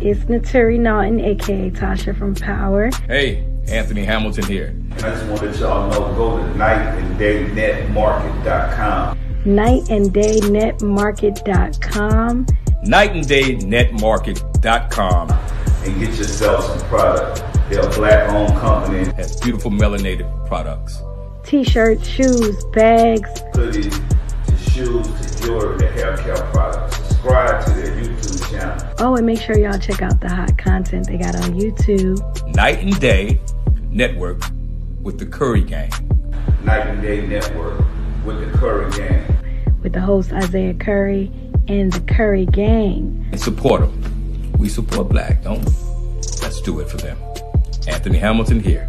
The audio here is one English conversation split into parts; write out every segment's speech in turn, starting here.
It's Naturi Naughton, aka Tasha from Power. Hey, Anthony Hamilton here. I just want to let y'all know, go to nightanddaynetmarket.com. Nightanddaynetmarket.com. Nightanddaynetmarket.com. And get yourself some product. They're a black-owned company. Has beautiful melanated products. T-shirts, shoes, bags. Hoodies, to shoes, to jewelry, to hair care products. Subscribe to their YouTube channel. Oh, and make sure y'all check out the hot content they got on YouTube. Night and Day Network with the Curry Gang. Night and Day Network with the Curry Gang. With the host Isaiah Curry and the Curry Gang. And support them. We support black, don't we? Let's do it for them. Anthony Hamilton here.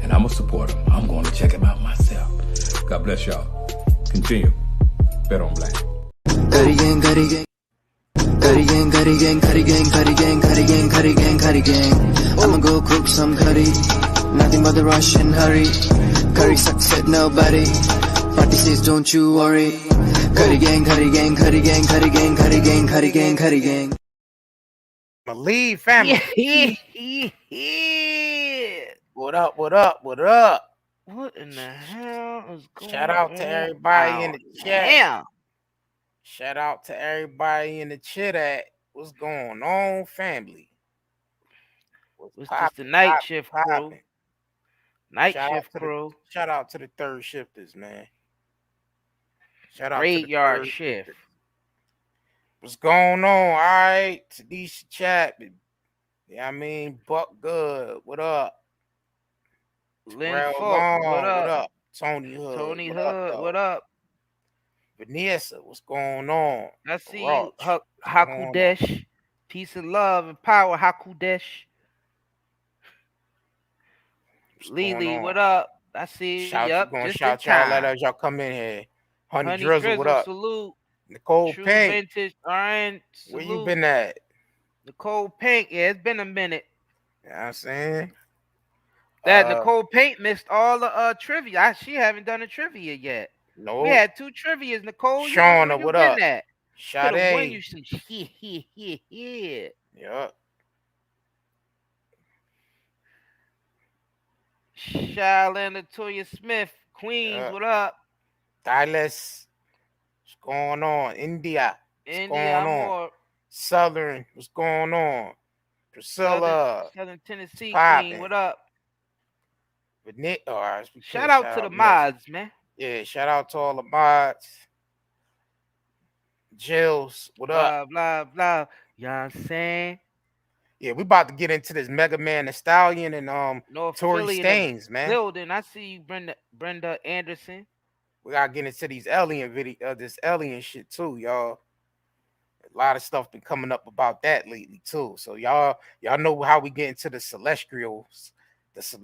And I'm going to support him. I'm going to check him out myself. God bless y'all. Continue. Bet on black. Curry gang, curry gang. Curry gang, curry gang, curry gang, curry gang, curry gang, curry gang, curry gang. I'ma go cook some curry. Nothing but the rush and hurry. Curry sucks at nobody. Party says don't you worry. Curry gang, curry gang, curry gang, curry gang, curry gang, curry gang, curry gang. Believe family. What up? What up? What up? What in the hell is going on? Shout out to everybody in the chat. Damn. Shout out to everybody in the chat. What's going on, family? It's just the night shift crew. poppin'. Night Shout out shift to crew. Shout out to the third shifters, man. Shout out Graveyard to the shift. What's going on? All right, Tanisha Chapman. Yeah, I mean, Buck Good. What up? Lynn Rel Falk, Long, what up? Tony Hood. Tony what Hood, up, what up? Vanessa, what's going on? I see Roach, you, what's going Hakudesh. Peace and love and power, Hakudesh. What's going Lily, on? what up? I see you. Shout, Yep, gonna just shout in y'all. time. Let us y'all come in here. Honey, Honey Drizzle, what up? Salute. Nicole True Pink, Vintage, Iron, where salute. you been at? Nicole Pink, yeah, it's been a minute. You know what I'm saying? That Nicole Pink missed all the trivia. She haven't done a trivia yet. No. We had 2 trivias, Nicole. Shauna, where you what been up? at? Could have won you Sade. some yeah. Yup. Charlotte Latoya Smith, Queens, what up? Dallas, what's going on? India, what's India, going on? more. Southern, what's going on? Priscilla, Southern Tennessee, poppin'. Queen, what up? Shout out to the mods, man. Yeah, shout out to all the mods. Jills, what up? Blah, blah, blah. You know what I'm saying? Yeah, we about to get into this Mega Man, the Stallion, and North Tory Philly Stains, man. Building. I see you, Brenda Anderson. We gotta get into these alien this alien shit too, y'all. A lot of stuff been coming up about that lately too. So y'all know how we get into the celestial news.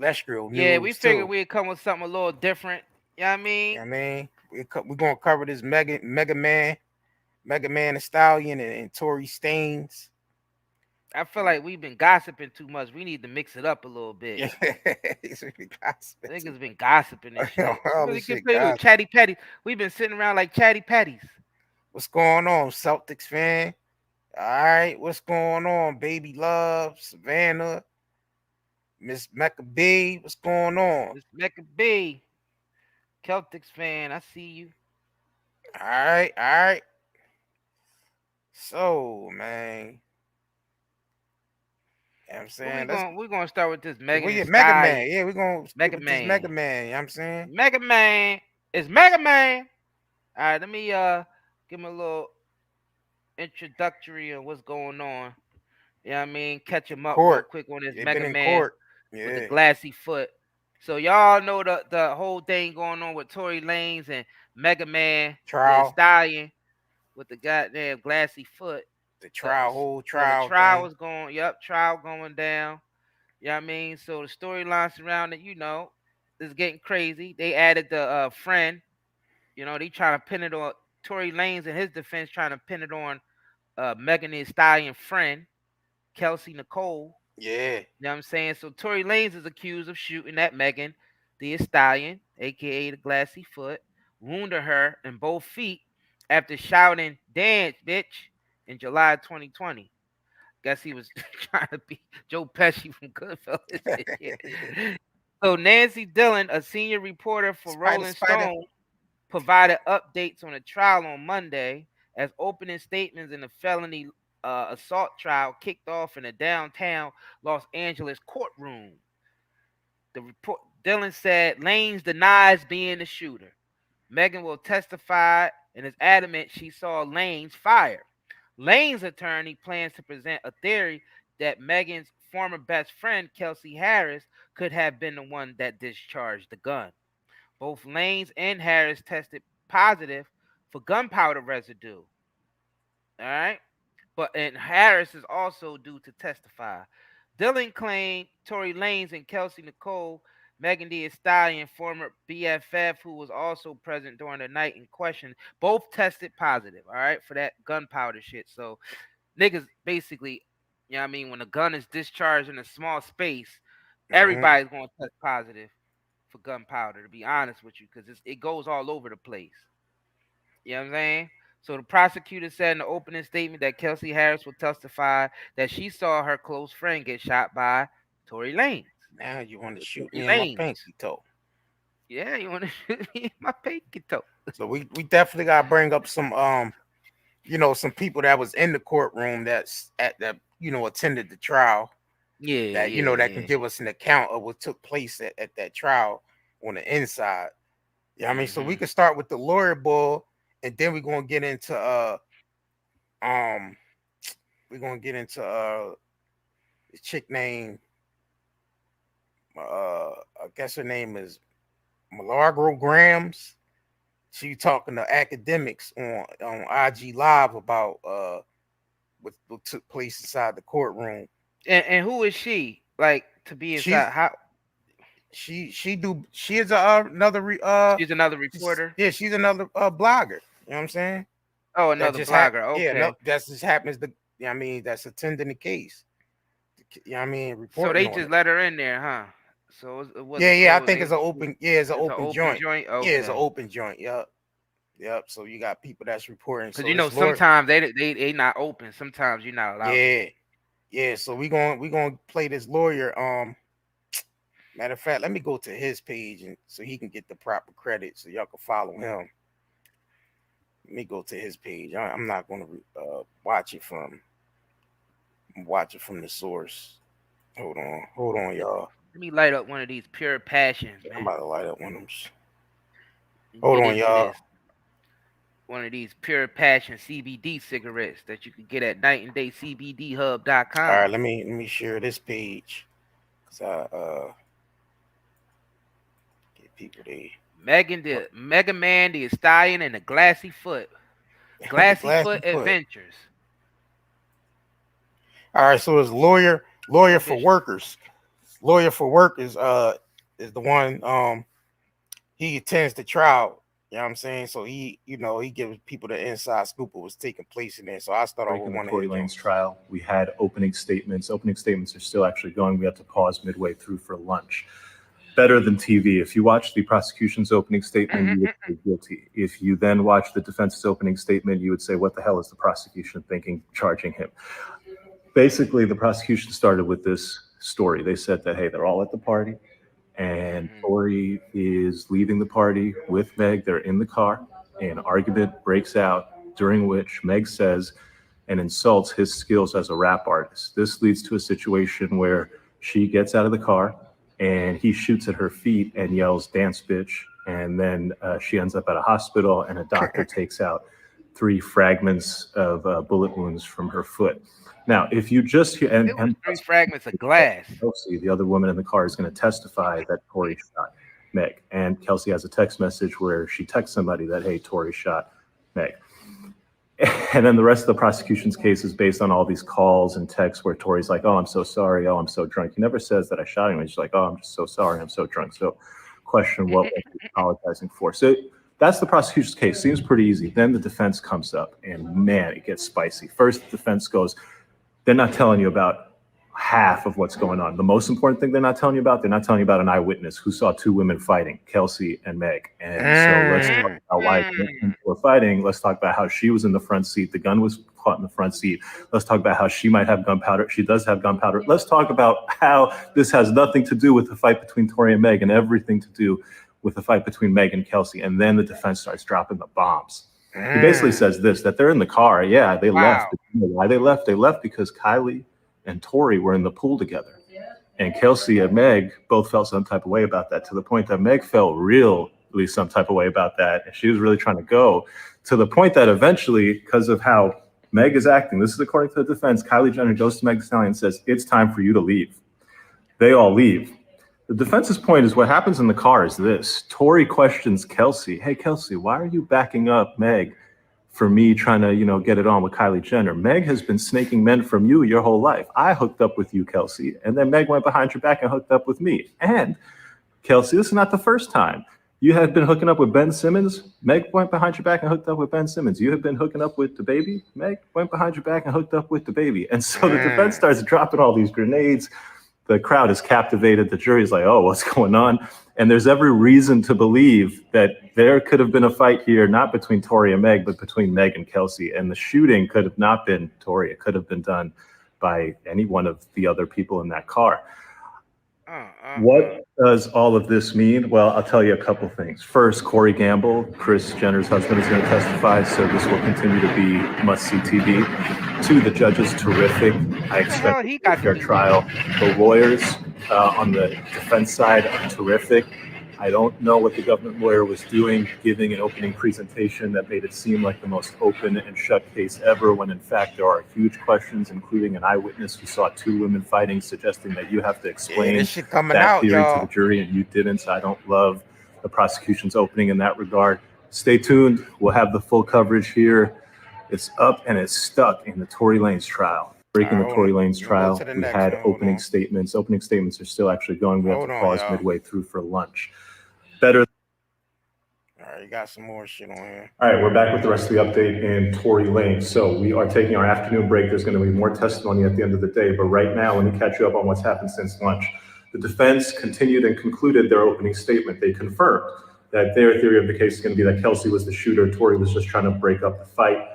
Yeah, we figured too. we'd come with something a little different. You know what I mean? You know what I mean, we're gonna cover this Mega Man, the Stallion, and Tory Stains. I feel like we've been gossiping too much. We need to mix it up a little bit. Yeah, Niggas been gossiping and shit. All this shit gossip. Chatty Patties. We've been sitting around like Chatty Patties. What's going on, Celtics fan? All right, what's going on, Baby Love, Savannah, Miss Mecca B? What's going on? Miss Mecca B, Celtics fan. I see you. All right. So, man. You know what I'm saying? We're gonna start with this Mega Man. Yeah, we're gonna Mega with Man. this Mega Man, you know what I'm saying? Mega Man. It's Mega Man. All right, let me give him a little introductory of what's going on. You know what I mean? Catch him up real quick on this Mega Man with the glassy foot. So y'all know the whole thing going on with Tory Lanez and Mega Man, the Stallion with the goddamn glassy foot. The whole trial. The trial was going, trial going down. You know what I mean? So the storyline surrounding, is getting crazy. They added the friend. They trying to pin it on Tory Lanez in his defense, trying to pin it on Megan Thee Stallion friend, Kelsey Nicole. Yeah. You know what I'm saying? So Tory Lanez is accused of shooting at Megan Thee Stallion, aka the glassy foot, wounded her in both feet after shouting "Dance, bitch" in July 2020. Guess he was trying to be Joe Pesci from Goodfellas. So Nancy Dillon, a senior reporter for Rolling Stone, provided updates on the trial on Monday as opening statements in the felony assault trial kicked off in a downtown Los Angeles courtroom. The report, Dillon said Lanez denies being the shooter. Megan will testify and is adamant she saw Lanez fire. Lanez's attorney plans to present a theory that Megan's former best friend, Kelsey Harris, could have been the one that discharged the gun. Both Lanez and Harris tested positive for gunpowder residue. All right. And Harris is also due to testify. Dillon claimed Tory Lanez and Kelsey Nicole, Megan Thee Stallion, former BFF, who was also present during the night in question, both tested positive, all right, for that gunpowder shit. So niggas basically, you know what I mean, when a gun is discharged in a small space, everybody's going to test positive for gunpowder, to be honest with you, because it goes all over the place. You know what I'm saying? So the prosecutor said in the opening statement that Kelsey Harris will testify that she saw her close friend get shot by Tory Lanez. Now you want to shoot me in my pinky toe. Yeah, you want to shoot me in my pinky toe. So we definitely got to bring up some some people that was in the courtroom that's that attended the trial. Yeah, that that can give us an account of what took place at that trial on the inside. Yeah, I mean, so we can start with the lawyer bull, and then we're gonna get into the chick named I guess her name is Milagro Grams. She talking to academics on IG Live about what took place inside the courtroom. And who is she? Like, to be inside? How she is another she's another reporter. She's another blogger. You know what I'm saying? Oh, another blogger. Okay. Yeah, that just happens to. That's attending the case. I mean, so they just let her in there, huh? So I think it's an open. Yeah, it's an open joint. Okay. Yeah, it's an open joint. Yep. So you got people that's reporting. Because sometimes they not open. Sometimes you're not allowed. Yeah. So we gonna play this lawyer. Matter of fact, let me go to his page and so he can get the proper credit, so y'all can follow him. Let me go to his page. I'm not gonna watch it from the source. Hold on, y'all. Let me light up one of these pure passions, man. I'm about to light up one of them. Hold on, y'all. One of these pure passion CBD cigarettes that you can get at nightandaycbdhub.com. All right, let me share this page. Cause get people there. Mega Man, the Stallion, and the Glassy Foot. Glassy Foot Adventures. All right, so it's lawyer for workers. Lawyer for workers is the one he attends the trial. You know what I'm saying? So he gives people the inside scoop of what's taking place in there. So I start off with one of Tory Lanez trial. We had opening statements. Opening statements are still actually going. We had to pause midway through for lunch. Better than TV. If you watch the prosecution's opening statement, you would say guilty. If you then watch the defense's opening statement, you would say, what the hell is the prosecution thinking, charging him? Basically, the prosecution started with this story. They said that, hey, they're all at the party, and Tory is leaving the party with Meg. They're in the car. An argument breaks out, during which Meg says and insults his skills as a rap artist. This leads to a situation where she gets out of the car, and he shoots at her feet and yells, "Dance, bitch." And then she ends up at a hospital, and a doctor takes out 3 fragments of bullet wounds from her foot. Now, if you just hear, and 3 fragments of glass. Kelsey, the other woman in the car, is going to testify that Tory shot Meg. And Kelsey has a text message where she texts somebody that, hey, Tory shot Meg. And then the rest of the prosecution's case is based on all these calls and texts where Tory's like, oh, I'm so sorry. Oh, I'm so drunk. He never says that I shot him. He's like, oh, I'm just so sorry. I'm so drunk. So question, what was he apologizing for? So that's the prosecution's case. Seems pretty easy. Then the defense comes up, and man, it gets spicy. First, the defense goes, they're not telling you about half of what's going on. The most important thing they're not telling you about an eyewitness who saw 2 women fighting, Kelsey and Meg. And so let's talk about why they were fighting. Let's talk about how she was in the front seat. The gun was caught in the front seat. Let's talk about how she might have gunpowder. She does have gunpowder. Let's talk about how this has nothing to do with the fight between Tory and Meg and everything to do with the fight between Meg and Kelsey. And then the defense starts dropping the bombs. He basically says this, that they're in the car. Yeah, they left. But you know why they left? They left because Kylie and Tory were in the pool together. And Kelsey and Meg both felt some type of way about that, to the point that Meg felt really some type of way about that. And she was really trying to go, to the point that eventually, because of how Meg is acting, this is according to the defense, Kylie Jenner goes to Meg Thee Stallion and says, it's time for you to leave. They all leave. The defense's point is what happens in the car is this. Tory questions Kelsey, hey, Kelsey, why are you backing up Meg for me trying to, you know, get it on with Kylie Jenner? Meg has been snaking men from you your whole life. I hooked up with you, Kelsey, and then Meg went behind your back and hooked up with me. And Kelsey, this is not the first time. You had been hooking up with Ben Simmons. Meg went behind your back and hooked up with Ben Simmons. You had been hooking up with the baby. Meg went behind your back and hooked up with the baby. And so the defense starts dropping all these grenades. The crowd is captivated. The jury's like, oh, what's going on? And there's every reason to believe that there could have been a fight here, not between Tory and Meg, but between Meg and Kelsey. And the shooting could have not been Tory. It could have been done by any one of the other people in that car. What does all of this mean? Well, I'll tell you a couple things. First, Corey Gamble, Kris Jenner's husband, is going to testify, so this will continue to be must-see TV. Two, the judge is terrific. I expect a fair trial. The lawyers on the defense side are terrific. I don't know what the government lawyer was doing, giving an opening presentation that made it seem like the most open and shut case ever, when in fact there are huge questions, including an eyewitness who saw two women fighting, suggesting that you have to explain that theory to the jury, and you didn't. I don't love the prosecution's opening in that regard. Stay tuned. We'll have the full coverage here. It's up and it's stuck in the Tory Lanez trial. Breaking the Tory Lanez trial, we had opening statements. Opening statements are still actually going. We have to pause midway through for lunch. Better. All right, you got some more shit on here. All right, we're back with the rest of the update in Tory Lanez. So we are taking our afternoon break. There's going to be more testimony at the end of the day. But right now, let me catch you up on what's happened since lunch. The defense continued and concluded their opening statement. They confirmed that their theory of the case is going to be that Kelsey was the shooter. Tory was just trying to break up the fight.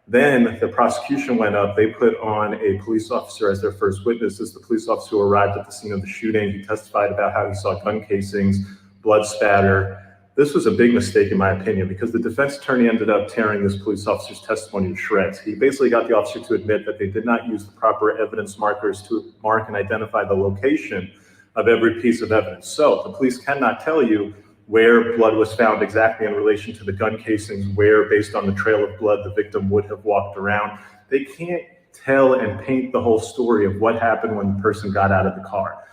Then the prosecution went up. They put on a police officer as their first witness. This is the police officer who arrived at the scene of the shooting. He testified about how he saw gun casings, blood spatter. This was a big mistake, in my opinion, because the defense attorney ended up tearing this police officer's testimony to shreds. He basically got the officer to admit that they did not use the proper evidence markers to mark and identify the location of every piece of evidence. So the police cannot tell you where blood was found exactly in relation to the gun casings, where, based on the trail of blood, the victim would have walked around. They can't tell and paint the whole story of what happened when the person got out of the car.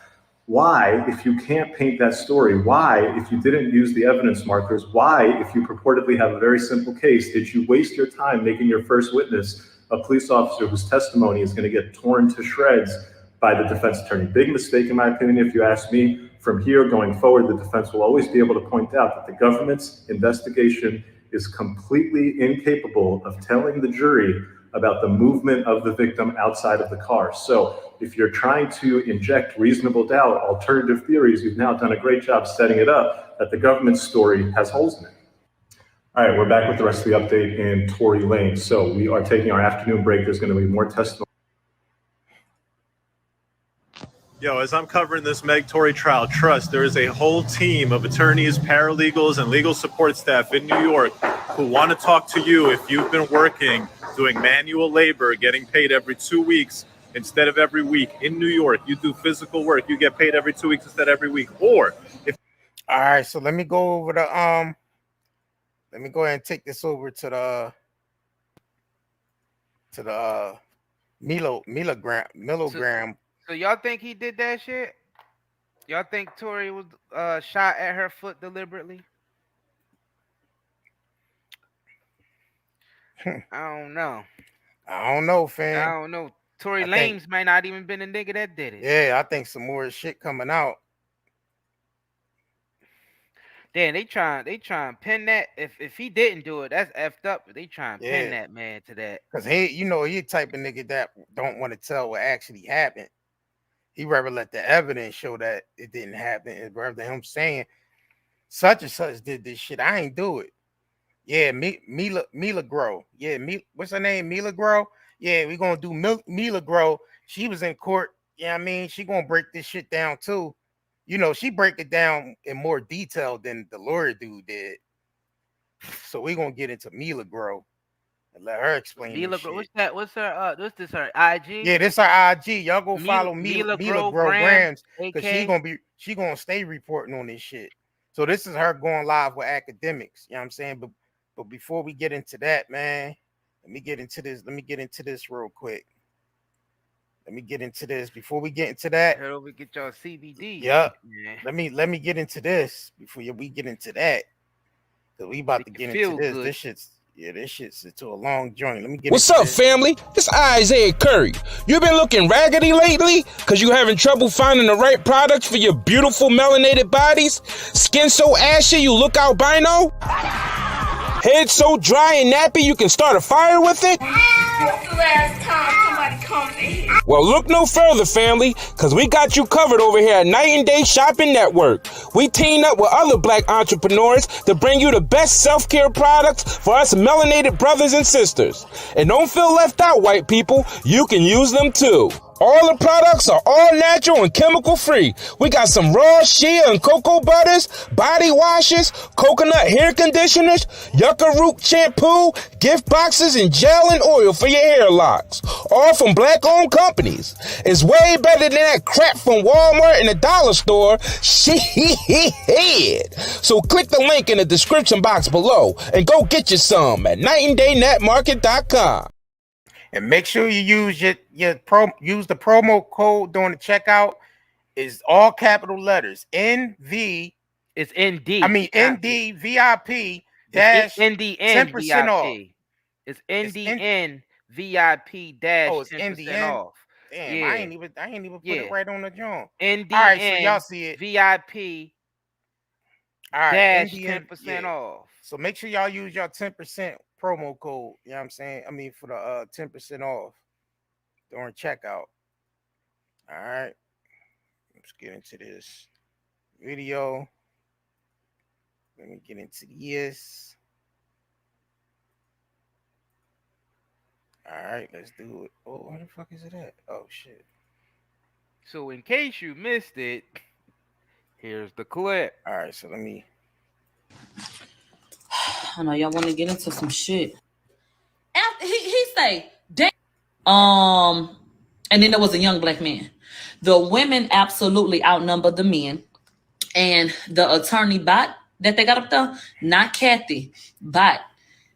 Why, if you can't paint that story, why, if you didn't use the evidence markers, why, if you purportedly have a very simple case, did you waste your time making your first witness a police officer whose testimony is going to get torn to shreds by the defense attorney? Big mistake, in my opinion, if you ask me. From here going forward, the defense will always be able to point out that the government's investigation is completely incapable of telling the jury about the movement of the victim outside of the car. So if you're trying to inject reasonable doubt, alternative theories, you've now done a great job setting it up that the government's story has holes in it. All right, we're back with the rest of the update in Tory Lanez. So we are taking our afternoon break. There's going to be more testimony. Yo, as I'm covering this Meg Tory trial, trust there is a whole team of attorneys, paralegals, and legal support staff in New York who want to talk to you if you've been working, doing manual labor, getting paid every 2 weeks instead of every week in New York. You do physical work, you get paid every 2 weeks instead of every week. Or if all right, so let me go over the let me go ahead and take this over to the milligram. So y'all think he did that shit? Y'all think Tory was shot at her foot deliberately? I don't know. I don't know, fam. I don't know. Tory Lanez might not even been a nigga that did it. Yeah, I think some more shit coming out. Damn, they trying to pin that. If he didn't do it, that's effed up. But they trying to pin that man to that. Cause he type of nigga that don't want to tell what actually happened. He rather let the evidence show that it didn't happen, and rather than him saying such and such did this shit, I ain't do it. Yeah, Mila Grow. Yeah, what's her name? Mila Grow. Yeah, we're gonna do Mila Grow. She was in court. Yeah, I mean, she gonna break this shit down too. You know, she break it down in more detail than the lawyer dude did. So we're gonna get into Mila Grow and let her explain Mila this Grow, shit. what's that? What's her what's this her IG? Yeah, this our IG. Y'all go follow Mila Grow Grams, because she gonna stay reporting on this shit. So this is her going live with academics. You know what I'm saying? But before we get into that, man, let me get into this real quick. Let me get into this before we get into that. Head over, get y'all CBD. Yep. Let me get into this before we get into that. Cause we about to get into this. Good. This shit's into a long joint. Let me get What's up, family? It's Isaiah Curry. You been looking raggedy lately? Cause you having trouble finding the right products for your beautiful melanated bodies? Skin so ashy you look albino? Head so dry and nappy you can start a fire with it? When's the last time somebody comes in here? Well, look no further, family, because we got you covered over here at Night and Day Shopping Network. We team up with other black entrepreneurs to bring you the best self-care products for us melanated brothers and sisters. And don't feel left out, white people. You can use them too. All the products are all natural and chemical free. We got some raw shea and cocoa butters, body washes, coconut hair conditioners, yucca root shampoo, gift boxes, and gel and oil for your hair locks. All from black-owned companies. It's way better than that crap from Walmart and the dollar store. Shit. So click the link in the description box below and go get you some at nightanddaynetmarket.com. And make sure you use use the promo code during the checkout. Is all capital letters. NV. It's ND. I mean ND VIP dash NDN 10% off. It's NDN VIP dash 10% off. Damn, yeah. I ain't even put it right on the joint. NDN. All right, so y'all see it. VIP dash 10% off. So make sure y'all use your 10% promo code. You know what I'm saying? I mean, for the 10% off during checkout. All right. Let's get into this video. Let me get into this. All right, let's do it. Oh, where the fuck is it at? Oh, shit. So in case you missed it, here's the clip. All right, so let me. I know y'all want to get into some shit. After he say, damn. And then there was a young black man. The women absolutely outnumber the men. And the attorney bot that they got up there, not Kathy, but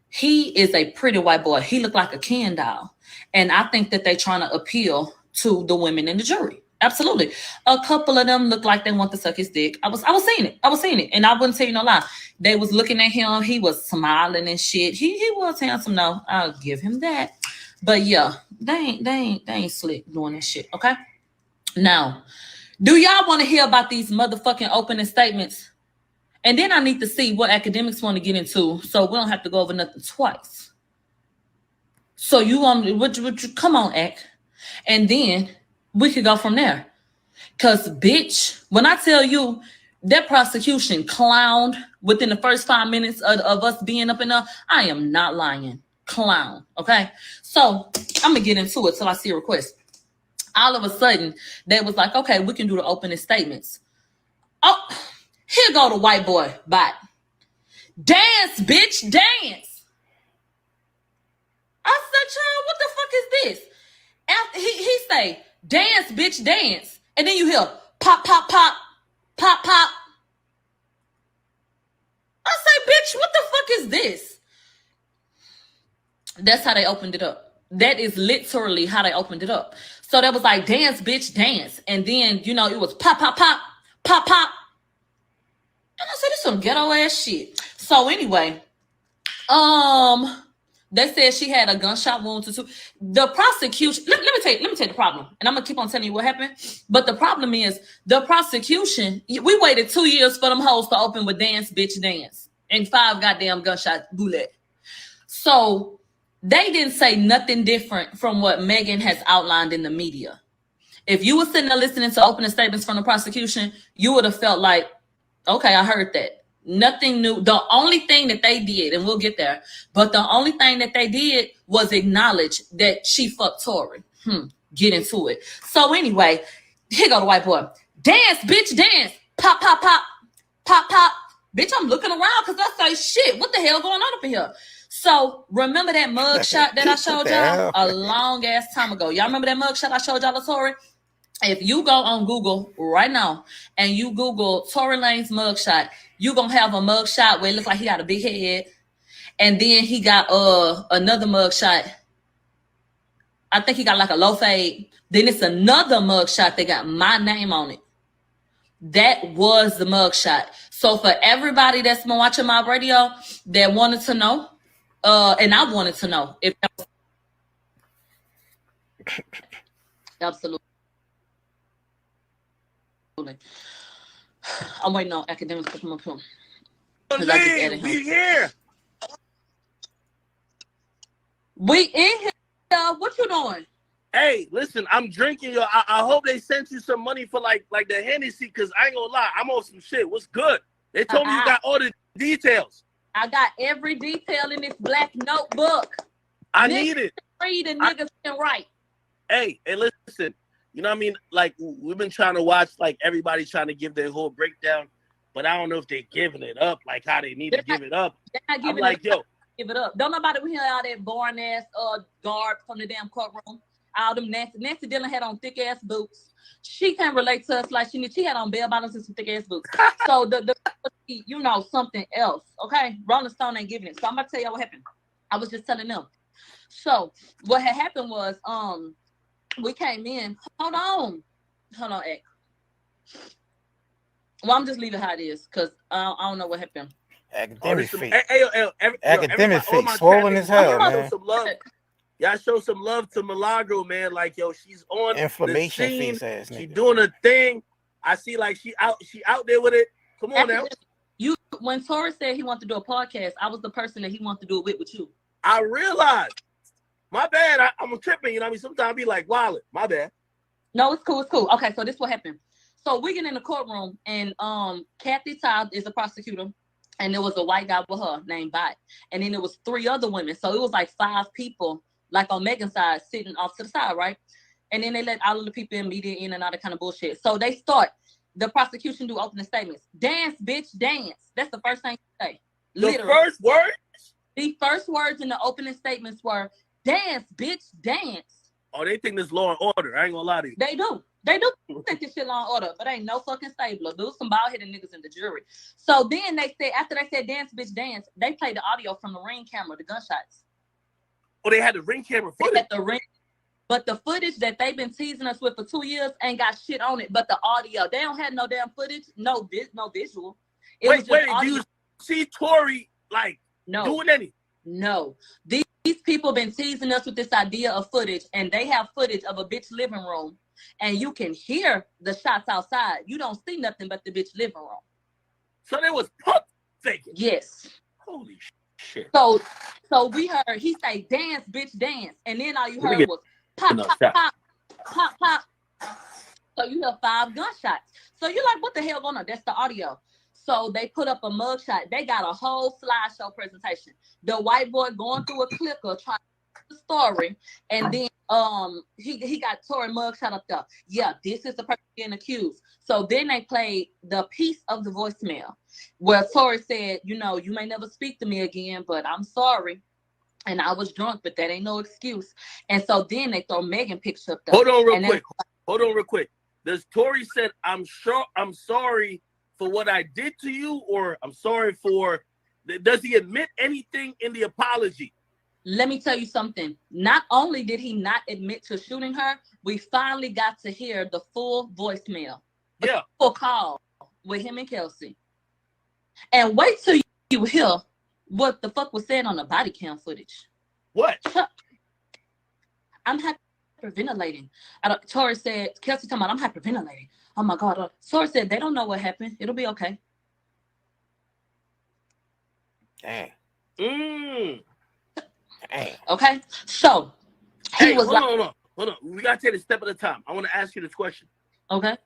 he is a pretty white boy. He looked like a Ken doll. And I think that they're trying to appeal to the women in the jury. Absolutely. A couple of them look like they want to suck his dick. I was seeing it. And I wouldn't tell you no lie. They was looking at him. He was smiling and shit. He was handsome though. I'll give him that. But yeah, they ain't slick doing this shit. Okay. Now, do y'all want to hear about these motherfucking opening statements? And then I need to see what academics want to get into, so we don't have to go over nothing twice. So you want to come on, Act, and then we could go from there. Cause bitch, when I tell you that prosecution clowned within the first 5 minutes of us being up in there, I am not lying. Clown. Okay. So I'm gonna get into it till I see a request. All of a sudden, they was like, okay, we can do the opening statements. Oh, here go the white boy bot. Dance, bitch, dance. I said, child, what the fuck is this? After he say, dance, bitch, dance. And then you hear pop, pop, pop, pop, pop. I say, bitch, what the fuck is this? That's how they opened it up. That is literally how they opened it up. So that was like, dance, bitch, dance. And then, you know, it was pop, pop, pop, pop, pop. And I said, this some ghetto ass shit. So anyway, they said she had a gunshot wound to two. The prosecution, let me tell you the problem. And I'm gonna keep on telling you what happened. But the problem is the prosecution, we waited 2 years for them hoes to open with dance, bitch, dance. And 5 goddamn gunshot bullet. So they didn't say nothing different from what Megan has outlined in the media. If you were sitting there listening to opening statements from the prosecution, you would have felt like, okay, I heard that. Nothing new. The only thing that they did, and we'll get there, but the only thing that they did was acknowledge that she fucked Tory. Get into it. So anyway, here go the white boy. Dance, bitch, dance. Pop, pop, pop. Pop, pop. Bitch, I'm looking around because I say, shit, what the hell going on up in here? So remember that mug shot that I showed y'all a long ass time ago? Y'all remember that mug shot I showed y'all of Tory? If you go on Google right now and you Google Tory Lanez mugshot, you're going to have a mugshot where it looks like he got a big head. And then he got another mugshot. I think he got like a low fade. Then it's another mugshot that got my name on it. That was the mugshot. So for everybody that's been watching my radio that wanted to know, and I wanted to know if that was absolutely. I'm waiting on academics to come up here. We here. We in here. What you doing? Hey, listen, I'm drinking. I hope they sent you some money for like the Hennessy, because I ain't gonna lie, I'm on some shit. What's good? They told me you got all the details. I got every detail in this black notebook. I need it. Read and niggas can write. Hey, listen. You know what I mean? Like, we've been trying to watch, like, everybody trying to give their whole breakdown, but I don't know if they're giving it up, like how they need to give it up. I'm like, yo. Give it up. Don't nobody hear all that boring ass guard from the damn courtroom. All them Nancy Dillon had on thick ass boots. She can't relate to us like she had on bell bottoms and some thick ass boots. So the you know, something else. Okay, Rolling Stone ain't giving it. So I'm gonna tell you what happened. I was just telling them. So what had happened was we came in. Hold on, X. Well, I'm just leaving how it is because I don't know what happened. Academic feet. Academic feet. Swollen as hell, man. Y'all show some love to Milagro, man. Like, yo, she's on inflammation the scene. Face ass nigga. She doing a thing. I see like she out there with it. Come on now. When Tory said he wanted to do a podcast, I was the person that he wanted to do it with you. I realized. My bad. I'm tripping. You know what I mean? Sometimes I be like, wallet. My bad. No, it's cool. It's cool. Okay, so this is what happened. So we get in the courtroom, and Kathy Todd is a prosecutor, and there was a white guy with her named Bot, and then there was 3 other women. So it was like 5 people, like on Megan's side, sitting off to the side, right? And then they let all of the people in media in and all that kind of bullshit. So they start. The prosecution do opening statements. Dance, bitch, dance. That's the first thing you say. The first words? The first words in the opening statements were, dance, bitch, dance. Oh, they think this law and order. I ain't gonna lie to you. They do. They do think this shit law and order, but ain't no fucking stabler. There's some bald-headed niggas in the jury. So then they said, after they said dance, bitch, dance, they played the audio from the Ring camera, the gunshots. Oh, they had the Ring camera footage? They had the Ring, but the footage that they've been teasing us with for 2 years ain't got shit on it, but the audio. They don't have no damn footage, no visual. Wait, do you see Tory, like, doing anything? No. These people been teasing us with this idea of footage, and they have footage of a bitch living room, and you can hear the shots outside. You don't see nothing but the bitch living room. So there was pump faking? Yes. Holy shit. So we heard, he say, dance, bitch, dance. And then all you heard was pop, pop, pop, pop, pop. So you hear 5 gunshots. So you're like, what the hell going on? That's the audio. So they put up a mugshot. They got a whole slideshow presentation. The white boy going through a clicker trying to tell the story, and then he got Tory mugshot up there. Yeah, this is the person getting accused. So then they played the piece of the voicemail where Tory said, you know, you may never speak to me again, but I'm sorry. And I was drunk, but that ain't no excuse. And so then they throw Megan picture up there. Hold on real quick. Does Tory said, I'm sorry for what I did to you, or I'm sorry for, does he admit anything in the apology? Let me tell you something. Not only did he not admit to shooting her, we finally got to hear the full voicemail. Yeah. Full call with him and Kelsey. And wait till you hear what the fuck was said on the body cam footage. What? I'm hyperventilating. Tory said, Kelsey talking about, I'm hyperventilating. Oh my God. Tory said, they don't know what happened. It'll be okay. Dang. Dang. Okay. So he was hold on. We gotta take it a step at a time. I want to ask you this question. Okay.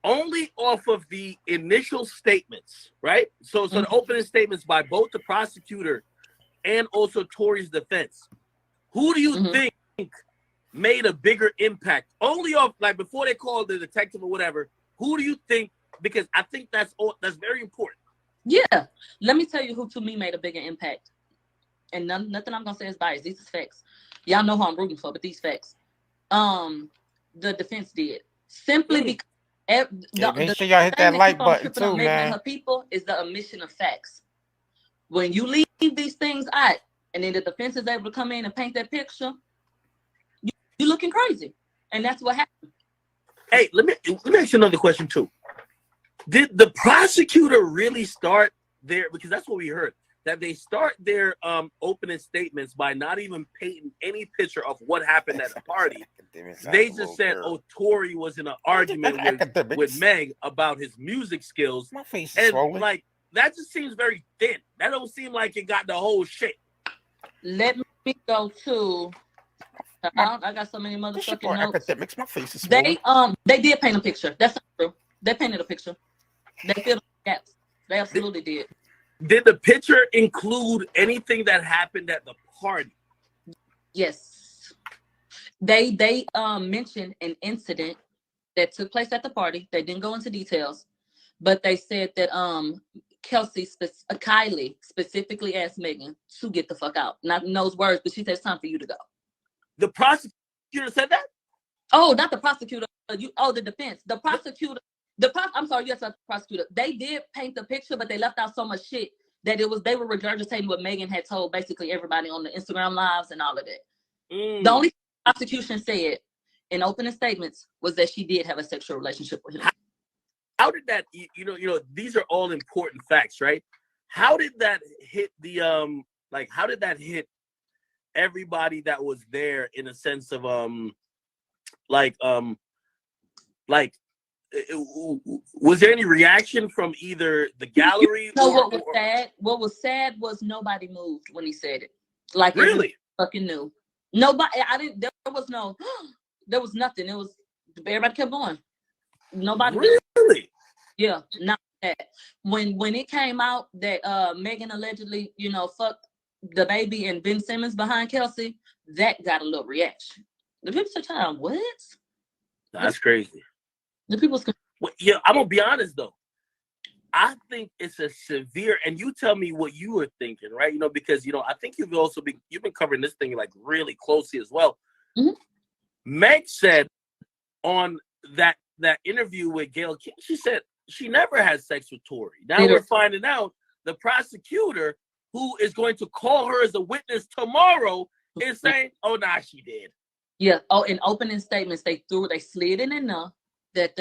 only off of the initial statements, right? So the opening statements by both the prosecutor and also Tory's defense. Who do you think made a bigger impact? Only off, like, before they called the detective or whatever. Who do you think? Because I think that's very important. Yeah, let me tell you who to me made a bigger impact. And nothing I'm gonna say is biased. These are facts. Y'all know who I'm rooting for, but these facts. The defense did simply because make sure y'all hit that like button too, man. Her people is the omission of facts. When you leave these things out, and then the defense is able to come in and paint that picture, you're looking crazy, and that's what happened. Hey, let me ask you another question too. Did the prosecutor really start there? Because that's what we heard, that they start their opening statements by not even painting any picture of what happened at the party. They just said, "Oh, Tory was in an argument with Meg about his music skills." My face is swollen. Like, that just seems very thin. That don't seem like it got the whole shit. Let me go to. I got so many motherfucking notes. Academics, my face is swollen. They did paint a picture. That's not true. They painted a picture. They filled the gaps. They absolutely did. Did the picture include anything that happened at the party? Yes. They mentioned an incident that took place at the party. They didn't go into details, but they said that Kylie specifically asked Megan to get the fuck out. Not in those words, but she said it's time for you to go. The prosecutor said that? Oh, not the prosecutor. The defense. The prosecutor. I'm sorry, yes, the prosecutor. They did paint the picture, but they left out so much shit that they were regurgitating what Megan had told basically everybody on the Instagram lives and all of that. The only prosecution said in opening statements was that she did have a sexual relationship with him. How did that, you know, these are all important facts, right? How did that hit the, how did that hit everybody that was there in a sense of, was there any reaction from either the gallery What was sad was nobody moved when he said it. Like, really? Fucking knew. Nobody, there was nothing. It was, everybody kept going. Nobody. Really? Yeah, not that. When it came out that Megan allegedly, fucked the baby and Ben Simmons behind Kelsey, that got a little reaction. The people said, what? That's crazy. The people's. Well, yeah, I'm gonna be honest though. I think it's a severe, and you tell me what you were thinking, right? Because I think you've been covering this thing like really closely as well. Mm-hmm. Meg said on that interview with Gayle King, she said she never had sex with Tory. Now we're finding out the prosecutor, who is going to call her as a witness tomorrow, is saying, "Oh, nah, she did." Yeah. Oh, in opening statements, they slid in enough that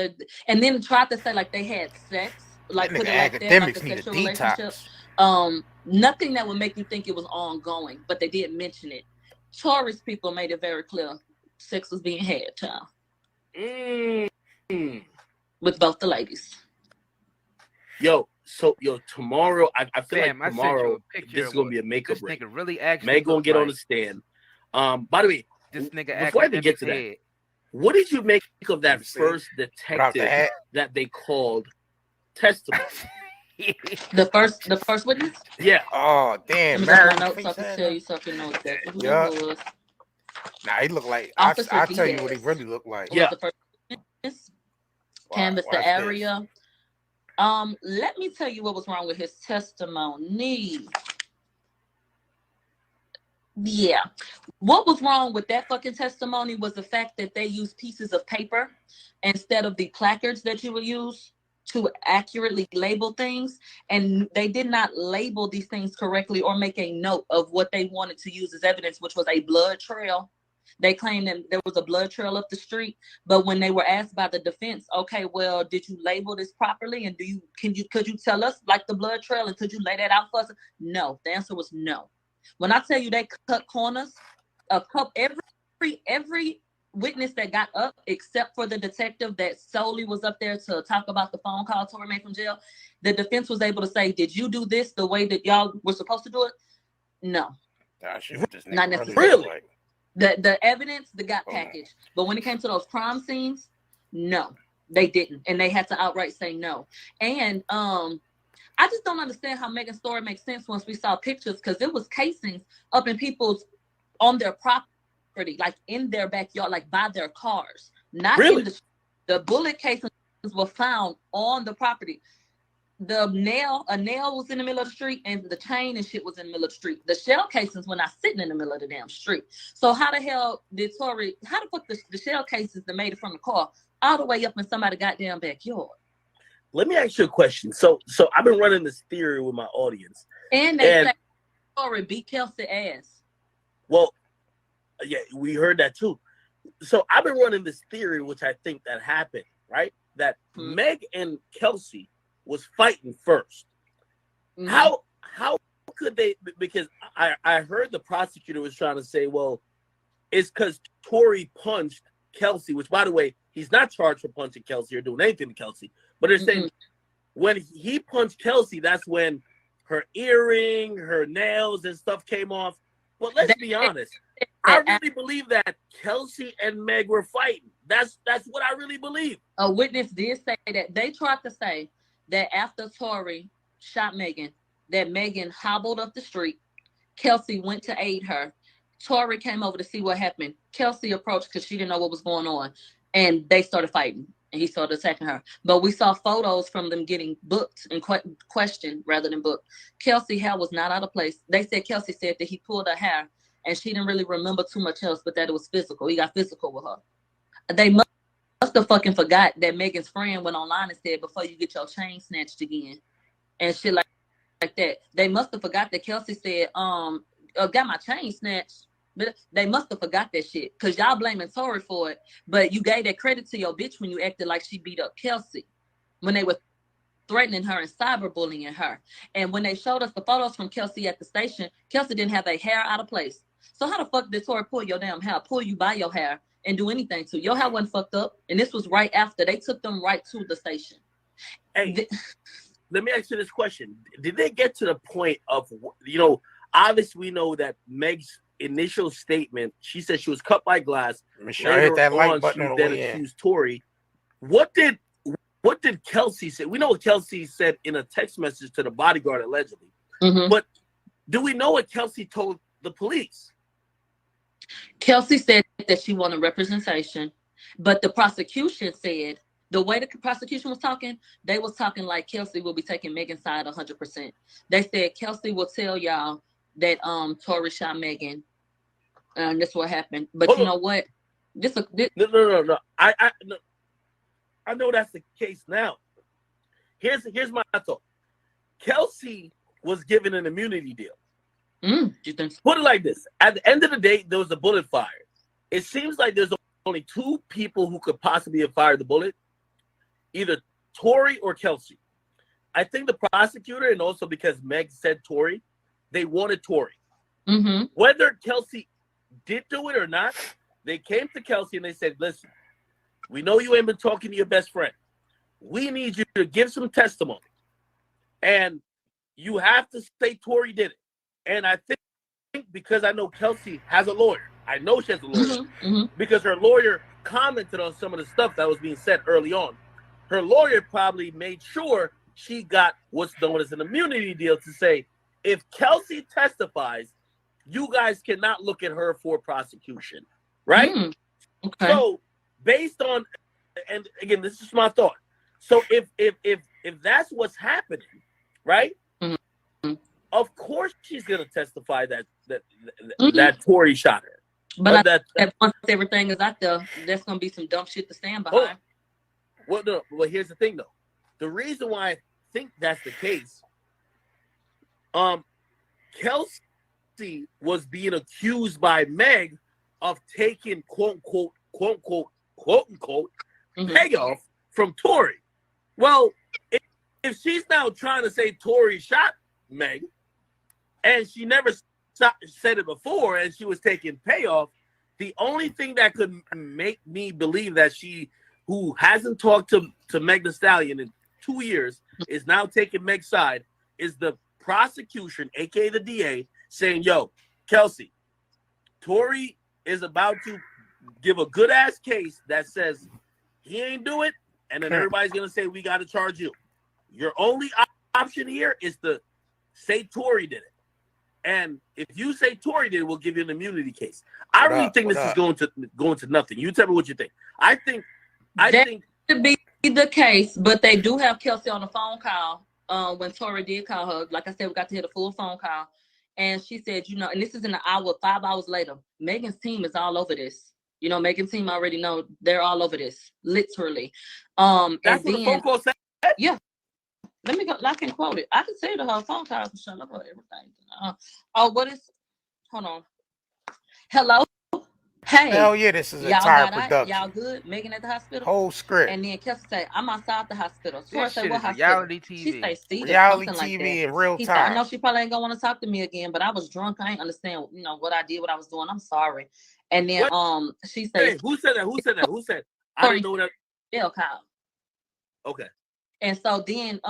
and then tried to say like they had sex, like put it like that, like a sexual relationship. Nothing that would make you think it was ongoing, but they did mention it. Tory's people made it very clear sex was being had, child. With both the ladies. Tomorrow, I feel like tomorrow this is gonna be a makeup break. Nigga really actually Meg gonna get on the stand. By the way, this nigga before I even get to that, what did you make of that first detective that they called testimony? The first witness? Yeah. Oh damn, man. I can tell you something. Know exactly who it was. Nah, he looked like I'll tell you what he really looked like. Yeah. The first witness, canvassed the area. Let me tell you what was wrong with his testimony. Yeah. What was wrong with that fucking testimony was the fact that they used pieces of paper instead of the placards that you would use to accurately label things. And they did not label these things correctly or make a note of what they wanted to use as evidence, which was a blood trail. They claimed that there was a blood trail up the street, but when they were asked by the defense, okay, well, did you label this properly? And could you tell us like the blood trail and could you lay that out for us? No, the answer was no. When I tell you they cut corners, every witness that got up, except for the detective that solely was up there to talk about the phone call Tory made from jail, the defense was able to say, did you do this the way that y'all were supposed to do it? No. Not necessarily. The evidence that got packaged. But when it came to those crime scenes, no. They didn't, and they had to outright say no. And I just don't understand how Megan's story makes sense once we saw pictures, because it was casings up in people's on their property, like in their backyard, like by their cars, not really? in the bullet casings were found on the property. A nail was in the middle of the street, and the chain and shit was in the middle of the street. The shell casings were not sitting in the middle of the damn street. So how the hell did Tory? How the fuck the shell cases that made it from the car all the way up in somebody's goddamn backyard? Let me ask you a question. So I've been running this theory with my audience, and they say Tory beat Kelsey ass. Well, yeah, we heard that too. So I've been running this theory, which I think that happened, right? That Meg and Kelsey was fighting first. How could they? Because I heard the prosecutor was trying to say, well, it's because Tory punched Kelsey, which, by the way, he's not charged for punching Kelsey or doing anything to Kelsey. But they're saying when he punched Kelsey, that's when her earring, her nails, and stuff came off. But let's be honest. I really believe that Kelsey and Meg were fighting. That's what I really believe. A witness did say that. They tried to say that after Tory shot Megan, that Megan hobbled up the street. Kelsey went to aid her. Tory came over to see what happened. Kelsey approached because she didn't know what was going on. And they started fighting. And he started attacking her. But we saw photos from them getting booked and questioned rather than booked. Kelsey's hair was not out of place. They said Kelsey said that he pulled her hair and she didn't really remember too much else, but that it was physical. He got physical with her. They must have fucking forgot that Megan's friend went online and said, before you get your chain snatched again and shit like that. They must have forgot that Kelsey said, got my chain snatched. But they must have forgot that shit, because y'all blaming Tory for it. But you gave that credit to your bitch when you acted like she beat up Kelsey, when they were threatening her and cyberbullying her. And when they showed us the photos from Kelsey at the station, Kelsey didn't have her hair out of place. So how the fuck did Tory pull your damn hair, pull you by your hair, and do anything to you? Your hair wasn't fucked up. And this was right after. They took them right to the station. Hey, let me ask you this question. Did they get to the point of, obviously we know that Meg's initial statement, she said she was cut by glass. Sure, hit that like button she on then the way accused Tory. What did Kelsey say? We know what Kelsey said in a text message to the bodyguard allegedly. But do we know what Kelsey told the police? Kelsey said that she wanted representation, but the prosecution said, the way the prosecution was talking, they was talking like Kelsey will be taking Megan's side 100%. They said Kelsey will tell y'all that Tory shot Megan, and this what happened. But you know what? No. I know that's the case now. Here's my thought. Kelsey was given an immunity deal. You think? Put it like this: at the end of the day, there was a bullet fired. It seems like there's only two people who could possibly have fired the bullet, either Tory or Kelsey. I think the prosecutor, and also because Meg said Tory, they wanted Tory. Whether Kelsey did do it or not, they came to Kelsey and they said, listen, we know you ain't been talking to your best friend. We need you to give some testimony. And you have to say Tory did it. And I think because I know Kelsey has a lawyer, I know she has a lawyer, because her lawyer commented on some of the stuff that was being said early on. Her lawyer probably made sure she got what's known as an immunity deal to say, if Kelsey testifies, you guys cannot look at her for prosecution, right? Okay. So based on, and again, this is my thought. So if that's what's happening, right? Of course she's gonna testify that Tory shot her. But that once everything is out there, there's gonna be some dumb shit to stand behind. Well, here's the thing though. The reason why I think that's the case, Kelsey was being accused by Meg of taking quote unquote payoff from Tory. Well, if she's now trying to say Tory shot Meg, and she never said it before, and she was taking payoff, the only thing that could make me believe that she, who hasn't talked to Meg Thee Stallion in 2 years, is now taking Meg's side, is the prosecution, aka the DA, saying, yo, Kelsey, Tory is about to give a good ass case that says he ain't do it, and then everybody's gonna say we got to charge you. Your only option here is to say Tory did it, and if you say Tory did it, we'll give you an immunity case. I really think this is going to nothing. You tell me what you think. I think to be the case, but they do have Kelsey on the phone call. When Tory did call her, like I said, we got to hear the full phone call, and she said, you know, and this is in an hour, 5 hours later. Megan's team is all over this. You know, Megan's team already know they're all over this, literally. That's what the phone call said. Yeah. Let me go. I can quote it. I can say to her phone call. Shut up, everything. What is? Hold on. Hello. Hey. Hell yeah, this is a Tory production. Y'all good? Megan at the hospital. Whole script. And then Kelsey say, "I'm outside the hospital." So This shit what is hospital? reality TV. She say, "See, reality something TV like that." in real He time. said, "I know she probably ain't gonna want to talk to me again, but I was drunk. I ain't understand, you know, what I did, what I was doing. I'm sorry." And then she said, hey, "Who said that? Who said that? Who said? I didn't know that." Kyle. Okay. And so then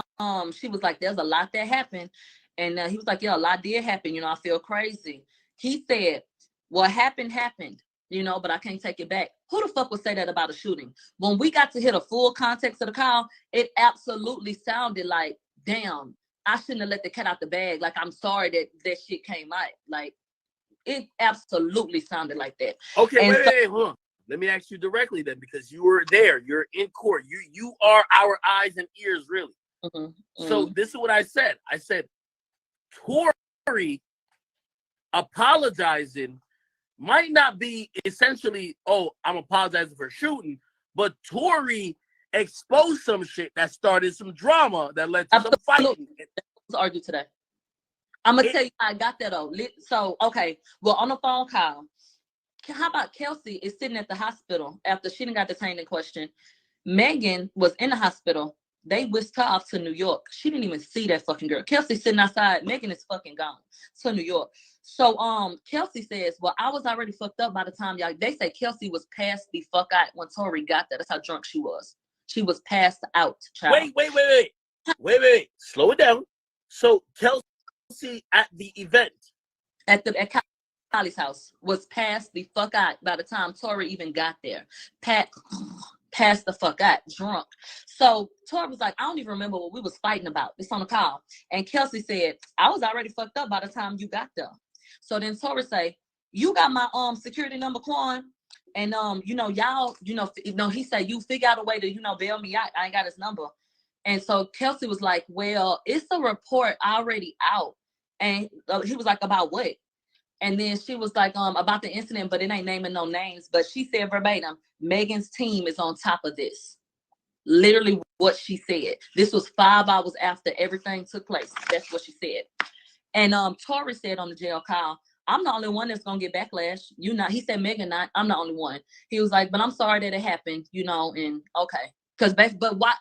she was like, "There's a lot that happened," and he was like, "Yeah, a lot did happen. You know, I feel crazy." He said, "What happened, you know, but I can't take it back." Who the fuck would say that about a shooting? When we got to hear the full context of the call, it absolutely sounded like, damn, I shouldn't have let the cat out the bag. Like, I'm sorry that shit came out. Like, it absolutely sounded like that. Okay, wait, hold on. Let me ask you directly then, because you were there. You're in court. You are our eyes and ears, really. So this is what I said. I said, Tory apologizing might not be essentially, oh, I'm apologizing for shooting, but Tory exposed some shit that started some drama that led to some fighting. Let's argue today. I'm gonna tell you how I got that though. So, okay, well, on the phone call, how about Kelsey is sitting at the hospital after she didn't got detained in question. Megan was in the hospital. They whisked her off to New York. She didn't even see that fucking girl. Kelsey sitting outside. Megan is fucking gone to New York. So Kelsey says, well, I was already fucked up by the time y'all. They say Kelsey was passed the fuck out when Tory got there. That's how drunk she was. She was passed out, child. Wait. Slow it down. So Kelsey at the event. At Kylie's house was passed the fuck out by the time Tory even got there. Passed the fuck out, drunk. So Tory was like, I don't even remember what we was fighting about. It's on the call. And Kelsey said, I was already fucked up by the time you got there. So then Tory say, you got my security number, Quan? And you know, y'all, you know, he said, you figure out a way to, you know, bail me out. I ain't got his number. And so Kelsey was like, well, it's a report already out. And he was like, about what? And then she was like, about the incident, but it ain't naming no names. But she said verbatim, Megan's team is on top of this. Literally what she said. This was 5 hours after everything took place. That's what she said. And Tory said on the jail call, I'm the only one that's gonna get backlash. You not. He said Megan not. I'm the only one. He was like, but I'm sorry that it happened. You know, and okay, but why?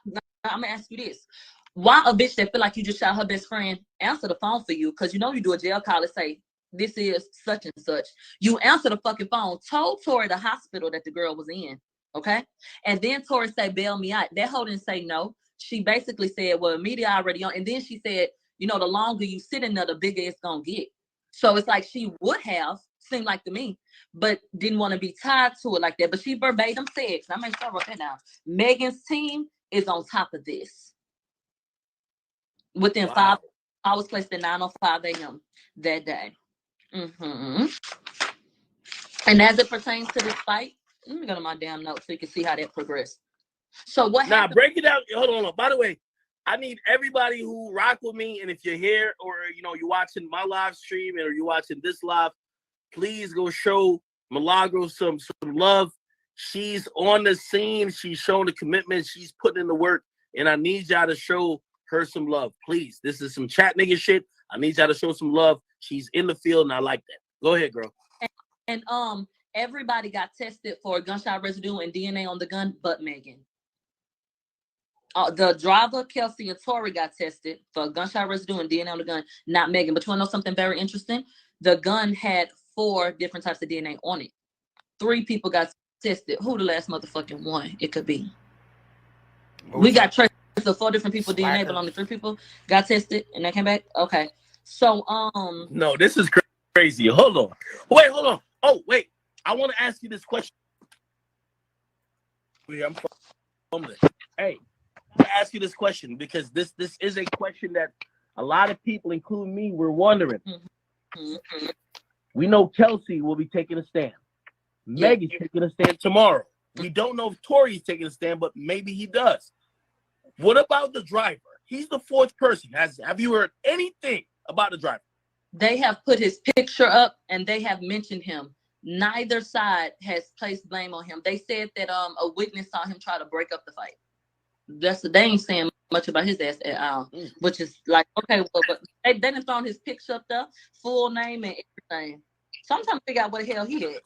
I'm gonna ask you this: why a bitch that feel like you just shot her best friend answer the phone for you? Because you know you do a jail call and say this is such and such. You answer the fucking phone. Told Tory the hospital that the girl was in. Okay, and then Tory said bail me out. That hoe didn't say no. She basically said, well, media already on. And then she said, you know, the longer you sit in there, the bigger it's gonna get. So it's like she would have, seemed like to me, but didn't want to be tied to it like that. But she verbatim said, because I made sure I wrote that down, Megan's team is on top of this. Within 5 hours, placed at 9:05 a.m. that day. And as it pertains to this fight, let me go to my damn notes so you can see how that progressed. So what happened? Break it down. Hold on. By the way, I need everybody who rock with me, and if you're here or you know you're watching my live stream or you're watching this live, please go show Milagro some love. She's on the scene. She's showing the commitment. She's putting in the work, and I need y'all to show her some love, please. This is some chat nigga shit. I need y'all to show some love. She's in the field, and I like that. Go ahead, girl. And everybody got tested for gunshot residue and DNA on the gun, but Megan. The driver, Kelsey, and Tory got tested for gunshot residue and DNA on the gun, not Megan. But you want to know something very interesting? The gun had 4 different types of DNA on it. 3 people got tested. Who the last motherfucking one it could be? We got traces of 4 different people DNA, but only 3 people got tested and that came back. Okay. So no, this is crazy. Hold on. Hold on. Oh, wait. I want to ask you this question. I'm fumbling. Hey, to ask you this question because this is a question that a lot of people, including me, were wondering. Mm-hmm. We know Kelsey will be taking a stand. Meg is taking a stand tomorrow. We don't know if Tory is taking a stand, but maybe he does. What about the driver? He's the fourth person. Have you heard anything about the driver? They have put his picture up and they have mentioned him. Neither side has placed blame on him. They said that a witness saw him try to break up the fight. They ain't saying much about his ass at all, which is like, okay, well, but they done thrown his picture up there, full name and everything. So I'm trying to figure out what the hell he had.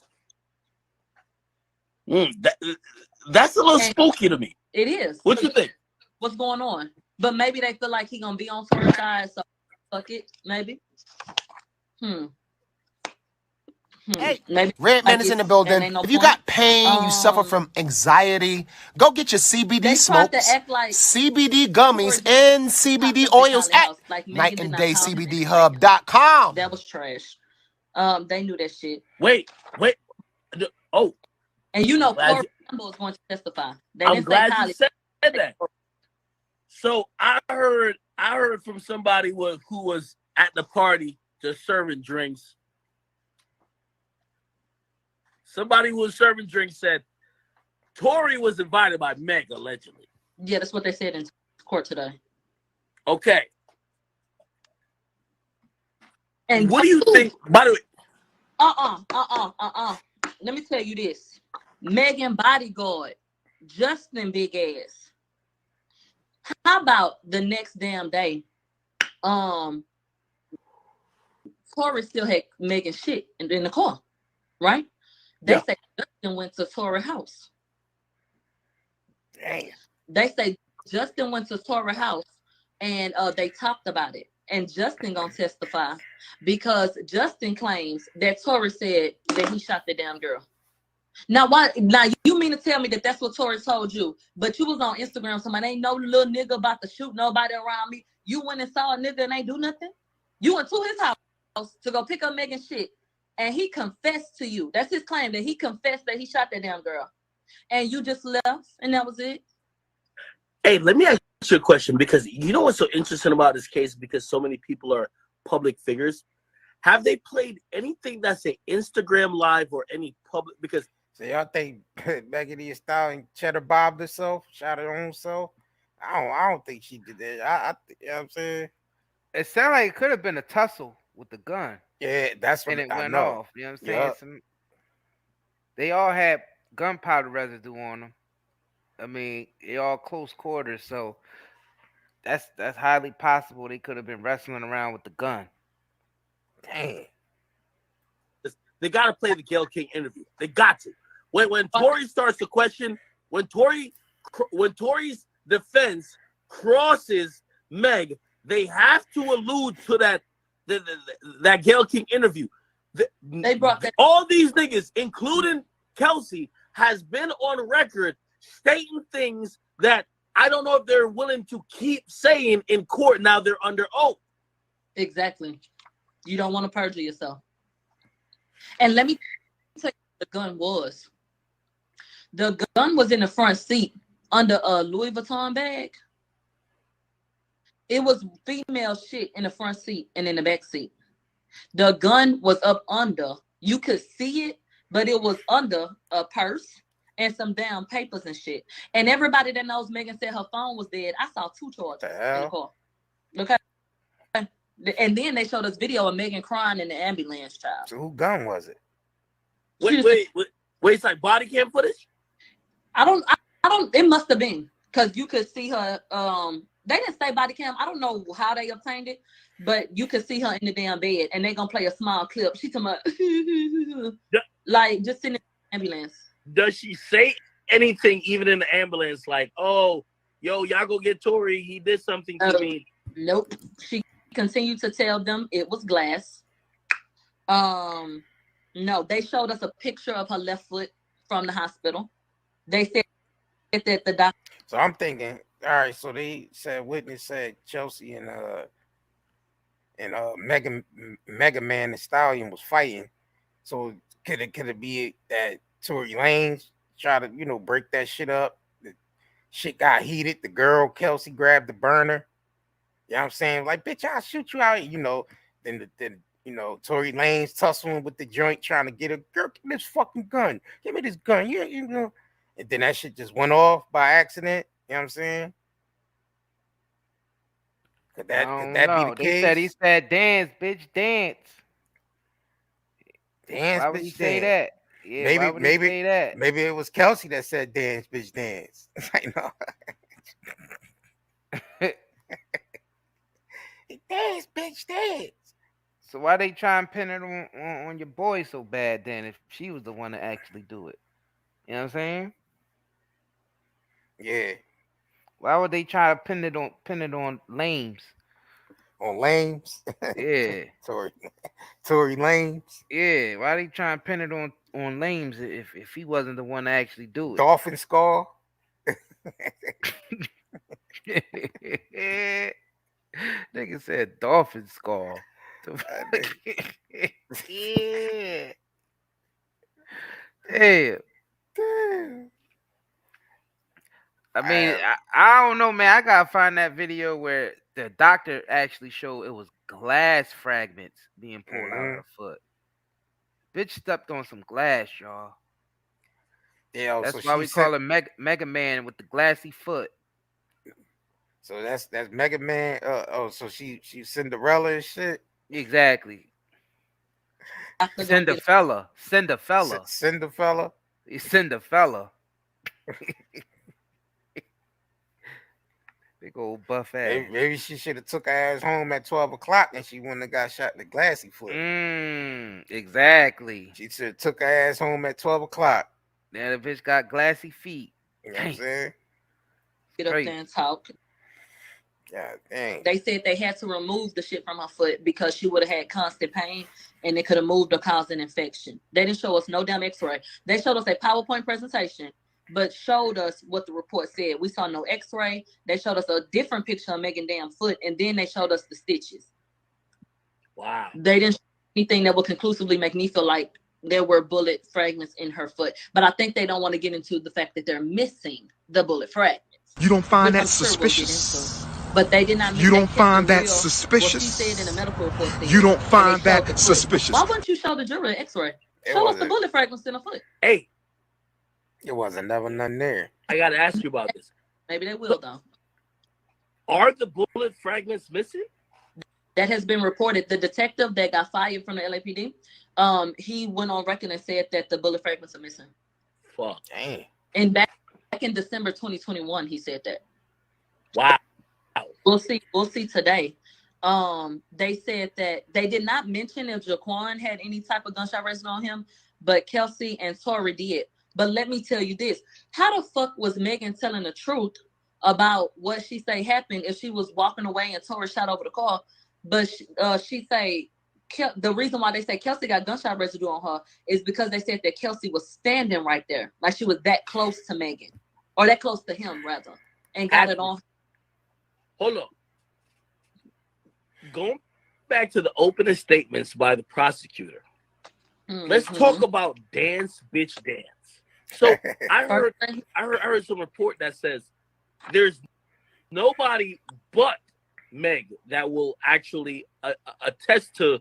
That's a little spooky to me. It is. What you think? What's going on? But maybe they feel like he gonna be on Tory's side, so fuck it, maybe. Hey, maybe Redman is in the building. If you got pain, you suffer from anxiety, go get your CBD smokes, CBD gummies, and CBD oils at nightanddayscbdhub.com. That was trash. They knew that shit. Wait. Oh. And you know, Corey Campbell is going to testify. I'm glad you said that. So I heard from somebody who was at the party just serving drinks. Somebody who was serving drinks said Tory was invited by Meg, allegedly. Yeah, that's what they said in court today. Okay. And what do you think? By the way, let me tell you this. Megan bodyguard, Justin big ass. How about the next damn day? Tory still had Megan shit in the car, right? They say Justin went to Tory's house. Damn. They say Justin went to Tory's house and they talked about it. And Justin gonna testify because Justin claims that Tory said that he shot the damn girl. Now, why? Now, you mean to tell me that that's what Tory told you? But you was on Instagram, somebody ain't no little nigga about to shoot nobody around me. You went and saw a nigga and ain't do nothing? You went to his house to go pick up Megan's shit, and he confessed to you. That's his claim, that he confessed that he shot that damn girl. And you just left, and that was it? Hey, let me ask you a question, because you know what's so interesting about this case, because so many people are public figures. Have they played anything that's an Instagram live or any public? Because so y'all think Megan Thee Stallion cheddar bobbed herself, shot her own self? I don't think she did that. You know what I'm saying? It sounded like it could have been a tussle with the gun. Yeah, that's what and it I went know. off. You know what I'm saying? They all had gunpowder residue on them. I mean, they all close quarters, so that's highly possible they could have been wrestling around with the gun. Dang. They got to play the Gayle King interview. They got to. When Tory starts the question, when Tory's defense crosses Meg, they have to allude to that Gayle King interview. They brought that. All these niggas, including Kelsey, has been on record stating things that I don't know if they're willing to keep saying in court. Now they're under oath. Exactly. You don't want to perjure yourself. And let me tell you what the gun was. The gun was in the front seat under a Louis Vuitton bag. It was female shit in the front seat and in the back seat. The gun was up under. You could see it, but it was under a purse and some damn papers and shit. And everybody that knows Megan said her phone was dead. I saw 2 charges in the car. Okay. And then they showed us video of Megan crying in the ambulance, child. So who gun was it? Wait, it's like body cam footage? I don't, it must have been, because you could see her, they didn't say body cam. I don't know how they obtained it, but you could see her in the damn bed, and they're going to play a small clip. She talking about, like, just in the ambulance. Does she say anything even in the ambulance, like, oh, yo, y'all go get Tory, he did something to me? Nope. She continued to tell them it was glass. No, they showed us a picture of her left foot from the hospital. They said that the doctor. So I'm thinking, all right, so they said, witness said Chelsea and Mega Man and Stallion was fighting. So could it be that Tory Lanez try to, break that shit up? Shit got heated. The girl Kelsey grabbed the burner. You know what I'm saying? Like, bitch, I'll shoot you out. You know, then Tory Lanez tussling with the joint, trying to get a girl. Give me this fucking gun. Give me this gun. Yeah, you know. And then that shit just went off by accident. You know what I'm saying? Could that be the case? He said, dance, bitch, dance. Dance, why would bitch, he say dance. that? Yeah, why would he say that? Maybe it was Kelsey that said dance, bitch, dance. I know. Dance, bitch, dance. So why they try and pin it on your boy so bad then if she was the one to actually do it? You know what I'm saying? Yeah. Why would they try to pin it on Lanez? On Lanez? Yeah. Tory Lanez? Yeah. Why they trying to pin it on Lanez if he wasn't the one to actually do it? Dolphin skull? Nigga said dolphin skull. Yeah. Damn. I mean, I don't know, man. I gotta find that video where the doctor actually showed it was glass fragments being pulled out of her foot. Bitch stepped on some glass, y'all. Yeah, that's why we call him Mega Man with the glassy foot. So that's Mega Man. So she's Cinderella and shit. Exactly. Cinderfella. Big old buff ass. Maybe she should have took her ass home at 12 o'clock and she wouldn't have got shot in the glassy foot. Exactly. She should have took her ass home at 12 o'clock. Now the bitch got glassy feet. You know what I'm saying? Get up there and talk. God dang. They said they had to remove the shit from her foot because she would have had constant pain and it could have moved or caused an infection. They didn't show us no damn x-ray. They showed us a PowerPoint presentation, but showed us what the report said. We saw no x-ray. They showed us a different picture of Megan damn foot, and then they showed us the stitches. Wow. They didn't show anything that would conclusively make me feel like there were bullet fragments in her foot. But I think they don't want to get into the fact that they're missing the bullet fragments. You don't find that suspicious? But they did not. You don't find that suspicious? What she said in the medical report. You don't find that suspicious? Why wouldn't you show the jury an x-ray? Show us the bullet fragments in her foot. Hey. It wasn't never none there. I got to ask you about this. Maybe they will, though. Are the bullet fragments missing? That has been reported. The detective that got fired from the LAPD, he went on record and said that the bullet fragments are missing. Fuck. Dang. And back in December 2021, he said that. Wow. We'll see today. They said that they did not mention if Jaquan had any type of gunshot residue on him, but Kelsey and Tory did. But let me tell you this. How the fuck was Megan telling the truth about what she say happened if she was walking away and Tory shot over the car? But she say the reason why they say Kelsey got gunshot residue on her is because they said that Kelsey was standing right there. Like she was that close to Megan. Or that close to him, rather. And got it on. Hold on. Going back to the opening statements by the prosecutor. Let's talk about dance, bitch, dance. So I heard some report that says there's nobody but Meg that will actually attest to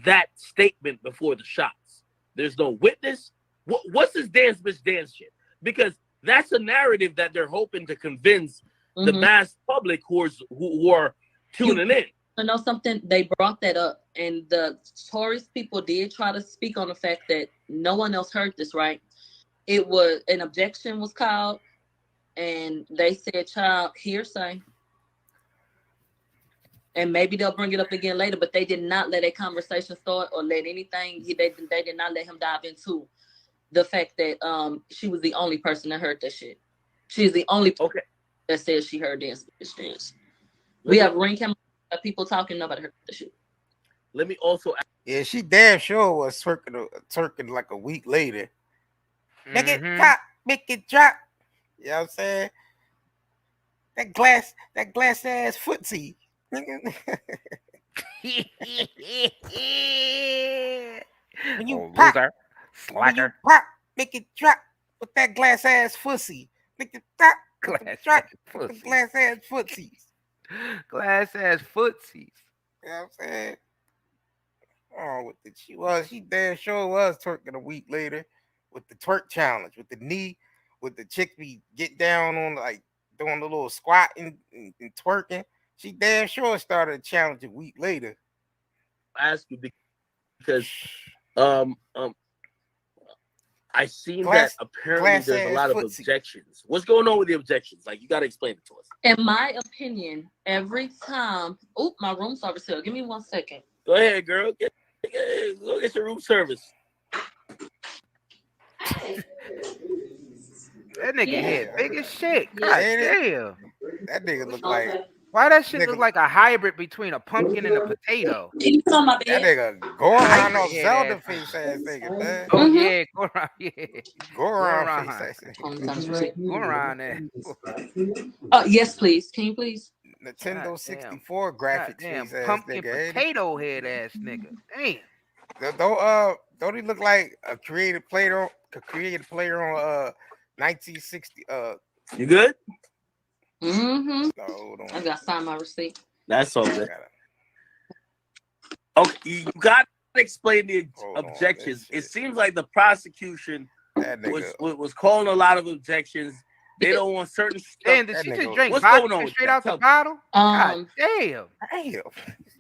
that statement before the shots. There's no witness. What's this dance, bitch, dance shit? Because that's a narrative that they're hoping to convince the mass public who are tuning in. You know something? They brought that up, and the Tory's people did try to speak on the fact that no one else heard this, right? It was an objection was called, and they said, "Child, hearsay." And maybe they'll bring it up again later, but they did not let a conversation start or let anything. They did not let him dive into the fact that she was the only person that heard that shit. She's the only person that says she heard dance. We have ring camera people talking. Nobody heard the shit. Let me also ask. Yeah, she damn sure was twerking like a week later. Make it pop, make it drop. You know what I'm saying? That glass ass footsie. When you pop, slacker, pop, make it drop with that glass ass fussy. Make it pop, Glass ass footsies. Glass ass footsies. You know what I'm saying? Oh, she damn sure was twerking a week later with the twerk challenge, with the knee, with the chick be get down on like doing the little squat and twerking. She damn sure started a challenge a week later. I ask you because I seen that apparently there's a lot of objections. What's going on with the objections? Like, you got to explain it to us. In my opinion, every time, my room service here. Give me 1 second. Go ahead, girl. Go get your room service. That nigga head big as shit. God damn. That nigga look like. Why that shit look like a hybrid between a pumpkin and a potato? Can you put on my bed? That nigga Goron off Zelda face ass nigga, man. Oh yeah, Goron, yeah. Goron face ass. Goron ass. Yes, please. Can you please? Nintendo 64 graphics face ass pumpkin nigga. Potato head ass nigga. Damn. Don't he look like a creative player on 1960? You good? Mm-hmm. Hold on. I got to sign my receipt. That's all good. Okay, you got to explain the objections. It seems like the prosecution was calling a lot of objections. They don't want certain stuff. Damn, did she just drink vodka straight out the bottle? God damn.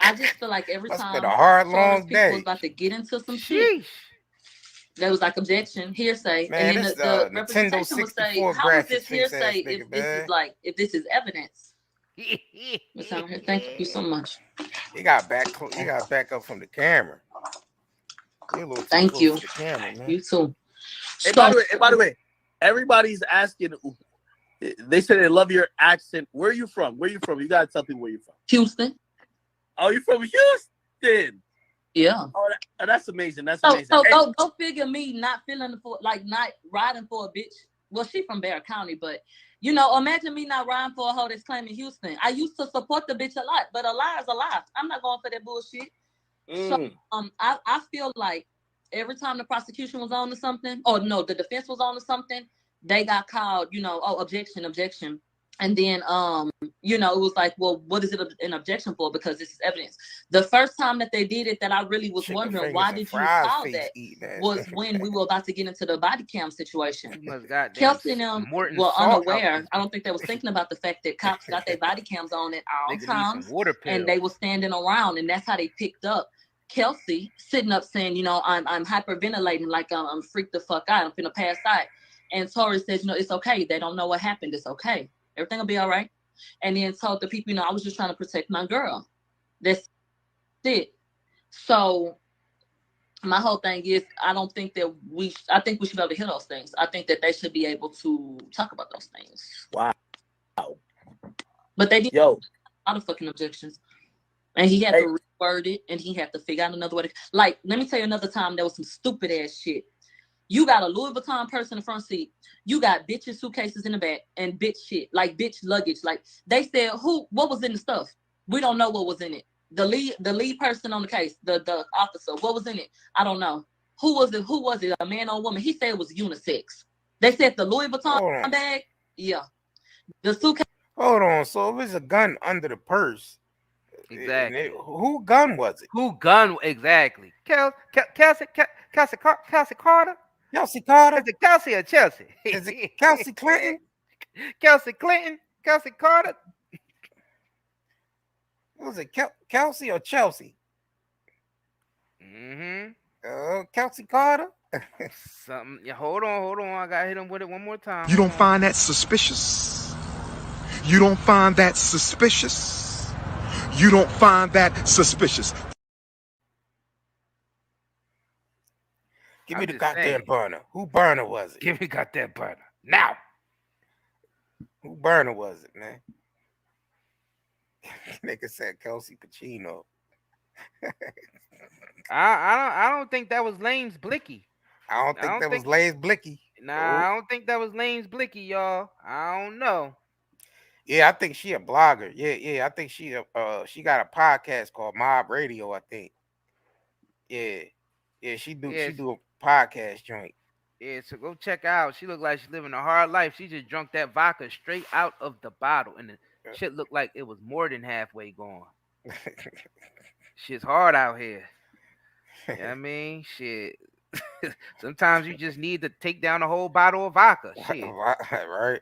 I just feel like every time been a hard, long people day. was about to get into some shit, there was like objection, hearsay, man, and then the representation would say, "How is this hearsay if this is evidence?" Thank you so much. He got back up from the camera. Thank you. The camera, man. You too. Hey, by the way, everybody's asking. They said they love your accent. Where are you from? You gotta tell people where you're from. Houston. Oh, you're from Houston. Yeah. Oh, that's amazing. So go figure me not riding for a bitch. Well, she from Bear County, but imagine me not riding for a hoe that's claiming Houston. I used to support the bitch a lot, but a lie is a lie. I'm not going for that bullshit. So I feel like every time the prosecution was on to something, the defense was on to something, they got called, objection. And then, it was like, well, what is it an objection for? Because this is evidence. The first time that they did it, that I really was wondering, why did you call that? Was when we were about to get into the body cam situation. Kelsey and them were unaware. I don't think they was thinking about the fact that cops got their body cams on at all times, and they were standing around, and that's how they picked up Kelsey sitting up saying, I'm hyperventilating, like I'm freaked the fuck out, I'm finna pass out. And Tory says, it's okay. They don't know what happened. It's okay. Everything will be all right. And then told the people, I was just trying to protect my girl. That's it. So my whole thing is, I think we should be able to hear those things. I think that they should be able to talk about those things. Wow. But they did a lot of fucking objections. And he had to reword it, and he had to figure out another way. Like, let me tell you another time there was some stupid ass shit. You got a Louis Vuitton purse in the front seat. You got bitches suitcases in the back and bitch shit, like bitch luggage. Like they said, what was in the stuff? We don't know what was in it. The lead person on the case, the officer, what was in it? I don't know. Who was it? A man or a woman? He said it was unisex. They said the Louis Vuitton bag. Yeah. The suitcase. Hold on. So if it's a gun under the purse. Exactly. Who gun was it? Exactly. Kelsey Carter? Kelsey Carter? Is it Kelsey or Chelsea? Is it Kelsey Clinton? Kelsey Clinton? Kelsey Carter? Was it Kelsey or Chelsea? Kelsey Carter? Something. Yeah, hold on. I gotta hit him with it one more time. You don't find that suspicious? You don't find that suspicious? You don't find that suspicious? Give me the goddamn burner. Who burner was it? Give me goddamn burner. Now. Who burner was it, man? Nigga said Kelsey Pacino. I don't think that was Lane's Blicky. I don't think that was Lane's Blicky. Nah, I don't think that was Lane's Blicky, y'all. I don't know. Yeah, I think she a blogger. Yeah. I think she got a podcast called Mob Radio, I think. Yeah, she do a podcast joint. Yeah, so go check her out. She looked like she's living a hard life. She just drunk that vodka straight out of the bottle, and the shit looked like it was more than halfway gone. Shit's hard out here. You know what I mean? Shit. Sometimes you just need to take down a whole bottle of vodka. Shit. Right.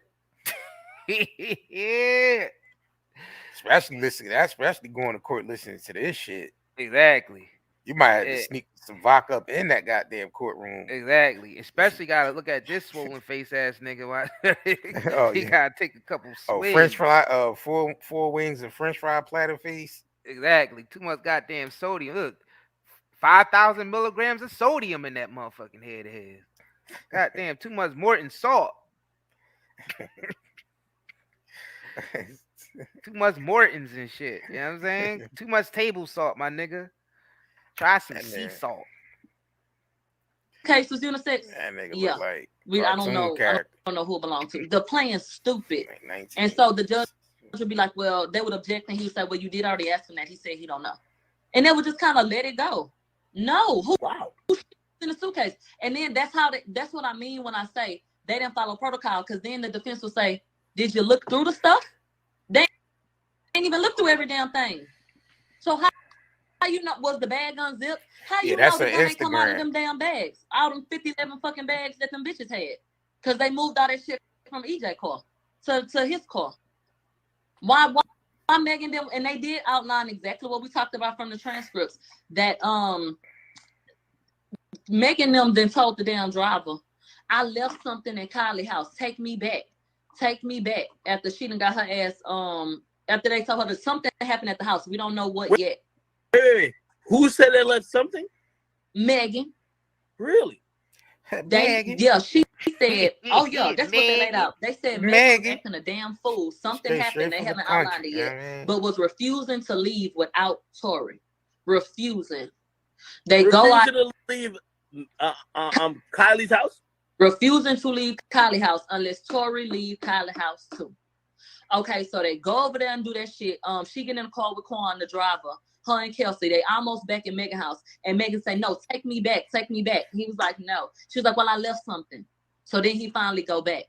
Yeah. Especially going to court listening to this shit. Exactly. You might have to sneak some vodka up in that goddamn courtroom. Exactly. Especially gotta look at this swollen face ass nigga. He gotta take a couple swings. French fry, four wings of French fry platter face. Exactly. Too much goddamn sodium. Look, 5,000 milligrams of sodium in that motherfucking head of his. Goddamn, too much Morton salt. Too much Mortons and shit. You know what I'm saying? Too much table salt, my nigga. Try some sea salt. Case was unisex. That nigga yeah. look like I don't know. I don't know who it belonged to. The plan's stupid. And so the judge would be like, well, they would object, and he would say, well, you did already ask him that. He said he don't know. And they would just kind of let it go. No, who's in the suitcase? And then that's what I mean when I say they didn't follow protocol, because then the defense will say, did you look through the stuff? They didn't even look through every damn thing. So how you know, was the bag unzipped? How you know the gun ain't come out of them damn bags? All them 57 fucking bags that them bitches had. Because they moved all that shit from EJ car to his car. Why Megan them, and they did outline exactly what we talked about from the transcripts, that Megan them then told the damn driver, I left something in Kylie's house. Take me back. Take me back. After she done got her ass, after they told her that something happened at the house. We don't know what yet. Wait. Who said they left something? Megan. Really? Megan? Yeah, she said, oh yeah, that's what they laid out. They said Megan was acting a damn fool. Something happened. They haven't outlined it yet. But was refusing to leave without Tory. Refusing. They go out to leave Kylie's house? Refusing to leave Kylie's house unless Tory leave Kylie's house too. Okay, so they go over there and do that shit. She get in the car with Quan, the driver. Her and Kelsey, they almost back in Megan's house. And Megan say, no, take me back, take me back. He was like, no. She was like, well, I left something. So then he finally go back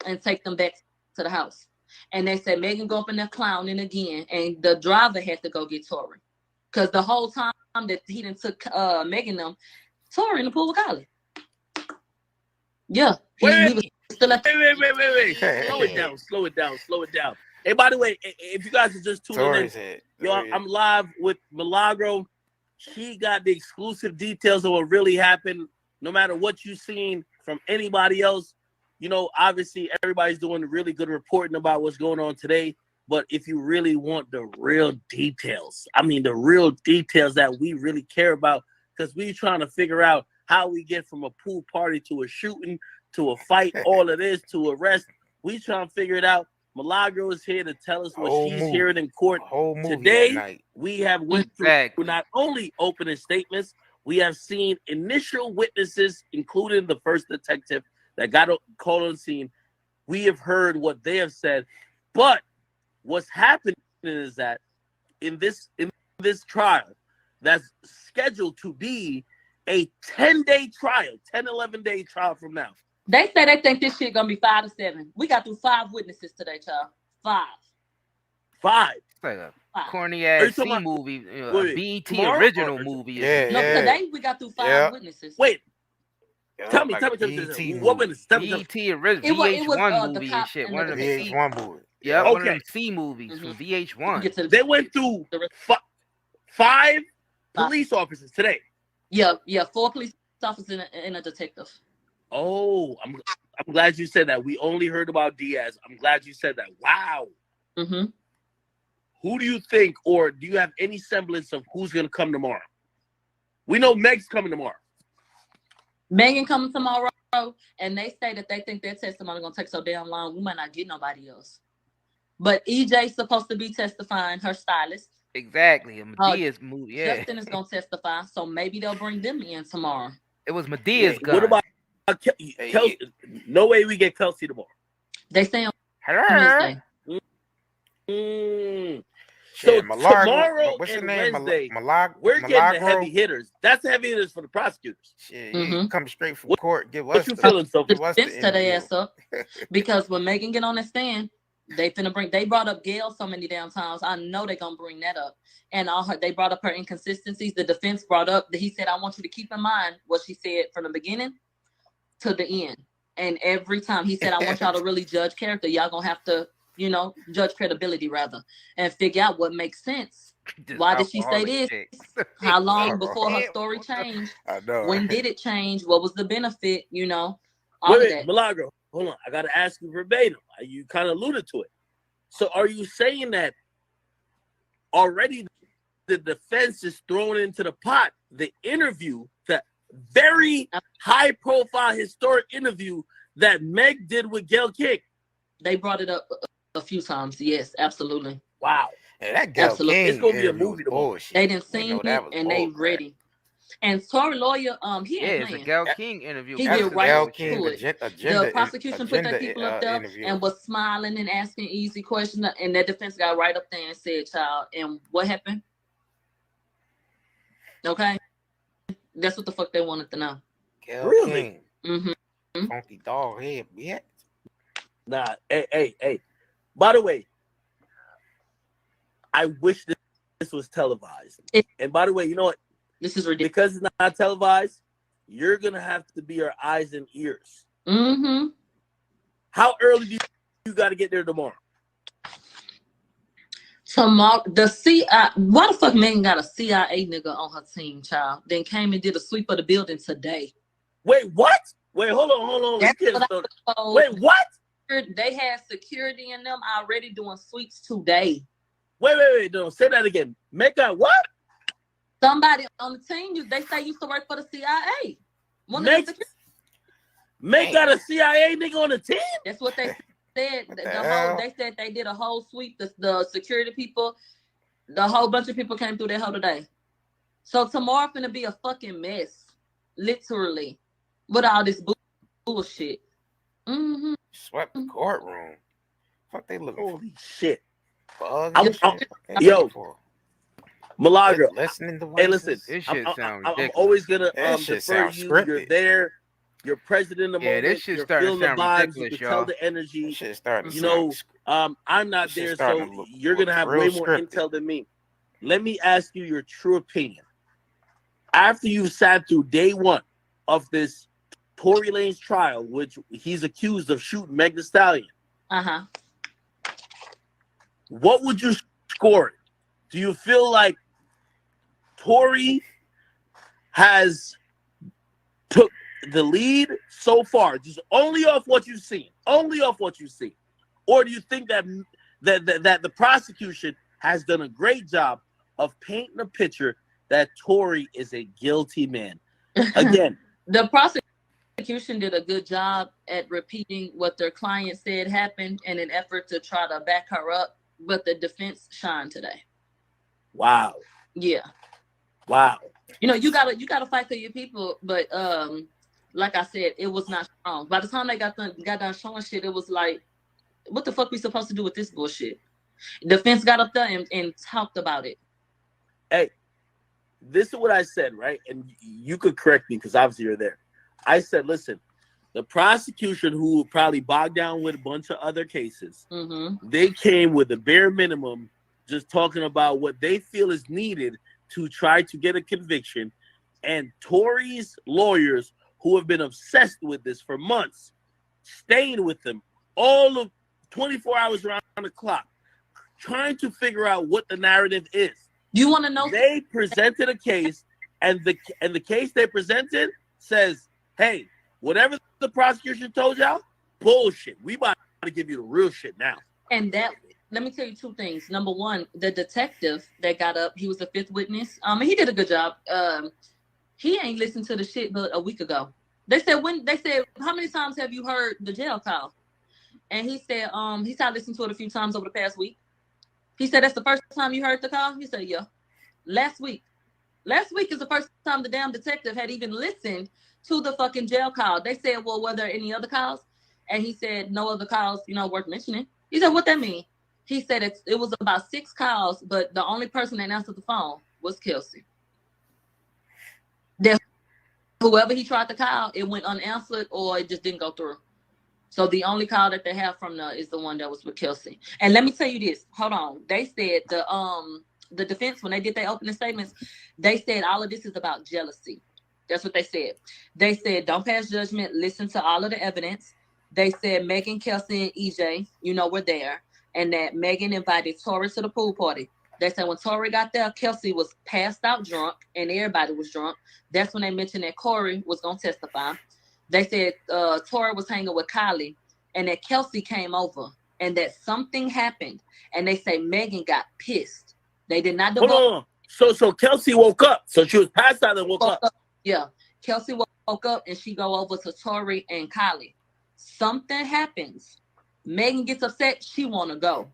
and take them back to the house. And they said, Megan go up in there clowning again. And the driver had to go get Tory. Because the whole time that he done took Megan them, Tory in the pool with Kylie. Yeah. He was still at Wait. Slow it down. Hey, by the way, if you guys are just tuning in, I'm live with Milagro. She got the exclusive details of what really happened. No matter what you've seen from anybody else, you know, obviously everybody's doing really good reporting about what's going on today. But if you really want the real details, I mean, the real details that we really care about, because we're trying to figure out how we get from a pool party to a shooting, to a fight, all of this, to arrest. We trying to figure it out. Milagro is here to tell us what she's hearing in court. Today, we have went through not only opening statements, we have seen initial witnesses, including the first detective that got called on the scene. We have heard what they have said. But what's happening is that in this trial that's scheduled to be a 10-day trial, 10, 11-day trial from now. They say they think this shit gonna be 5 to 7. We got through 5 witnesses today, child. 5. It's like a corny ass C movie, a BET original movie. No, today we got through 5 witnesses. Wait. Tell me. What witness? BET original VH1 movie and shit. One of the VH1 movie. Yeah, one of them C movies from VH1. They went through 5 police officers today. Yeah, 4 police officers and a detective. Oh, I'm glad you said that. We only heard about Diaz. I'm glad you said that. Wow. Mm-hmm. Who do you think, or do you have any semblance of who's going to come tomorrow? We know Meg's coming tomorrow. Megan coming tomorrow, and they say that they think their testimony going to take so damn long, we might not get nobody else. But EJ's supposed to be testifying, her stylist. Exactly. A Medea's movie, yeah. Justin is going to testify, so maybe they'll bring them in tomorrow. It was Medea's gun. What about Kelsey? No way we get Kelsey tomorrow. They say on Wednesday. So Milagro, tomorrow and Wednesday, we're getting the heavy hitters. That's the heavy hitters for the prosecutors. Shit, you come straight from court. Give us what you feeling, Sophie? The defense set their ass up because when Megan get on the stand, they brought up Gail so many damn times. I know they're gonna bring that up. And they brought up her inconsistencies. The defense brought up that he said, I want you to keep in mind what she said from the beginning to the end. And every time he said, I want y'all to really judge character. Y'all gonna have to, judge credibility rather, and figure out what makes sense. Why did she say this? How long before her story changed? I know. When did it change? What was the benefit? Wait, Milagro, hold on. I got to ask you verbatim. You kind of alluded to it. So are you saying that already the defense is thrown into the pot? The interview, the very high-profile historic interview that Meg did with Gayle King. They brought it up a few times. Yes, absolutely. Wow. And that Gayle King, it's gonna be a movie tomorrow. They didn't see it and they ready. And Tory lawyer, he ain't playing. It's a Gayle King interview. He get right to it. The prosecution put their people up there and was smiling and asking easy questions, and their defense got right up there and said, "Child," and what happened? Okay, that's what the fuck they wanted to know. Gayle King. Mm-hmm. Funky dog head, yeah. Nah, hey. By the way, I wish this was televised. And by the way, you know what? This is ridiculous. Because it's not televised, you're going to have to be our eyes and ears. Mm-hmm. How early do you got to get there tomorrow? Tomorrow, why the fuck Megan got a CIA nigga on her team, child? Then came and did a sweep of the building today. Wait, what? Wait, hold on. Wait, what? They had security in them already doing sweeps today. Wait, no, say that again. Meg got what? Somebody on the team, they say used to work for the CIA. Meg got a CIA nigga on the team? That's what they said. They said they did a whole sweep. The security people, the whole bunch of people came through that hole today. So tomorrow finna be a fucking mess. Literally. With all this bullshit. Mm-hmm. Swept the courtroom. Fuck, they look. Holy shit. Yo, Milagro. Listening to hey, listen. This shit sounds I'm always gonna defer you. Scripted. You're there. You're present in the moment. This shit you're starting feeling to the sound vibes. ridiculous, You can y'all. tell the energy. Shit starting to you know, I'm not there, so you're gonna have way more intel than me. Let me ask you your true opinion. After you sat through day one of this Tory Lanez trial, which he's accused of shooting Meg Thee Stallion. What would you score it? Do you feel like Tory has took the lead so far, just only off what you've seen, or do you think that the prosecution has done a great job of painting a picture that Tory is a guilty man? Again, the prosecution did a good job at repeating what their client said happened in an effort to try to back her up, but the defense shined today. Wow. Yeah. Wow. You know, you gotta fight for your people, but like I said, it was not strong. By the time they got done showing shit, it was like, what the fuck we supposed to do with this bullshit? Defense got up there and talked about it. Hey, this is what I said, right? And you could correct me because obviously you're there. I said, listen, the prosecution, who probably bogged down with a bunch of other cases, they came with the bare minimum, just talking about what they feel is needed to try to get a conviction. And Tory's lawyers, who have been obsessed with this for months, staying with them all of 24 hours around the clock, trying to figure out what the narrative is. You want to know? They presented a case, and the case they presented says, hey, whatever the prosecution told y'all, bullshit. We about to give you the real shit now. And that, let me tell you two things. Number one, the detective that got up, he was the fifth witness. And he did a good job. He ain't listened to the shit but a week ago. They said, how many times have you heard the jail call? And he said, he started listening to it a few times over the past week. He said, that's the first time you heard the call? He said, yeah. Last week is the first time the damn detective had even listened to the fucking jail call. They said, well, were there any other calls? And he said, no other calls, worth mentioning. He said, what that mean? He said it was about 6 calls, but the only person that answered the phone was Kelsey. That whoever he tried to call, it went unanswered or it just didn't go through. So the only call that they have from the is the one that was with Kelsey. And let me tell you this. Hold on. They said the defense, when they did their opening statements, they said all of this is about jealousy. That's what they said. They said don't pass judgment. Listen to all of the evidence. They said Megan, Kelsey, and EJ, were there, and that Megan invited Tory to the pool party. They said when Tory got there, Kelsey was passed out drunk, and everybody was drunk. That's when they mentioned that Corey was gonna testify. They said Tory was hanging with Kylie and that Kelsey came over and that something happened. And they say Megan got pissed. They did not Hold on. So Kelsey woke up. So she was passed out and woke up. Yeah. Kelsey woke up and she go over to Tory and Kylie. Something happens. Megan gets upset. She want to go.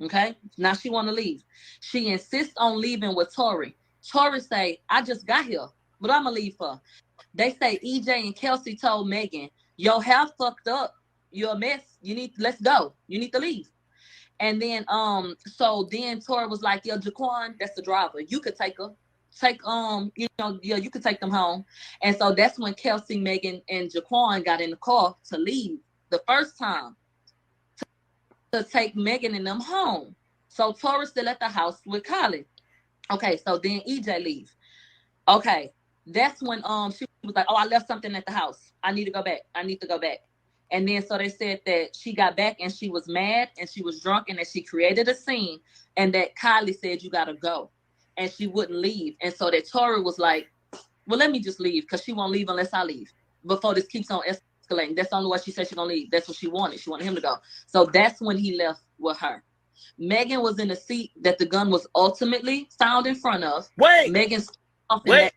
Okay. Now she want to leave. She insists on leaving with Tory. Tory say, I just got here, but I'm going to leave her. They say EJ and Kelsey told Megan, your hair fucked up. You're a mess. Let's go. You need to leave. And then, so then Tory was like, yo, Jaquan, that's the driver. You could take her. You could take them home. And so that's when Kelsey, Megan, and Jaquan got in the car to leave the first time to take Megan and them home. So Tory still at the house with Kylie. Okay, so then EJ leave. Okay. That's when she was like, oh, I left something at the house. I need to go back. And then so they said that she got back and she was mad and she was drunk and that she created a scene and that Kylie said, you got to go. And she wouldn't leave. And so that Tory was like, well, let me just leave because she won't leave unless I leave before this keeps on escalating. That's the only way she said she's going to leave. That's what she wanted. She wanted him to go. So that's when he left with her. Megan was in the seat that the gun was ultimately found in front of. Wait.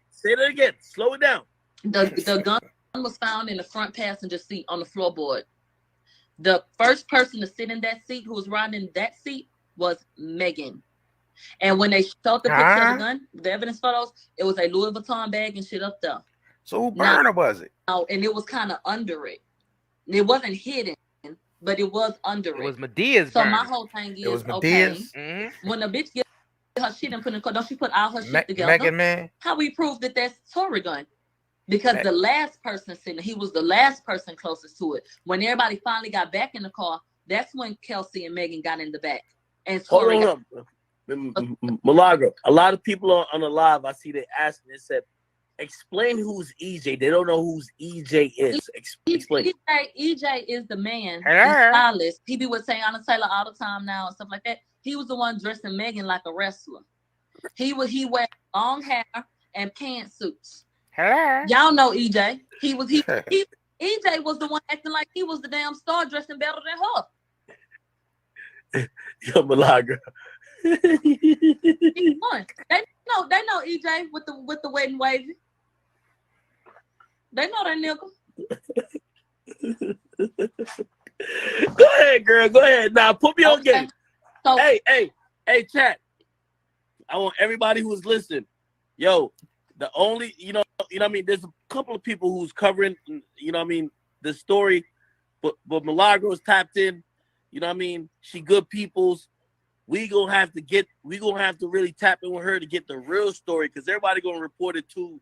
Say that again. Slow it down. The gun was found in the front passenger seat on the floorboard. The first person to sit in that seat who was riding in that seat was Megan. And when they showed the picture of the gun, the evidence photos, it was a Louis Vuitton bag and shit up there. So who burner was it? Oh, and it was kind of under it. It wasn't hidden, but it was under it. It was Medea's So burner. my whole thing is, It was Medea's. Okay, when a bitch gets her shit and put in the car, don't she put all her shit together? Megan, man. How we prove that that's Tory gun? Because the last person sitting, he was the last person closest to it. When everybody finally got back in the car, that's when Kelsey and Megan got in the back. And Tory hold on. Milagro, a lot of people on the live, I see they asking, they said, explain who's EJ. They don't know who's EJ is. Explain. EJ is the man, the stylist. He be with Teyana Taylor all the time now and stuff like that. He was the one dressing Megan like a wrestler. He wear long hair and pantsuits. Y'all know EJ. EJ was the one acting like he was the damn star, dressing better than her. Yo, Milagro. He won. They know EJ with the wet and wavy. They know that nigga. Go ahead, girl. Go ahead. Now put me on game. So, hey, chat. I want everybody who's listening. Yo, the only, you know what I mean? There's a couple of people who's covering, you know what I mean, the story, but Milagro's tapped in, you know what I mean? She good people's. We gonna have to really tap in with her to get the real story, because everybody gonna report it too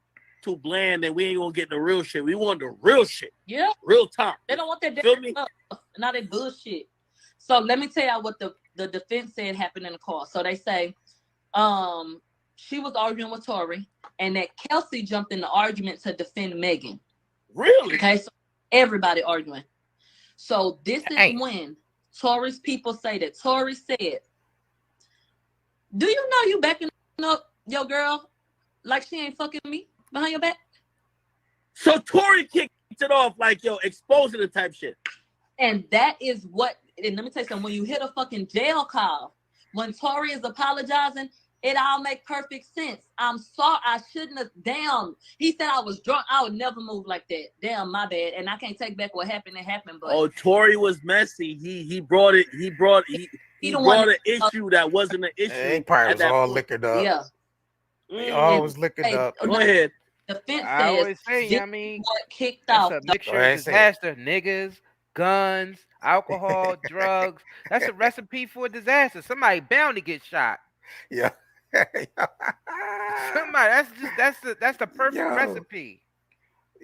bland, and we ain't gonna get the real shit. We want the real shit. Yeah. Real time. They don't want that different stuff. Not that bullshit. So let me tell y'all what the defense said happened in the call. So they say she was arguing with Tory and that Kelsey jumped in the argument to defend Megan. Really? Okay, so everybody arguing. So this is when Tory's people say that Tory said, do you know you backing up your girl like she ain't fucking me behind your back? So Tory kicked it off like, yo, exposing the type shit. And that is what, and let me tell you something, when you hit a fucking jail call, when Tory is apologizing, it all make perfect sense. I'm sorry, I shouldn't have, damn. He said I was drunk. I would never move like that. Damn, my bad. And I can't take back what happened, but. Oh, Tory was messy. He brought an issue that wasn't an issue. He probably was all liquored up. Yeah. He always liquored up. Go ahead. Defense I always say, what kicked off. A mixture of disaster, niggas, guns, alcohol, drugs. That's a recipe for disaster. Somebody bound to get shot. Yeah. Somebody. That's the perfect recipe.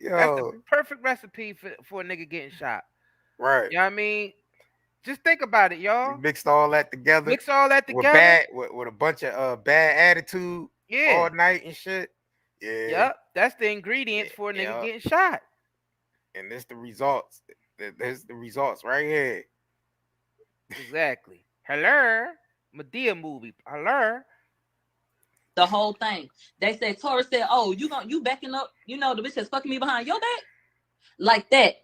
That's the perfect recipe for a nigga getting shot. Right. You know what I mean? Just think about it, y'all. You mixed all that together. Mix all that together. With a bunch of bad attitude all night and shit. Yeah. Yep. That's the ingredients for a nigga getting shot. And this the results. There's the results right here. Exactly. Hello. Medea movie. Hello. The whole thing. They said Tory said, "Oh, you backing up? You know the bitch that's fucking me behind your back, like that."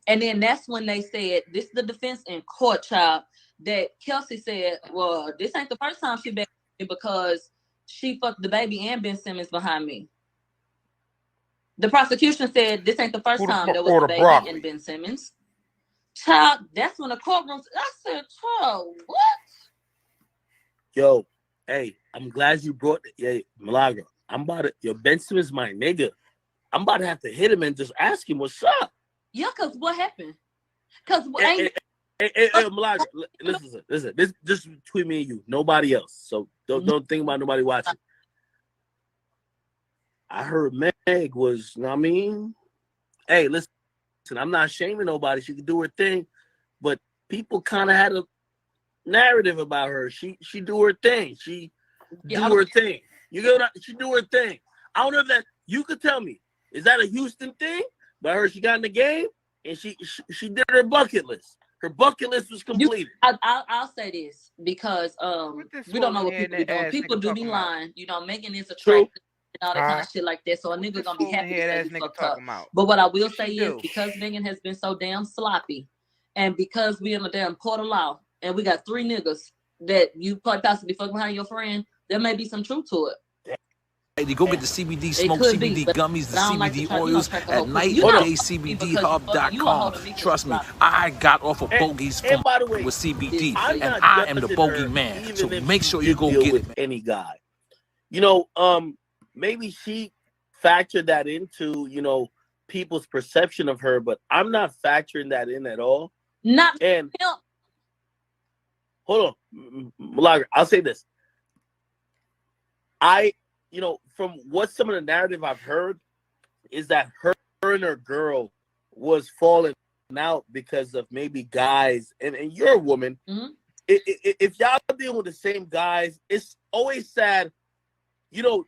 And then that's when they said, "This is the defense in court, child." That Kelsey said, "Well, this ain't the first time she backed me because she fucked the baby and Ben Simmons behind me." The prosecution said this ain't the first time there was a baby and Ben Simmons. Child, that's when the courtroom. I said, "Child, what?" Yo, hey, I'm glad you brought it. Yeah, Milagro. I'm about to. Yo, Ben Simmons, my nigga. I'm about to have to hit him and just ask him what's up. Yeah, cause what happened? Cause hey, Milagro, listen. This just between me and you, nobody else. So don't think about nobody watching. I heard Meg was, you know what I mean? Hey, listen, I'm not shaming nobody. She could do her thing, but people kind of had a narrative about her. She do her thing. She do her thing. You know what? She do her thing. I don't know if that you could tell me. Is that a Houston thing? But I heard she got in the game and she did her bucket list. Her bucket list was completed. I'll say this because we don't know what people be doing. People do be lying. You know, Megan is attractive and all that kind of shit like that. So a nigga gonna be happy to say you fucked up. But what I will say is because Megan has been so damn sloppy, and because we in a damn court of law, and we got 3 niggas that you probably possibly fuck behind your friend, there may be some truth to it. Hey, go get the CBD smoke, CBD gummies, the CBD oils at nightandaycbdhub.com. Trust me, I got off of bogeys from by the way, with CBD, and I am the bogey man. So make sure you go get it. Any guy, you know, maybe she factored that into, you know, people's perception of her, but I'm not factoring that in at all. And hold on, Malaga, I'll say this. You know, from what some of the narrative I've heard is that her and her girl was falling out because of maybe guys, and you're a woman. Mm-hmm. If y'all dealing with the same guys, it's always sad. You know,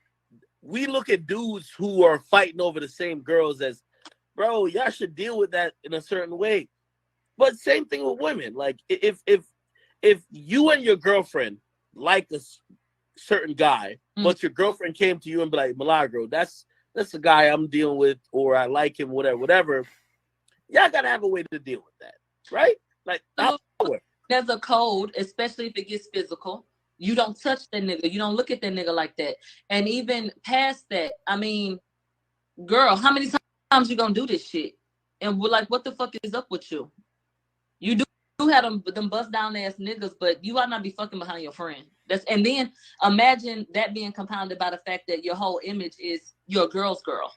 we look at dudes who are fighting over the same girls as, bro, y'all should deal with that in a certain way. But same thing with women. Like if you and your girlfriend like a certain guy, but your girlfriend came to you and be like, Milagro, that's the guy I'm dealing with, or I like him, whatever. Y'all gotta have a way to deal with that, right? Like there's a code, especially if it gets physical. You don't touch that nigga. You don't look at that nigga like that. And even past that, I mean, girl, how many times you gonna do this shit? And we're like, what the fuck is up with you? You do have them bust down ass niggas, but you ought not be fucking behind your friend. And then imagine that being compounded by the fact that your whole image is you're a girl's girl.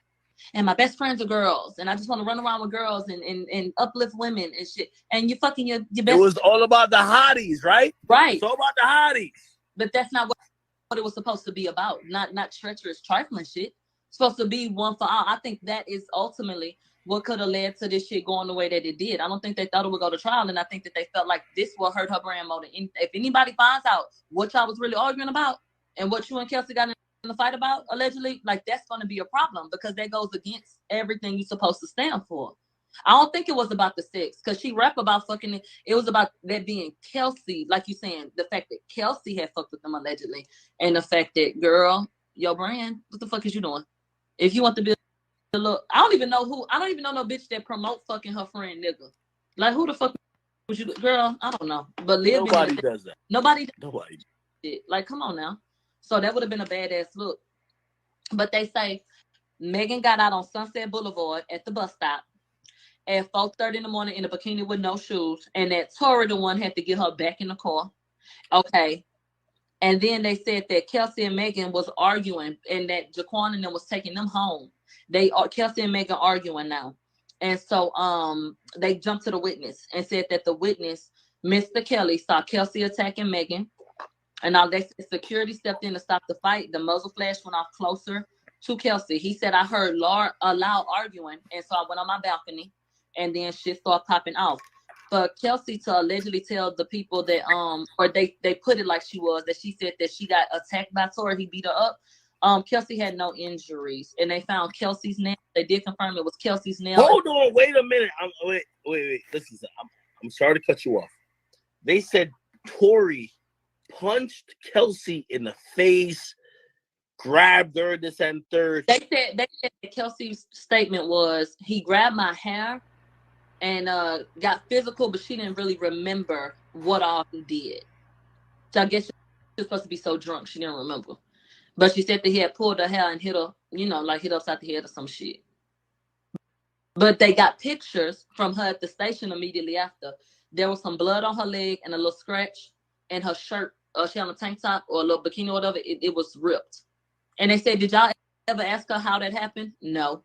And my best friends are girls. And I just want to run around with girls and uplift women and shit. And you fucking your best. It was all about the hotties, right? Right. It's all about the hotties. But that's not what it was supposed to be about. Not treacherous trifling shit. It's supposed to be one for all. I think that is ultimately what could have led to this shit going the way that it did. I don't think they thought it would go to trial, and I think that they felt like this will hurt her brand more than anything. If anybody finds out what y'all was really arguing about and what you and Kelsey got in the fight about, allegedly, like that's going to be a problem because that goes against everything you're supposed to stand for. I don't think it was about the sex because she rap about fucking it. It was about that being Kelsey, like you saying, the fact that Kelsey had fucked with them allegedly, and the fact that, girl, your brand, what the fuck is you doing? If you want to be look, I don't even know no bitch that promote fucking her friend nigga. Like who the fuck was you, girl? I don't know. But nobody does that. Nobody. Like, come on now. So that would have been a badass look. But they say Megan got out on Sunset Boulevard at the bus stop at 4:30 in the morning in a bikini with no shoes, and that Tory the one had to get her back in the car. Okay. And then they said that Kelsey and Megan was arguing and that Jaquan and them was taking them home. Kelsey and Megan arguing now. And so they jumped to the witness and said that the witness, Mr. Kelly, saw Kelsey attacking Megan. And now security stepped in to stop the fight. The muzzle flash went off closer to Kelsey. He said, I heard a loud arguing. And so I went on my balcony and then shit started popping off. For Kelsey to allegedly tell the people that, or they put it like she was, that she said that she got attacked by Tory, he beat her up. Kelsey had no injuries, and they found Kelsey's nail. They did confirm it was Kelsey's nail. Hold on, wait a minute. Wait. Listen, I'm sorry to cut you off. They said Tory punched Kelsey in the face, grabbed her, this and third. They said that Kelsey's statement was he grabbed my hair and got physical, but she didn't really remember what all he did. So I guess she was supposed to be so drunk she didn't remember. But she said that he had pulled her hair and hit her, like hit her upside the head or some shit. But they got pictures from her at the station immediately after. There was some blood on her leg and a little scratch, and her shirt, she had a tank top or a little bikini or whatever, it was ripped. And they said, did y'all ever ask her how that happened? No.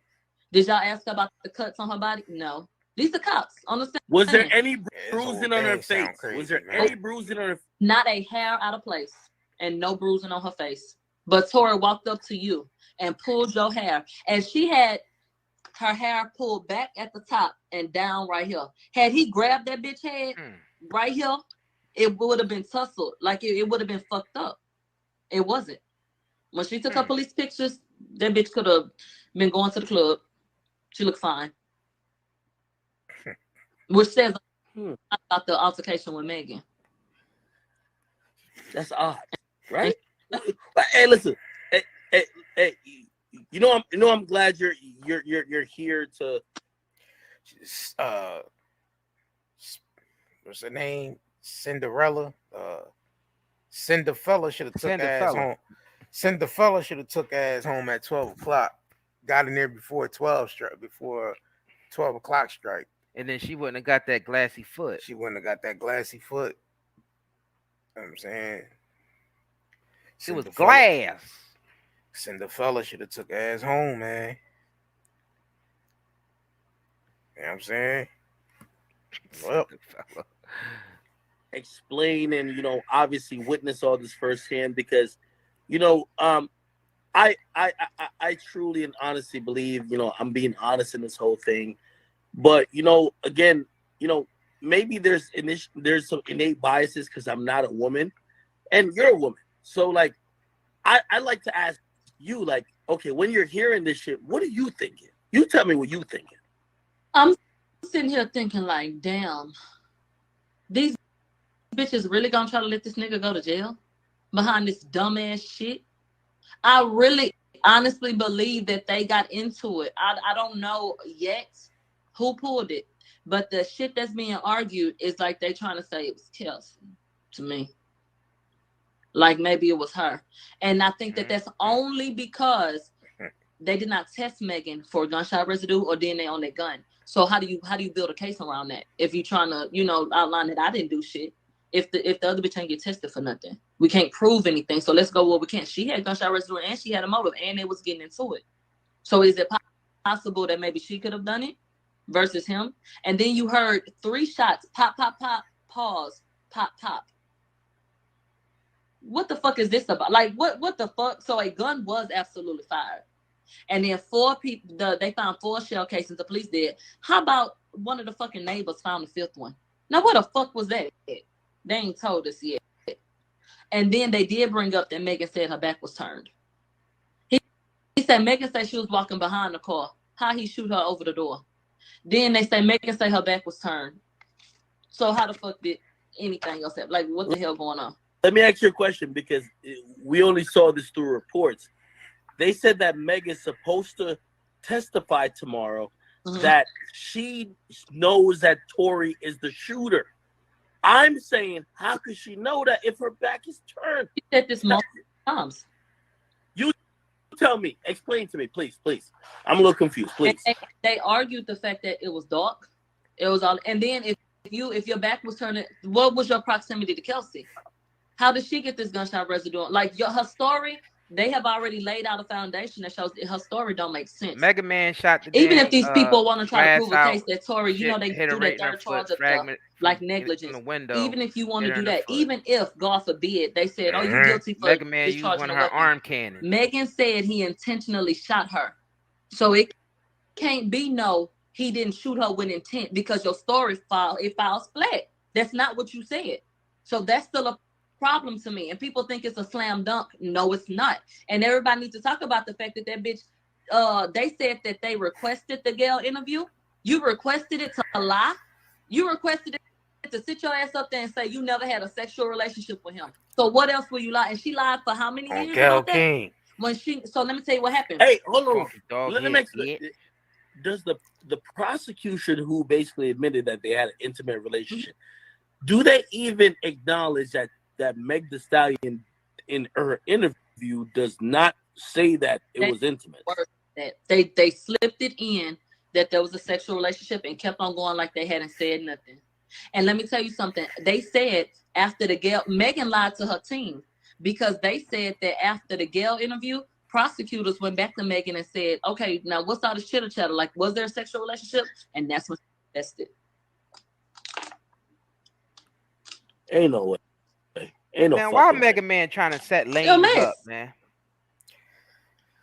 Did y'all ask her about the cuts on her body? No. These are cops on the stand. Was there any bruising on her face? Was there any bruising on her face? Not a hair out of place and no bruising on her face. But Tory walked up to you and pulled your hair. And she had her hair pulled back at the top and down right here. Had he grabbed that bitch head right here, it would have been tussled. Like it would have been fucked up. It wasn't. When she took her police pictures, that bitch could have been going to the club. She looked fine. Which says about the altercation with Megan. That's odd, right? Hey, listen. Hey, I'm glad you're here to. What's her name? Cinderella. Cinderfella should have took ass home. Cinderfella should have took ass home at 12 o'clock. Got in there before 12 o'clock strike. And then she wouldn't have got that glassy foot. You know what I'm saying? It was glass. Cinderfella should have took ass home, man. You know what I'm saying? Well, explain and obviously witness all this firsthand because I truly and honestly believe I'm being honest in this whole thing, but again maybe there's some innate biases because I'm not a woman and you're a woman, so like I like to ask you, like, okay, when you're hearing this shit, what are you thinking? You tell me what you thinking. I'm sitting here thinking like, damn, these bitches really gonna try to let this nigga go to jail behind this dumbass shit? I really honestly believe that they got into it. I don't know yet who pulled it, but the shit that's being argued is like they trying to say it was Kelsey to me. Like maybe it was her. And I think that that's only because they did not test Megan for gunshot residue or DNA on their gun. So how do you build a case around that? If you're trying to, outline that I didn't do shit. If the other bitch ain't get tested for nothing, we can't prove anything. So let's go where we can't. She had gunshot residue and she had a motive and they was getting into it. So is it possible that maybe she could have done it versus him? And then you heard 3 shots, pop, pop, pop, pause, pop, pop. What the fuck is this about? Like, what the fuck? So a gun was absolutely fired. And then 4 people, they found 4 shell casings, the police did. How about one of the fucking neighbors found the 5th one? Now, what the fuck was that? They ain't told us yet. And then they did bring up that Megan said her back was turned. He said Megan said she was walking behind the car. How he shoot her over the door? Then they say Megan said her back was turned. So how the fuck did anything else happen? Like, what the hell going on? Let me ask you a question because we only saw this through reports. They said that Megan's supposed to testify tomorrow that she knows that Tory is the shooter. I'm saying, how could she know that if her back is turned? She said this multiple times. You tell me. Explain to me, please. I'm a little confused, please. And they argued the fact that it was dark. It was all. And then if your back was turned, what was your proximity to Kelsey? How did she get this gunshot residue? Like her story They have already laid out a foundation that shows that her story don't make sense. Mega Man shot the even damn, if these people want to try to prove a case that Tory, you shit, know, they hit her do right that in her third foot, charge of fragment like from negligence. the window. Even if you want hit to her do in the that, foot. even if God forbid they said, "Oh, you guilty for Mega Man used discharging one a of her weapon," arm cannons. Megan said he intentionally shot her, so it can't be no he didn't shoot her with intent because your story falls flat. That's not what you said. So that's still a problem to me. And people think it's a slam dunk. No, it's not. And everybody needs to talk about the fact that that bitch, they said that they requested the Gayle interview. You requested it to lie. You requested it to sit your ass up there and say you never had a sexual relationship with him. So what else will you lie? And she lied for how many years about that? So let me tell you what happened. Hey, hold on. Let me make does the prosecution who basically admitted that they had an intimate relationship, do they even acknowledge that Meg Thee Stallion in her interview does not say that it was intimate? That they slipped it in that there was a sexual relationship and kept on going like they hadn't said nothing. And let me tell you something. They said after the Gayle, Megan lied to her team because they said that after the Gayle interview, prosecutors went back to Megan and said, "Okay, now what's all this chitter chatter? Like, was there a sexual relationship?" And that's when she tested. Ain't no way. Ain't no. Man, why Mega Man trying to set Lanez up, man?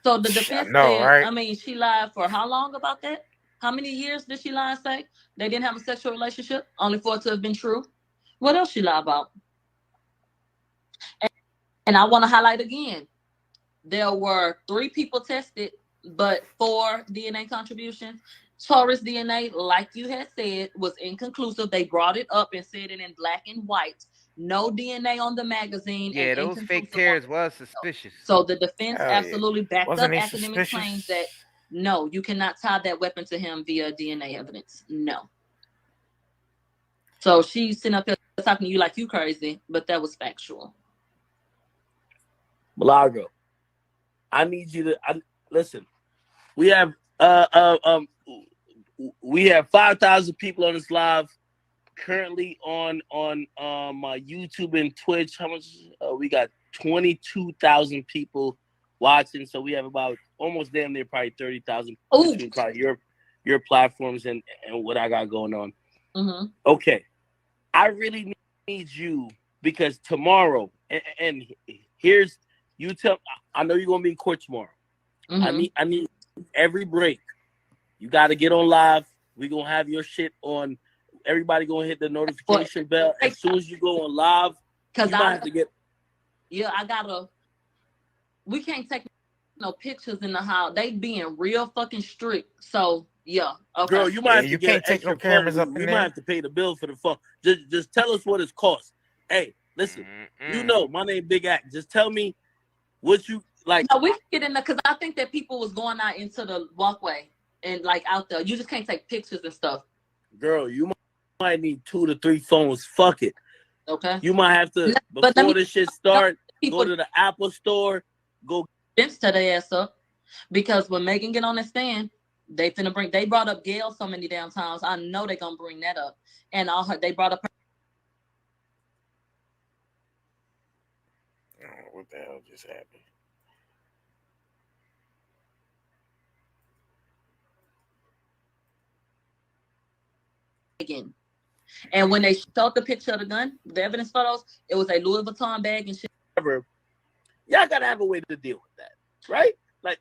So the defense said, right? I mean, she lied for how long about that? How many years did she lie and say they didn't have a sexual relationship? Only for it to have been true. What else she lied about? And I want to highlight again, there were 3 people tested, but 4 DNA contributions. Tory's DNA, like you had said, was inconclusive. They brought it up and said it in black and white. No DNA on the magazine. Yeah, and those fake tears was suspicious. So the defense absolutely backed up academic claims that no, you cannot tie that weapon to him via DNA evidence. No. So she's sitting up here talking to you like you crazy, but that was factual. Milagro, I need you to listen. We have 5,000 people on this live currently on my YouTube and Twitch. How much? We got 22,000 people watching. So we have about almost damn near probably 30,000 between probably your platforms and what I got going on. Mm-hmm. Okay, I really need you because tomorrow and here's you tell. I know you're gonna be in court tomorrow. Mm-hmm. I need every break. You got to get on live. We're going to have your shit on. Everybody going to hit the notification bell as soon as you go on live. Because I have to get. Yeah, I got to. We can't take no pictures in the house. They being real fucking strict. So, yeah. Okay. Girl, you might have to get can't take no cameras up in there. We might have to pay the bill for the phone. Just tell us what it's cost. Hey, listen. You know, my name Big Act. Just tell me what you like. No, we can get in there because I think that people was going out into the walkway. And like out there, you just can't take pictures and stuff. Girl, you might need 2 to 3 phones. Fuck it. Okay. You might have to before this shit start. Go to the Apple store. Go to their ass up because when Megan get on the stand, they brought up Gayle so many damn times. I know they gonna bring that up, and they brought up. What the hell just happened? Again. And when they showed the picture of the gun, the evidence photos, it was a Louis Vuitton bag and shit. Y'all gotta have a way to deal with that, right? Like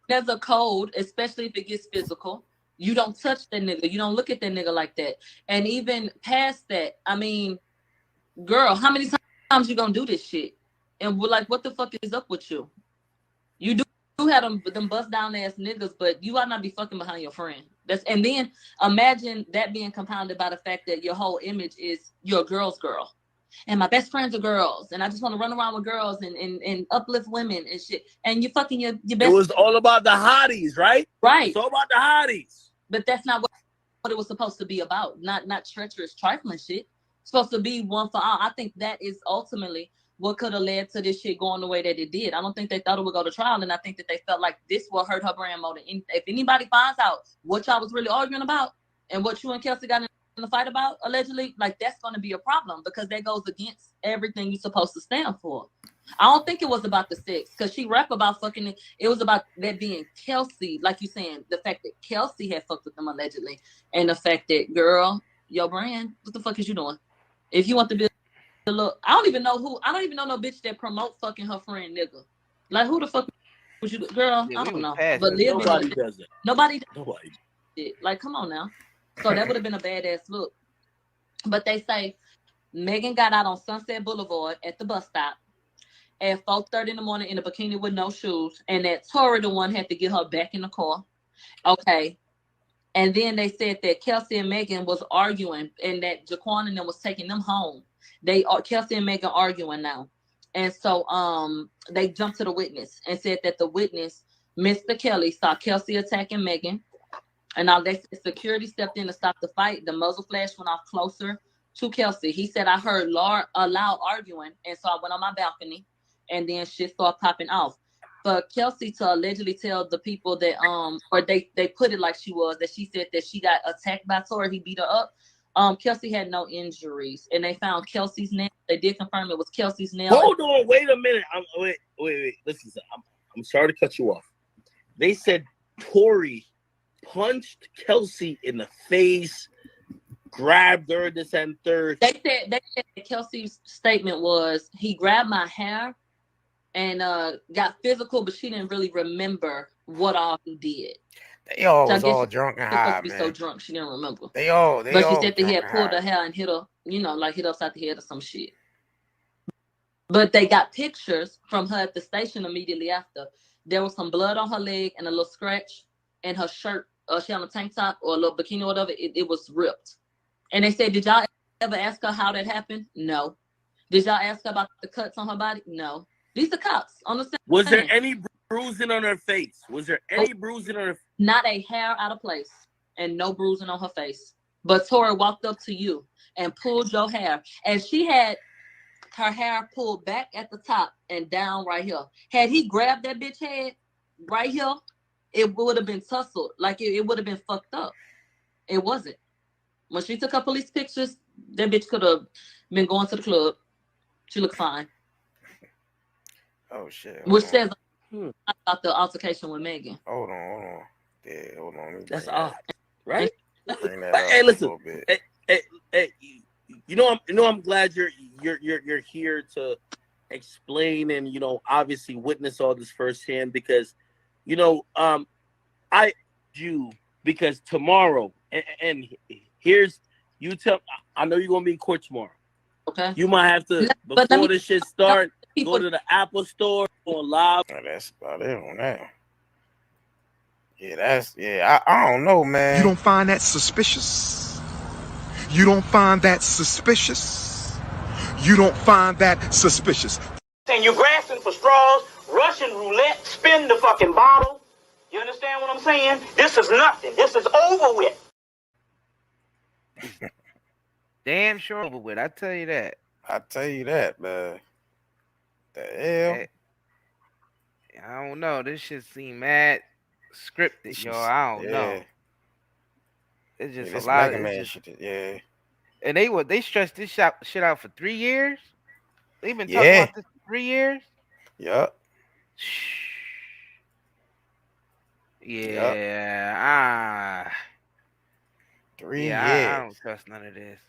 there's a code, especially if it gets physical. You don't touch that nigga. You don't look at that nigga like that. And even past that, I mean, girl, how many times you gonna do this shit? And we're like, what the fuck is up with you? You do have them bust down ass niggas, but you ought not be fucking behind your friend. And then imagine that being compounded by the fact that your whole image is you're a girl's girl. And my best friends are girls. And I just want to run around with girls and uplift women and shit. And you fucking your best. It was all about the hotties, right? Right. It's all about the hotties. But that's not what it was supposed to be about. Not treacherous trifling shit. It's supposed to be one for all. I think that is ultimately what could have led to this shit going the way that it did. I don't think they thought it would go to trial, and I think that they felt like this will hurt her brand more than anything. If anybody finds out what y'all was really arguing about and what you and Kelsey got to fight about, allegedly, like that's going to be a problem because that goes against everything you're supposed to stand for. I don't think it was about the sex because she rap about fucking it. It was about that being Kelsey, like you saying, the fact that Kelsey had fucked with them allegedly, and the fact that, girl, your brand, what the fuck is you doing? If you want to be a little, I don't even know no bitch that promote fucking her friend nigga. Like who the fuck was you, girl? Yeah, I don't know. But nobody does it. Nobody. Nobody. Like, come on now. So that would have been a badass look. But they say Megan got out on Sunset Boulevard at the bus stop at 4:30 in the morning in a bikini with no shoes, and that Tory, the one, had to get her back in the car. Okay. And then they said that Kelsey and Megan was arguing, and that Jaquan and them was taking them home. Kelsey and Megan arguing now, and so they jumped to the witness and said that the witness, Mr. Kelly, saw Kelsey attacking Megan, and now they said security stepped in to stop the fight. The muzzle flash went off closer to Kelsey. He said, "I heard a loud arguing, and so I went on my balcony, and then shit started popping off." For Kelsey to allegedly tell the people that or they put it like that she said that she got attacked by Tory, he beat her up. Kelsey had no injuries, and they found Kelsey's nail. They did confirm it was Kelsey's nail. Hold on, wait a minute. Wait. Listen, I'm sorry to cut you off. They said Tory punched Kelsey in the face, grabbed her, this and third. They said that Kelsey's statement was he grabbed my hair and got physical, but she didn't really remember what all he did. They all was all drunk and high, man. So drunk she didn't remember. They all. But she said that he had pulled her hair and hit her, like hit her upside the head or some shit. But they got pictures from her at the station immediately after. There was some blood on her leg and a little scratch, and her shirt, she had a tank top or a little bikini or whatever, it was ripped. And they said, did y'all ever ask her how that happened? No. Did y'all ask her about the cuts on her body? No. These are cops on the scene. Was there any bruising on her face? Was there any bruising on her face? Not a hair out of place and no bruising on her face. But Tory walked up to you and pulled your hair. And she had her hair pulled back at the top and down right here. Had he grabbed that bitch head right here, it would have been tussled. Like it would have been fucked up. It wasn't. When she took her police pictures, that bitch could have been going to the club. She looked fine. Oh shit. Which says about the altercation with Megan. Hold on. Yeah, hold on. That's odd, right? Hey, listen. Hey, I'm glad you're here to explain and obviously witness all this firsthand because because tomorrow and here's you tell I know you're gonna be in court tomorrow. Okay. You might have to before this shit start go to the Apple store or live. That's about it on that. Yeah, I don't know, man. You don't find that suspicious? You don't find that suspicious? You don't find that suspicious? And you're grasping for straws, Russian roulette, spin the fucking bottle. You understand what I'm saying? This is nothing. This is over with. Damn sure over with. I tell you that. Man. The hell? I don't know. This shit seem mad scripted, yo. I don't know. It's just a lot of shit. And they stretched this shit out for 3 years. They've been talking about this for 3 years. Yup. Yeah. 3 years. I don't trust none of this.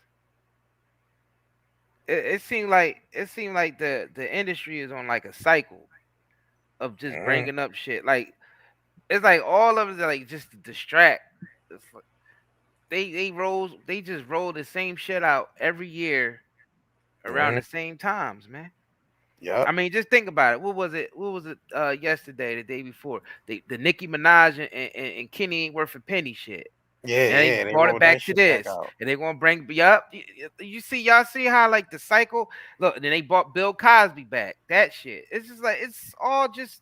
It seemed like the industry is on like a cycle of just bringing up shit. Like it's like all of it like just to distract. Like, they just roll the same shit out every year around the same times, man. Yeah. I mean, just think about it. What was it yesterday, the day before? The Nicki Minaj and Kenny ain't worth a penny shit. Yeah, they brought it back to this, and they're gonna bring up. Y'all see how like the cycle. Look, and then they brought Bill Cosby back. That shit. It's just like it's all just.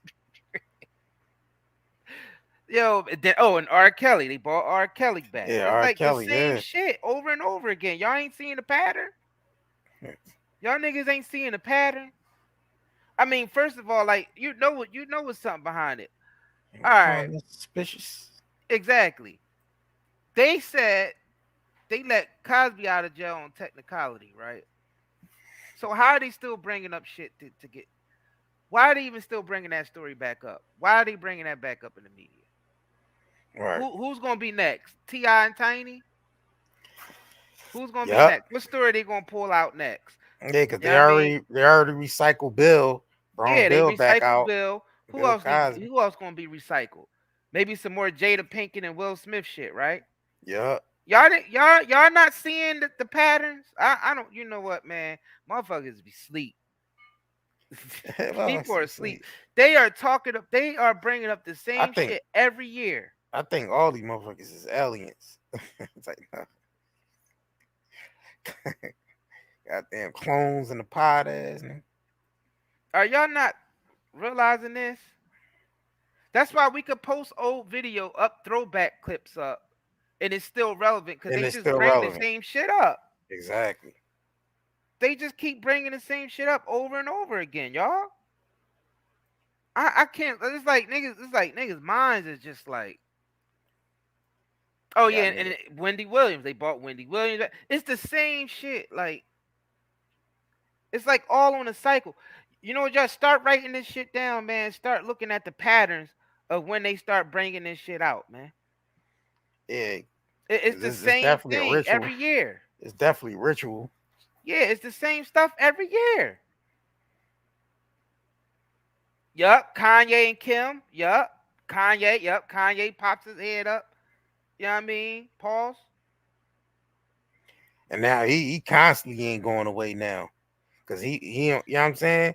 And R. Kelly. They brought R. Kelly back. Yeah, it's R. like Kelly. The same shit over and over again. Y'all ain't seeing the pattern. Y'all niggas ain't seeing the pattern. I mean, first of all, like you know what's something behind it. All right, suspicious. Exactly. They said Cosby out of jail on technicality, right? So how are they still bringing up shit to get? Why are they even still bringing that story back up? Why are they bringing that back up in the media? Right. Who's gonna be next? T.I. and Tiny? Who's gonna be next? What story are they gonna pull out next? Yeah, because they already recycled Bill. Yeah, they Bill back recycled out. Bill. Who else gonna be recycled? Maybe some more Jada Pinkett and Will Smith shit, right? Yeah. Y'all not seeing the patterns? I don't. You know what, man? Motherfuckers be sleep. People are asleep. They are talking up. They are bringing up the same shit every year. I think all these motherfuckers is aliens. It's like, no. Goddamn clones in the pod ass. Are y'all not realizing this? That's why we could post old video up, throwback clips up, and it's still relevant because they just bring the same shit up. Exactly. They just keep bringing the same shit up over and over again, y'all. I can't. It's like niggas' minds is just like. Oh yeah, and Wendy Williams. They bought Wendy Williams. It's the same shit. Like, it's like all on a cycle. You know, just start writing this shit down, man. Start looking at the patterns of when they start bringing this shit out, man. Yeah, it's the same thing every year. It's definitely ritual. Yeah, it's the same stuff every year. Yup, Kanye and Kim. Yup, Kanye. Yup, Kanye pops his head up. You know what I mean? Pause. And now he constantly ain't going away now, cause he you know what I'm saying?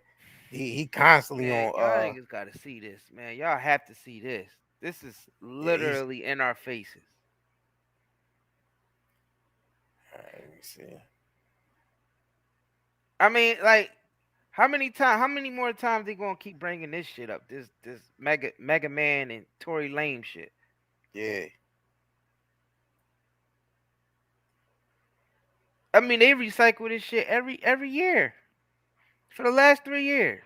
He constantly man, on. Y'all niggas gotta see this, man. Y'all have to see this. This is literally in our faces. All right, let me see. I mean, like, how many more times they gonna keep bringing this shit up? This Mega Man and Tory Lanez shit. Yeah. I mean, they recycle this shit every year for the last 3 years.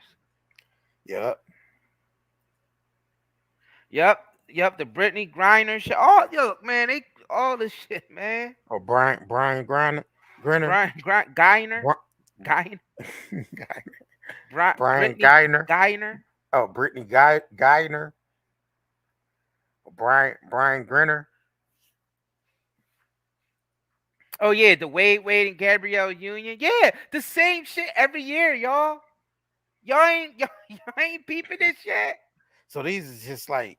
Yep. The Brittany Griner shit. Oh, yo, man, they all this shit, man. Oh, Brian Griner. Geiner. Brian Geiner. Geiner. Oh, Brittany Geiner. Brian Grinner. Oh yeah, the Wade and Gabrielle Union. Yeah, the same shit every year, y'all. Y'all ain't peeping this shit. So these is just like,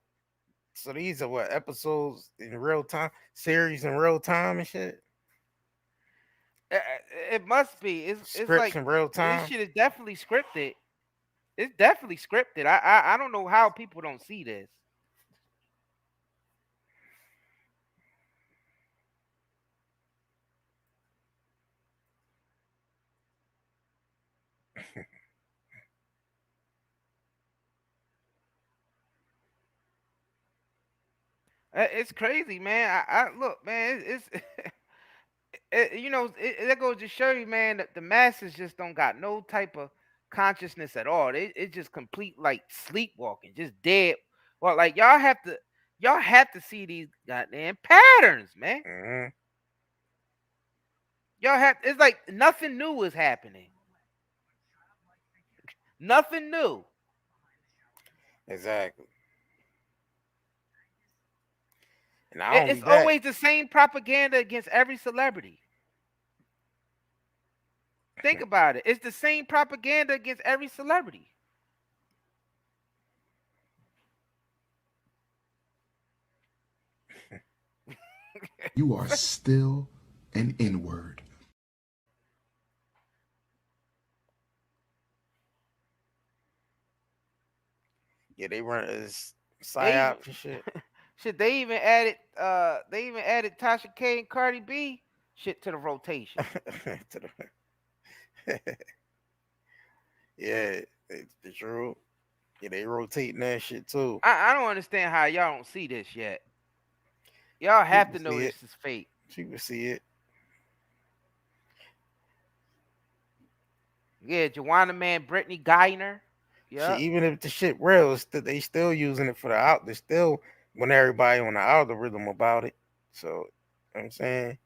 so these are what, episodes in real time, series in real time and shit. It must be. It's like in real time. This shit is definitely scripted. It's definitely scripted. I don't know how people don't see this. It's crazy, man. I look, man. That goes to show you, man, that the masses just don't got no type of consciousness at all. It's just complete like sleepwalking, just dead. Well, like y'all have to see these goddamn patterns, man. Mm-hmm. It's like nothing new is happening. Nothing new. Exactly. And it's always the same propaganda against every celebrity. Think about it. It's the same propaganda against every celebrity. You are still an N-word. Yeah, they run this psyop and shit. Shit, they even added Tasha K and Cardi B shit to the rotation. Yeah, it's true. Yeah, they rotating that shit too. I don't understand how y'all don't see this yet. Y'all have to know this is fake. People see it. Yeah, Joanna Man, Brittany Geiner. Yeah. Even if the shit real, they still using it for the out. They still want everybody on the algorithm about it. So, you know what I'm saying,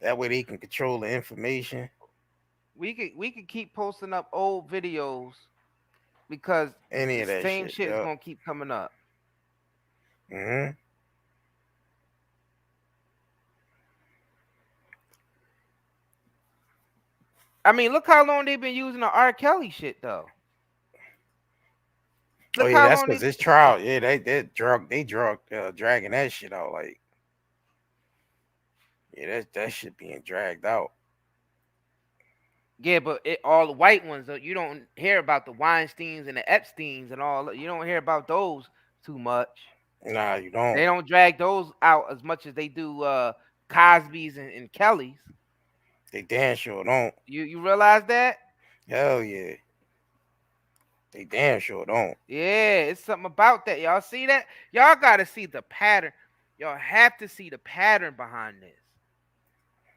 That way they can control the information. We could keep posting up old videos because Any the of that same shit is gonna keep coming up. Mm-hmm. I mean, look how long they've been using the R. Kelly shit though. Look oh yeah, that's because it's trial. Yeah, they dragging that shit out. Like, yeah, that shit being dragged out. Yeah, but all the white ones, though, you don't hear about the Weinsteins and the Epsteins and all. You don't hear about those too much. Nah, you don't. They don't drag those out as much as they do Cosby's and Kelly's. They damn sure don't. You realize that? Hell yeah. They damn sure don't. Yeah, it's something about that. Y'all see that? Y'all got to see the pattern. Y'all have to see the pattern behind this.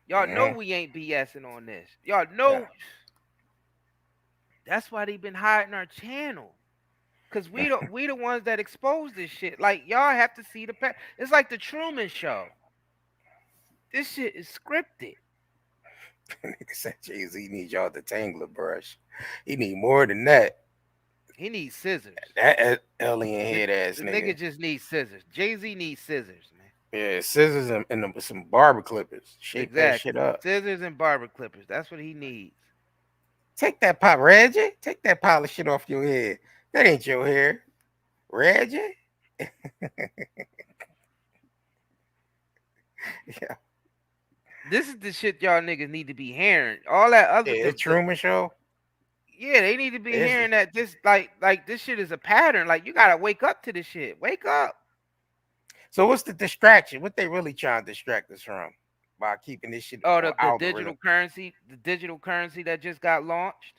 Y'all know we ain't BSing on this. Y'all know. Yeah. That's why they been hiding our channel. Cause we the ones that expose this shit. Like y'all have to see the pattern. It's like the Truman Show. This shit is scripted. Nigga said Jay-Z needs y'all to tangle a brush. He need more than that. He needs scissors. That alien head ass the nigga. Nigga just needs scissors. Jay-Z needs scissors, man. Yeah, scissors and some barber clippers. Shape that shit up. Scissors and barber clippers. That's what he needs. Take that Reggie. Take that pile of shit off your head. That ain't your hair, Reggie. Yeah. This is the shit y'all niggas need to be hearing. All that other the Truman Show. Yeah, they need to be hearing that this like this shit is a pattern. Like you gotta wake up to this shit. Wake up. So what's the distraction? What they really trying to distract us from by keeping this shit? Oh, the digital currency, that just got launched.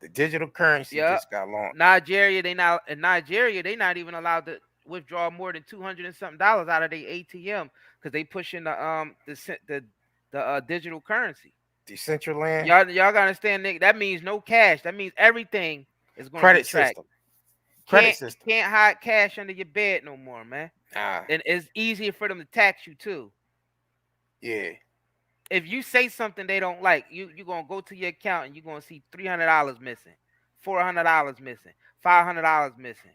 The digital currency just got launched. In Nigeria, they not even allowed to withdraw more than $200 and something out of their ATM because they pushing the digital currency. Decentraland. Y'all gotta understand, nigga. That means no cash. That means everything is going to be tracked. Credit system. Can't hide cash under your bed no more, man. And it's easier for them to tax you too. Yeah. If you say something they don't like, you're gonna go to your account and you're gonna see $300 missing, $400 missing, $500 missing.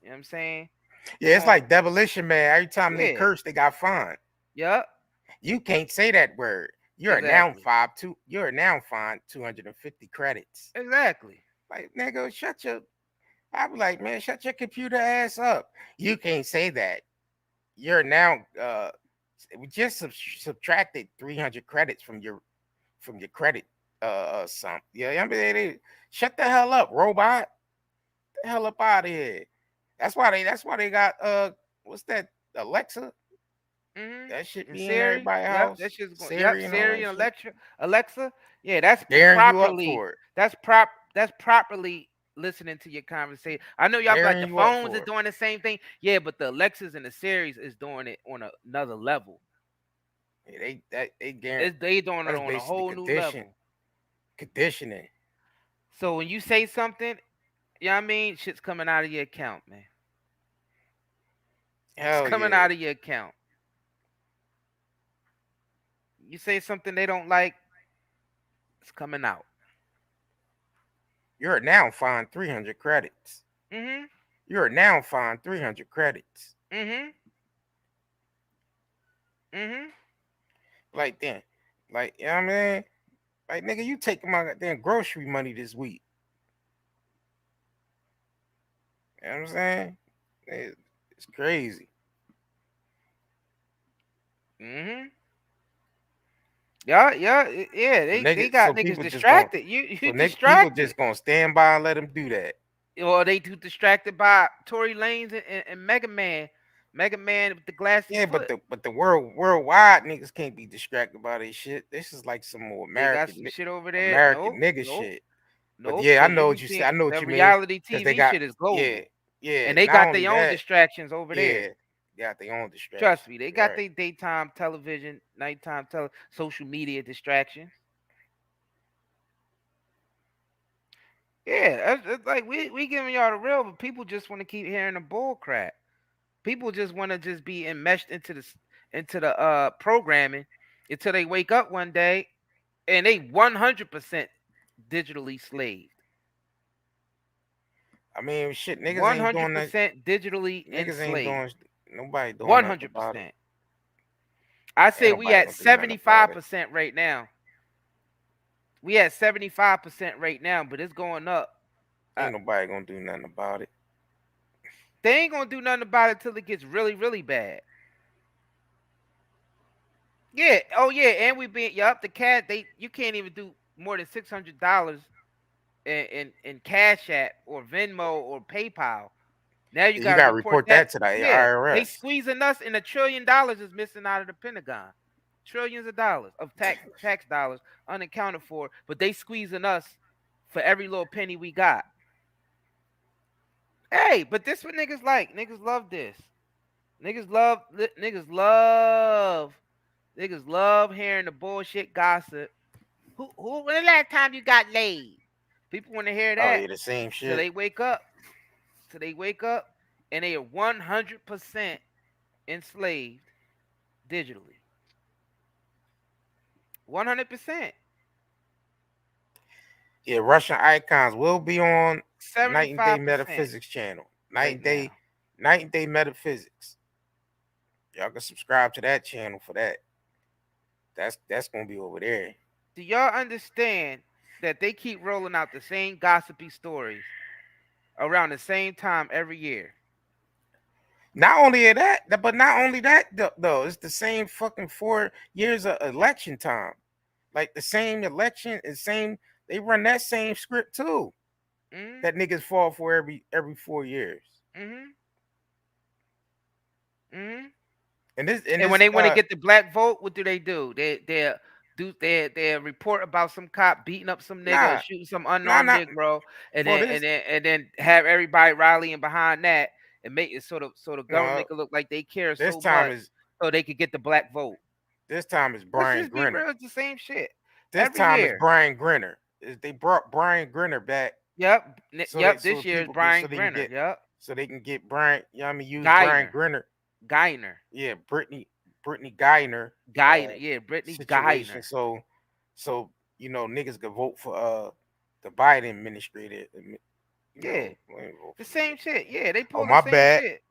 You know what I'm saying? Yeah, it's like Demolition Man. Every time they curse, they got fined. Yep. You can't say that word. You're now fined 250 credits. Exactly. Like, nigga, I be like, man, shut your computer ass up. You can't say that. You're now we just subtracted 300 credits from your credit sum. Yeah, I mean, shut the hell up, robot. Get the hell up out of here. That's why they got what's that, Alexa? Mm-hmm. That shit be in everybody's house. That shit's going. Siri and Alexa. Yeah, that's properly. That's properly listening to your conversation. I know y'all like the phones are doing the same thing. Yeah, but the Alexas and the Siris is doing it on another level. Yeah, they doing it on a whole new level. Conditioning. So when you say something, you know what I mean, shit's coming out of your account, man. It's coming out of your account. You say something they don't like, it's coming out. You're now fined 300 credits. Mm-hmm. You're now fined 300 credits. Mm-hmm. Mm-hmm. Like then, like, you know what I mean? Like, nigga, you taking my goddamn grocery money this week. You know what I'm saying? It's crazy. Mm-hmm. Yeah. They got niggas distracted. You distracted. People just gonna stand by and let them do that. Or they too distracted by Tory Lanez and Mega Man. Mega Man with the glasses. Yeah, but the worldwide niggas can't be distracted by this shit. This is like some more American shit over there. American nigga shit. Nope. But yeah, I know what you say. I know what you mean. Reality TV shit is gold. Yeah. And they got their own distractions over there. They got their own distractions. Trust me, they got their daytime television, nighttime social media distractions. Yeah, it's like we giving y'all the real, but people just want to keep hearing the bull crap. People just want to just be enmeshed into the programming until they wake up one day and they 100% digitally slaved. I mean, shit, niggas ain't doing that. 100% digitally Niggas enslaved. ain't doing. Nobody doing nothing about it. 100%. I say we at 75% right now. We at 75% right now, but it's going up. Ain't nobody gonna do nothing about it. They ain't gonna do nothing about it till it gets really, really bad. Yeah. Oh yeah. And we being the cat. You can't even do more than $600 in Cash App or Venmo or PayPal. Now you gotta report that to the IRS. Yeah, they squeezing us, and $1 trillion is missing out of the Pentagon. Trillions of dollars of tax dollars unaccounted for, but they squeezing us for every little penny we got. Hey, but this what niggas like. Niggas love this. Niggas love hearing the bullshit gossip. Who when the last time you got laid? People want to hear that. Oh yeah, the same shit. Till they wake up. And they are 100% enslaved digitally. 100%. Yeah, Russian Icons will be on 75% Night and Day Metaphysics channel. Night and Day Metaphysics. Y'all can subscribe to that channel for that. That's gonna be over there. Do y'all understand that they keep rolling out the same gossipy stories around the same time every year? Not only that, though, it's the same fucking 4 years of election time. Like the same election and they run that same script too. Mm-hmm. That niggas fall for every 4 years. Mm-hmm. Mm-hmm. And when they want to get the black vote, what do? They report about some cop beating up some nigga or shooting some unarmed Negro, and then have everybody rallying behind that and make it sort of government make it look like they care so much so they could get the black vote. This time is Brian Grinner. Be real, it's the same shit. This time is Brian Grinner. They brought Brian Grinner back. Yep. This year is Brian Grinner. Yep. So they can get Brian. You know what I mean? Use Brian Grinner. Geiner. Yeah, Brittany Geiner. Yeah, Brittany Geiner. So you know, niggas could vote for the Biden administration. Yeah, the same shit. Yeah, they pulled the same bad. Shit.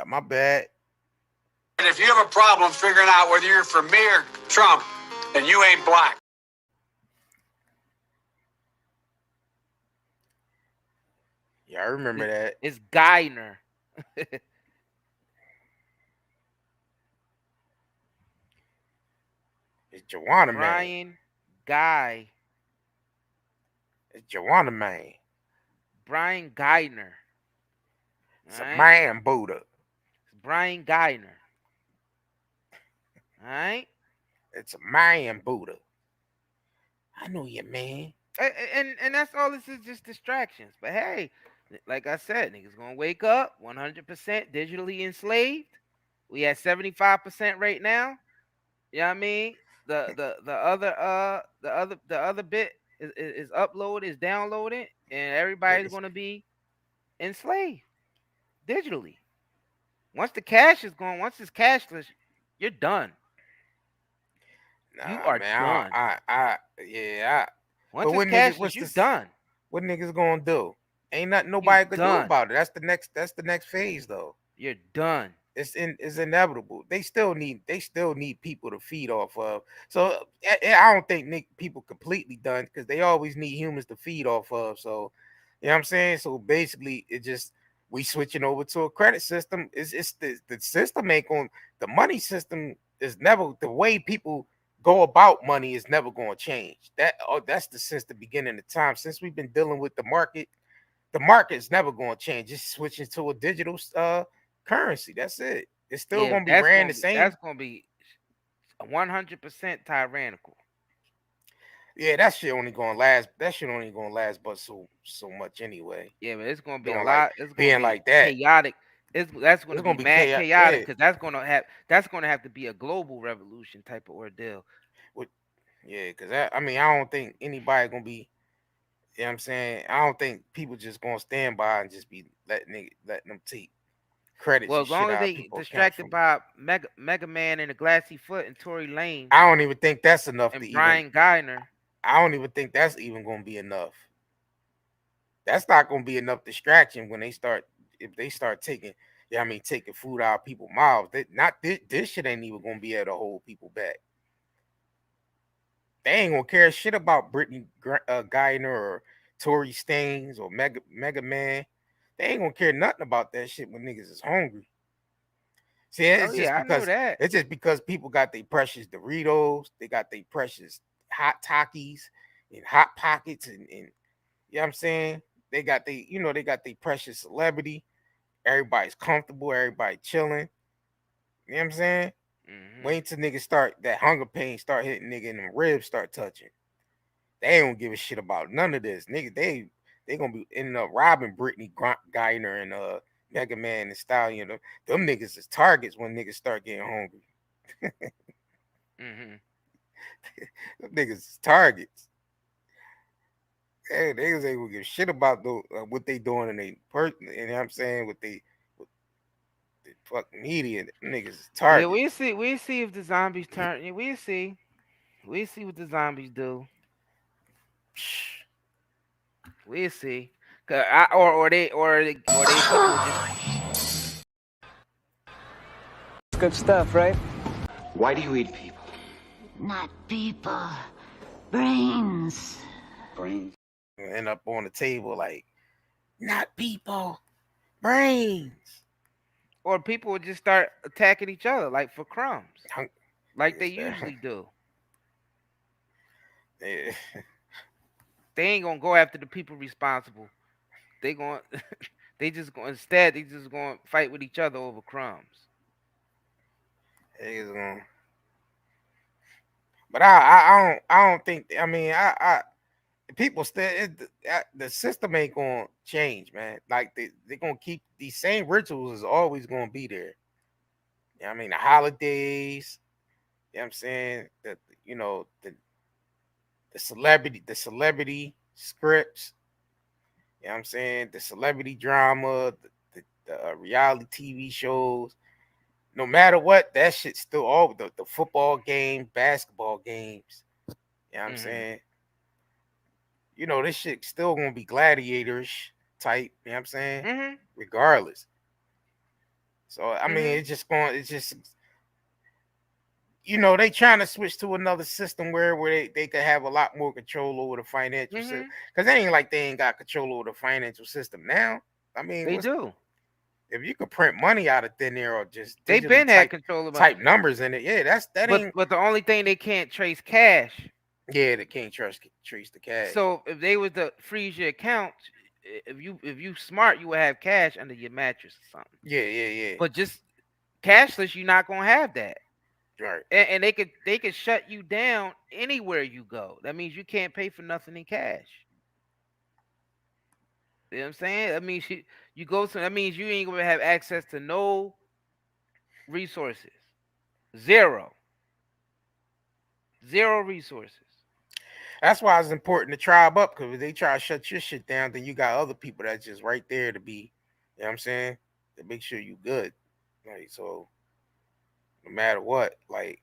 My bad. And if you have a problem figuring out whether you're for me or Trump, then you ain't black. Yeah, I remember that. It's Geiner. It's Joanna Man. Brian Guy. It's Joanna Man. Brian Geiner. It's a man Buddha. It's Brian Geiner. All right? It's a man Buddha. I know you, man. And that's all. This is just distractions. But hey, like I said, niggas gonna wake up 100% digitally enslaved. We at 75% right now. You know what I mean? The other bit is uploaded, is downloaded, and everybody's gonna be enslaved digitally. Once the cash is gone, once it's cashless, you're done. Nah, you are man, done. Once it's cashless, you're done. What niggas gonna do? Ain't nothing nobody could do about it. That's the next phase though. You're done. It's inevitable. They still need people to feed off of. So I don't think people completely done because they always need humans to feed off of. So you know what I'm saying? So basically it just we switching over to a credit system. It's the system ain't going, the money system is never, the way people go about money is never going to change. That's since the beginning of time. Since we've been dealing with the market's never going to change. Just switching to a digital currency. That's it. It's still going to be ran the same. That's going to be 100% tyrannical. Yeah, that shit only gonna last. That shit only gonna last, but so much anyway. Yeah, but it's gonna be a lot. It's gonna being be like that, chaotic. That's gonna be mad chaotic because that's gonna have to be a global revolution type of ordeal. Yeah, because I don't think anybody gonna be. You know what I'm saying? I don't think people just gonna stand by and just be letting them take credits Well, and as long shit as out of they people's accounts distracted from. by Mega Man and the Glassy Foot and Tory Lanez. I don't even think that's enough and to Brian even. Geiner. I don't even think that's even going to be enough. That's not going to be enough distraction when they start. If they start taking, taking food out of people's mouths. This shit ain't even going to be able to hold people back. They ain't gonna care shit about Brittany Geiner or Tory Staines or Mega Man. They ain't gonna care nothing about that shit when niggas is hungry. See, it's just because people got their precious Doritos, they got their precious hot Takis and hot pockets, and you know what I'm saying? They got they got their precious celebrity. Everybody's comfortable, everybody chilling. You know what I'm saying? Mm-hmm. Wait till niggas start that hunger pain start hitting nigga and the ribs start touching. They don't give a shit about none of this. Nigga, they gonna be ending up robbing Brittany Geiner and Mega Man and Stallion. Them niggas is targets when niggas start getting hungry. Mm-hmm. Them niggas is targets. Hey, niggas ain't gonna give a shit about what they doing in they person. You know what I'm saying? With the fucking media, niggas is targets. Yeah, we see if the zombies turn. Yeah, we see what the zombies do. We'll see. Or they people just. Good stuff, right? Why do you eat people? Not people. Brains. Brains. End up on the table like, not people, brains. Or people would just start attacking each other like for crumbs, like they usually do. Yeah. They ain't gonna go after the people responsible. They just going to fight with each other over crumbs. But I don't think. I mean, people still the system ain't gonna change, man. Like they're gonna keep these same rituals is always gonna be there. You know what I mean, the holidays. You know what I'm saying? The celebrity scripts. You know what I'm saying? The celebrity drama, the reality TV shows. No matter what, that shit's still all the football game, basketball games. You know what I'm saying? This shit still gonna be gladiatorish type, you know what I'm saying? Regardless. So I mean, it's just they trying to switch to another system where they could have a lot more control over the financial system. Because they ain't like they ain't got control over the financial system now. I mean, they do. If you could print money out of thin air or just they've been had control of type numbers in it, yeah, but the only thing they can't trace cash. Yeah, they can't trace the cash. So if they was to freeze your account, if you smart, you would have cash under your mattress or something. Yeah. But just cashless, you're not gonna have that. Right. And they could shut you down anywhere you go. That means you can't pay for nothing in cash. You know what I'm saying? That means you go to. That means you ain't gonna have access to no resources. Zero resources. That's why it's important to tribe up, because if they try to shut your shit down, then you got other people that's just right there to be, you know what I'm saying, to make sure you good. Like, so no matter what, like,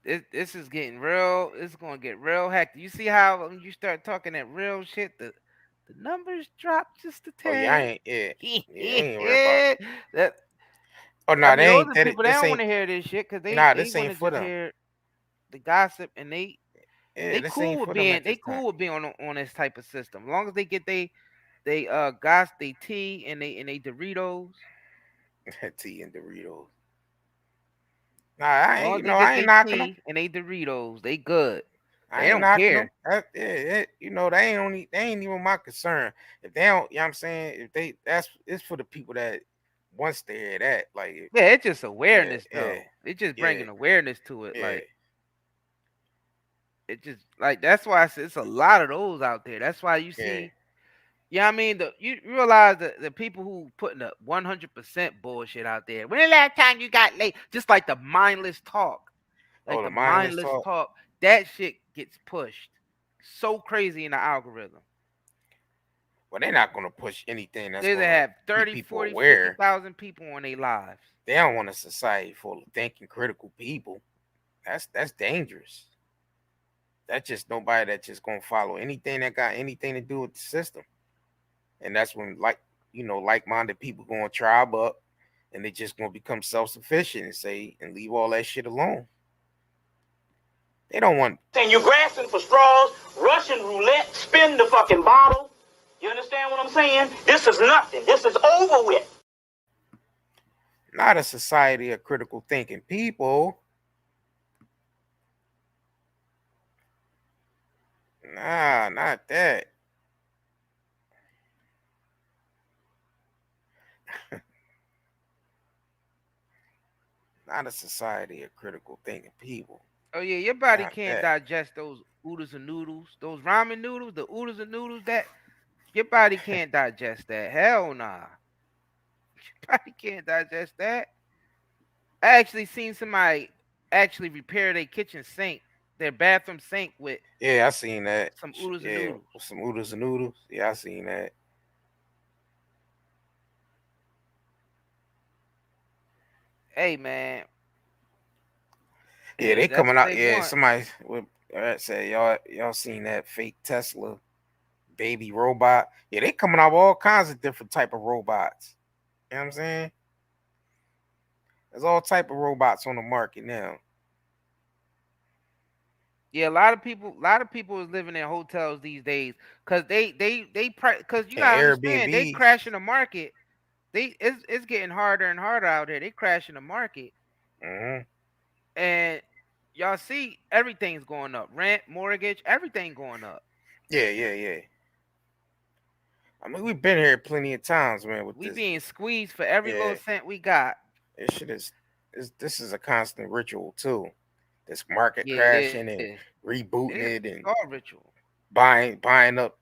this is getting real. It's gonna get real hectic. You see how when you start talking that real shit, the numbers drop just a tad. Oh yeah, I ain't worried about that. Oh no, they ain't. People they don't want to hear this shit because they want to just hear the gossip, and they cool with being on this type of system. As long as they get they tea and they Doritos. Tea and Doritos. Nah, I ain't knocking them. And they Doritos, they good. They don't care. They ain't even my concern. If they don't, you know what I'm saying? It's for the people that wants to hear that. Like, yeah, it's just awareness though. It's just bringing awareness to it. Like, it just like that's why I said it's a lot of those out there. That's why you see. Yeah, I mean, you realize the people who putting the 100% bullshit out there. When the last time you got late? Just like the mindless talk. Like the mindless talk. That shit gets pushed so crazy in the algorithm. Well, they're not going to push anything that's They going to have keep 30, people 40, aware. 50,000 people on their lives. They don't want a society full of thinking critical people. That's dangerous. That's just nobody that's just going to follow anything that got anything to do with the system. And that's when, like-minded people going to tribe up, and they just going to become self-sufficient and leave all that shit alone. They don't want. And you're grasping for straws, Russian roulette, spin the fucking bottle. You understand what I'm saying? This is nothing. This is over with. Not a society of critical thinking people. Nah, not that. Not a society of critical thinking people. Oh yeah, your body can't digest those oodles and noodles, those ramen noodles, the oodles and noodles. That your body can't digest that. Hell nah. Your body can't digest that. I actually seen somebody actually repair their kitchen sink, their bathroom sink with. Yeah, I seen that. Some oodles and noodles. Some oodles and noodles. Yeah, I seen that. Hey man. Yeah, they coming out. Yeah, somebody would say y'all seen that fake Tesla baby robot? Yeah, they coming out with all kinds of different type of robots. You know what I'm saying? There's all type of robots on the market now. Yeah, a lot of people is living in hotels these days because because you gotta understand they crashing the market. It's getting harder and harder out here. They crashing the market. Mm-hmm. And y'all see everything's going up. Rent, mortgage, everything going up. Yeah. I mean, we've been here plenty of times, man. We being squeezed for every little cent we got. This is a constant ritual too. This market crashing and rebooting it and all ritual. Buying up,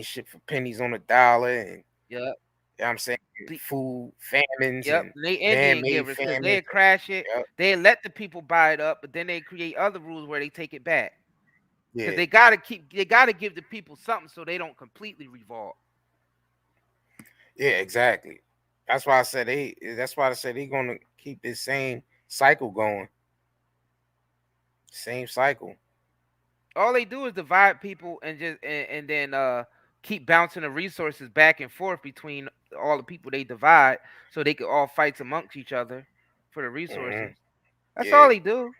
shit for pennies on the dollar and yep. You know what I'm saying? Food, famines. Yep. And they Indian givers because they crash it. Yep. They let the people buy it up, but then they create other rules where they take it back. Because they gotta give the people something so they don't completely revolt. Yeah, exactly. That's why I said they're gonna keep this same cycle going. Same cycle. All they do is divide people and then keep bouncing the resources back and forth between all the people they divide so they can all fight amongst each other for the resources. That's all they do.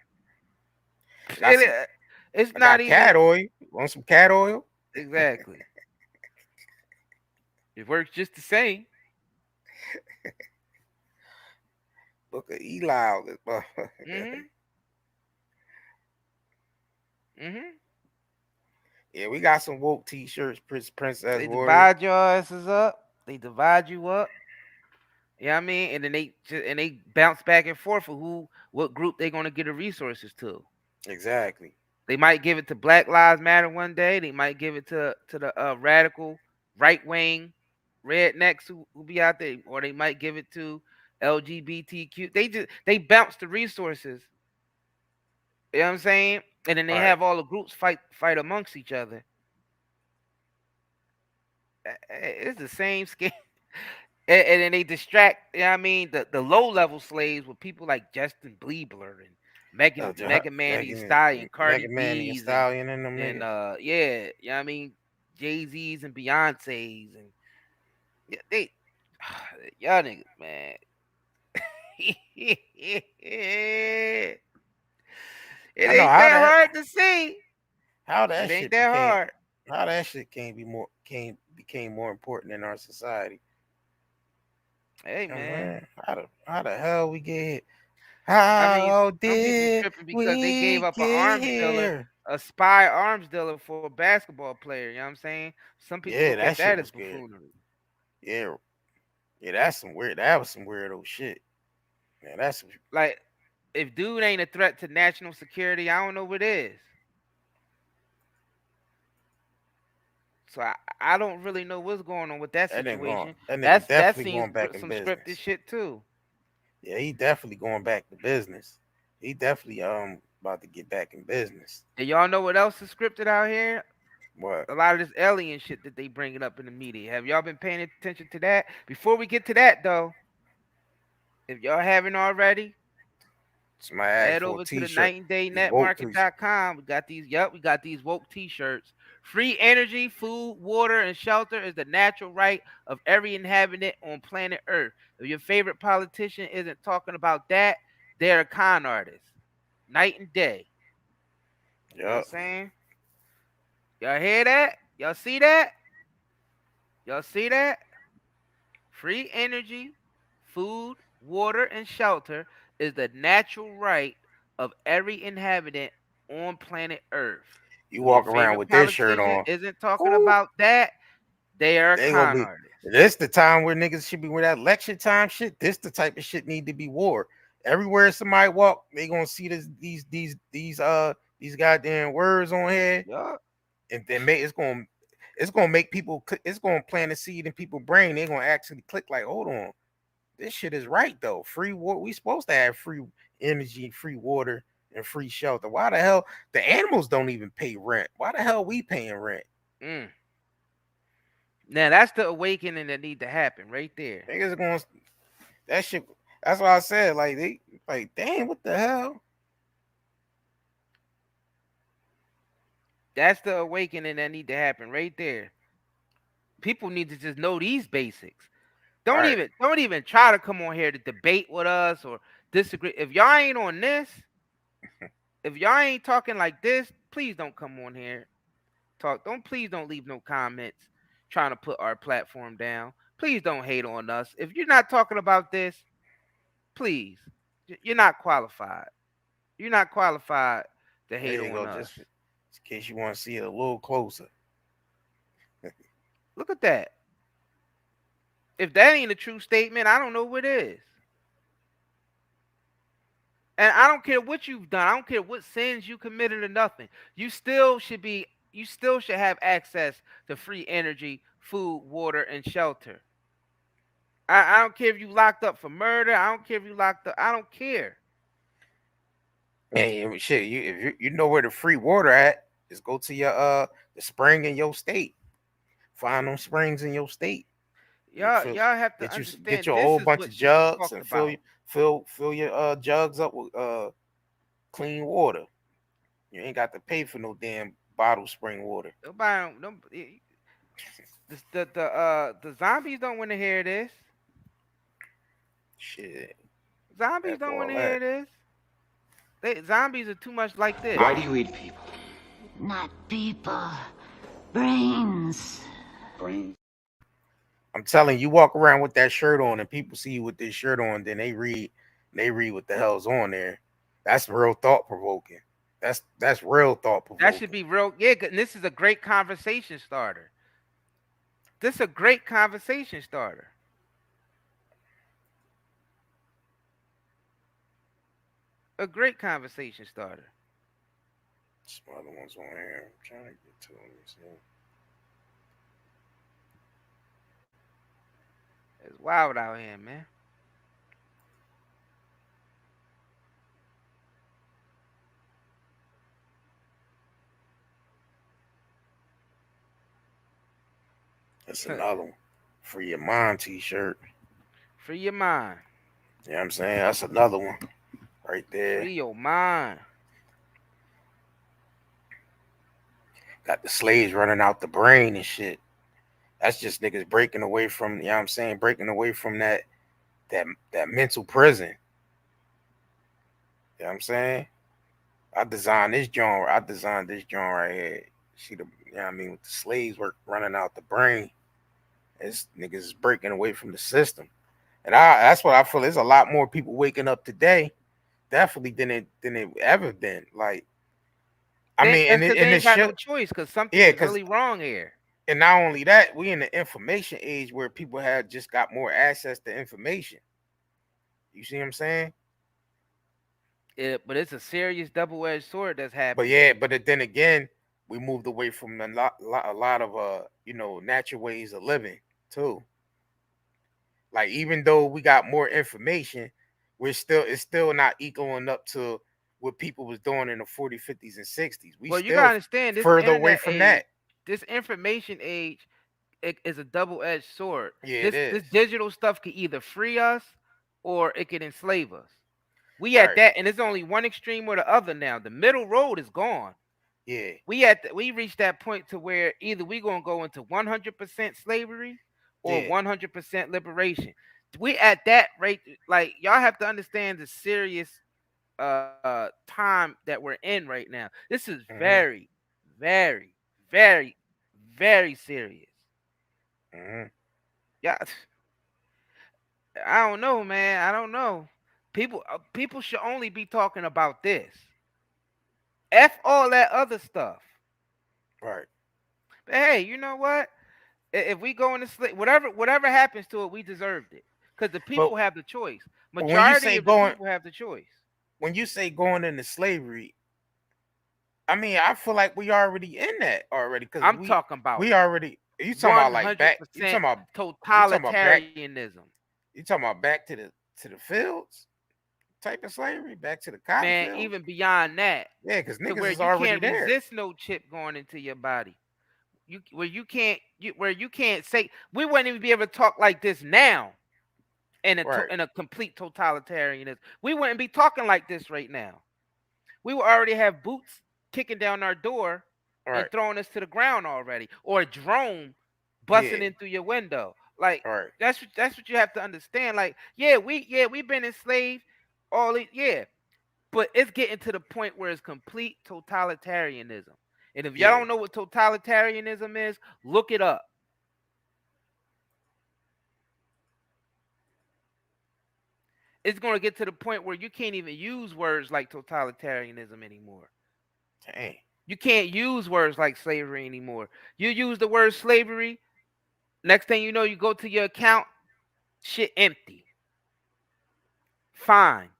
It's not even cat oil. You want some cat oil? Exactly. It works just the same. Book of Eli. Yeah, we got some woke t-shirts, Princess They Warrior. divide your asses up. They divide you up. You know what I mean? And then they bounce back and forth for what group they're gonna get the resources to. Exactly. They might give it to Black Lives Matter one day. They might give it to the radical right wing rednecks who be out there, or they might give it to LGBTQ. They bounce the resources. You know what I'm saying? And then they have all the groups fight amongst each other. It's the same scam. And then they distract, you know what I mean, the low level slaves with people like Justin Bieber and Megan Manny Stallion, Cardi B's, Stallion and them you know what I mean, Jay-Z's and Beyonce's and y'all niggas, man. It ain't that hard to see. How that shit ain't that hard. How that shit became more important in our society. Hey man, how the hell we get here? Some people tripping because they gave up an arms dealer, a spy arms dealer for a basketball player. You know what I'm saying? Some people look at that as buffoonery. Yeah, that's some weird. That was some weirdo shit. Yeah, that's like if dude ain't a threat to national security, I don't know what is. So I don't really know what's going on with that situation. That seems some scripted shit too. Yeah, he definitely going back to business. He definitely about to get back in business. And y'all know what else is scripted out here? What? A lot of this alien shit that they bringing up in the media. Have y'all been paying attention to that? Before we get to that, though, if y'all haven't already, head over to the nightanddaynetmarket.com. We got these. Yep, we got these woke t-shirts. Free energy, food, water, and shelter is the natural right of every inhabitant on planet Earth. If your favorite politician isn't talking about that, they're a con artist. Night and day. Yep. You know what I'm saying? Y'all hear that? Y'all see that? Y'all see that? Free energy, food, water, and shelter is the natural right of every inhabitant on planet Earth. You walk around with this shirt on. Isn't talking about that. They are a con artist. This the time where niggas should be with that election time shit. This the type of shit need to be wore. Everywhere somebody walk, they gonna see these goddamn words on here. Yup. And then it's gonna make people. It's gonna plant a seed in people's brain. They're gonna actually click like, hold on, this shit is right though. Free water. We supposed to have free energy, free water, and free shelter. Why the hell the animals don't even pay rent? Why the hell we paying rent? Now that's the awakening that need to happen right there. Niggas are going that shit. That's why I said like damn, what the hell? That's the awakening that need to happen right there. People need to just know these basics. Don't even try to come on here to debate with us or disagree. If y'all ain't on this, if y'all ain't talking like this, please don't come on here. Please don't leave no comments trying to put our platform down. Please don't hate on us. If you're not talking about this, please, you're not qualified. You're not qualified to hate on us. Just in case you want to see it a little closer. Look at that. If that ain't a true statement, I don't know what is. And I don't care what you've done. I don't care what sins you committed or nothing. You still should have access to free energy, food, water, and shelter. I don't care if you locked up for murder. I don't care if you locked up. I don't care. Hey, shit, if you know where the free water at, just go to your the spring in your state. Find them springs in your state. Y'all have to get your whole bunch of jugs and fill your jugs up with clean water. You ain't got to pay for no damn bottled spring water. The zombies don't want to hear this. Shit. Zombies don't want to hear this. Zombies are too much like this. Why do you eat people? Not people. Brains. Brains. I'm telling you, walk around with that shirt on and people see you with this shirt on, then they read what the hell's on there. That's real thought provoking. That's real thought provoking. That should be real. Yeah, and this is a great conversation starter. This is a great conversation starter. A great conversation starter. Some other ones on here. I'm trying to get to them. It's wild out here, man. That's another one. Free your mind t-shirt. Free your mind. You know what I'm saying? That's another one right there. Free your mind. Got the slaves running out the brain and shit. That's just niggas breaking away from, you know what I'm saying? Breaking away from that mental prison. You know what I'm saying? I designed this joint right here. See you know what I mean? With the slaves running out the brain. It's niggas is breaking away from the system. And that's what I feel. There's a lot more people waking up today, definitely than it ever been. Like, I mean, and they got no choice because something's really wrong here. And not only that, we in the information age where people have just got more access to information. You see what I'm saying? But it's a serious double-edged sword that's happening. But then again, we moved away from a lot of natural ways of living too. Like, even though we got more information, it's still not equaling up to what people was doing in the 40s, 50s, and 60s. We you gotta understand this further away from that. this information age is a double-edged sword. Yeah, it This is. digital stuff can either free us or it can enslave us. We at Right. that, and it's only one extreme or the other now. The middle road is gone. Yeah. We reached that point to where either we gonna go into 100% slavery or 100% liberation. We at that rate. Like, y'all have to understand the serious time that we're in right now. This is very, very, very, very serious. Yeah, I don't know, man. I don't know. People should only be talking about this. F all that other stuff. Right. But hey, you know what? If we go into slave, whatever happens to it, we deserved it because the people have the choice. Majority of the people have the choice. When you say going into slavery, I mean, I feel like we already in that already. Because I'm talking about we already. You talking about like back? You talking about totalitarianism? You talking about back to the fields type of slavery, back to the cotton Man, fields? even beyond that. Yeah, because niggas where is you already can't there. resist no chip going into your body. Where you can't say we wouldn't even be able to talk like this now. In a complete totalitarianism, we wouldn't be talking like this right now. We would already have boots kicking down our door and throwing us to the ground already, or a drone busting in through your window. Like that's what you have to understand. Like, we've been enslaved but it's getting to the point where it's complete totalitarianism. And if y'all don't know what totalitarianism is, look it up. It's going to get to the point where you can't even use words like totalitarianism anymore. Dang. You can't use words like slavery anymore. You use the word slavery, next thing you know, you go to your account, shit empty. Fine.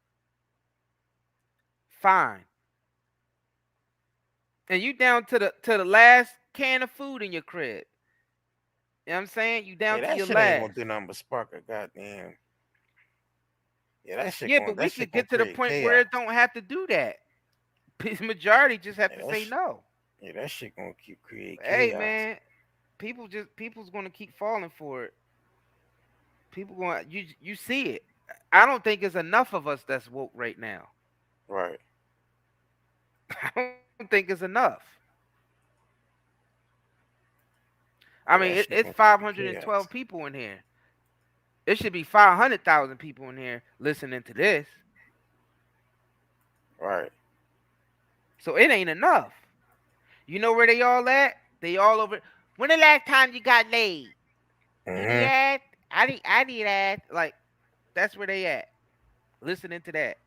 And you down to the last can of food in your crib. You know what I'm saying? You down to your last. That shit last. ain't gonna do nothing but spark a goddamn. Yeah, that shit. Yeah, but we could get to the point where it don't have to do that. Majority just have to say no. Yeah, that shit gonna create chaos. Hey man, people's gonna keep falling for it. People going you see it. I don't think it's enough of us that's woke right now. Right. I don't think it's enough. I mean, it's 512 people in here. It should be 500,000 people in here listening to this. Right. So it ain't enough. You know where they all at? They all over. When the last time you got laid? Yeah, I need that. Like, that's where they at. Listening to that.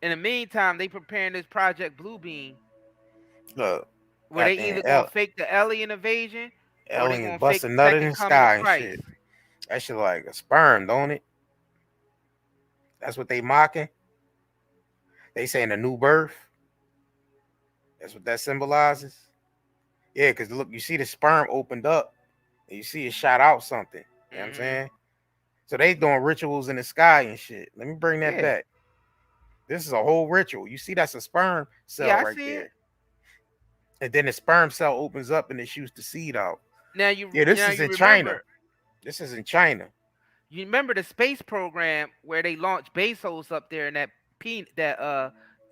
In the meantime, they preparing this Project Bluebeam. Look. Where they either gonna fake the alien invasion or they gonna fake the nut in second the coming sky of and Christ. shit. That shit like a sperm, don't it? That's what they mocking. They saying a new birth. That's what that symbolizes. Yeah, because look, you see the sperm opened up and you see it shot out something. You know what I'm saying? So they doing rituals in the sky and shit. Let me bring that back. This is a whole ritual. You see that's a sperm cell right there. It. And then the sperm cell opens up and it shoots the seed out. Now this is in China. This is in China. You remember the space program where they launched Bezos up there in that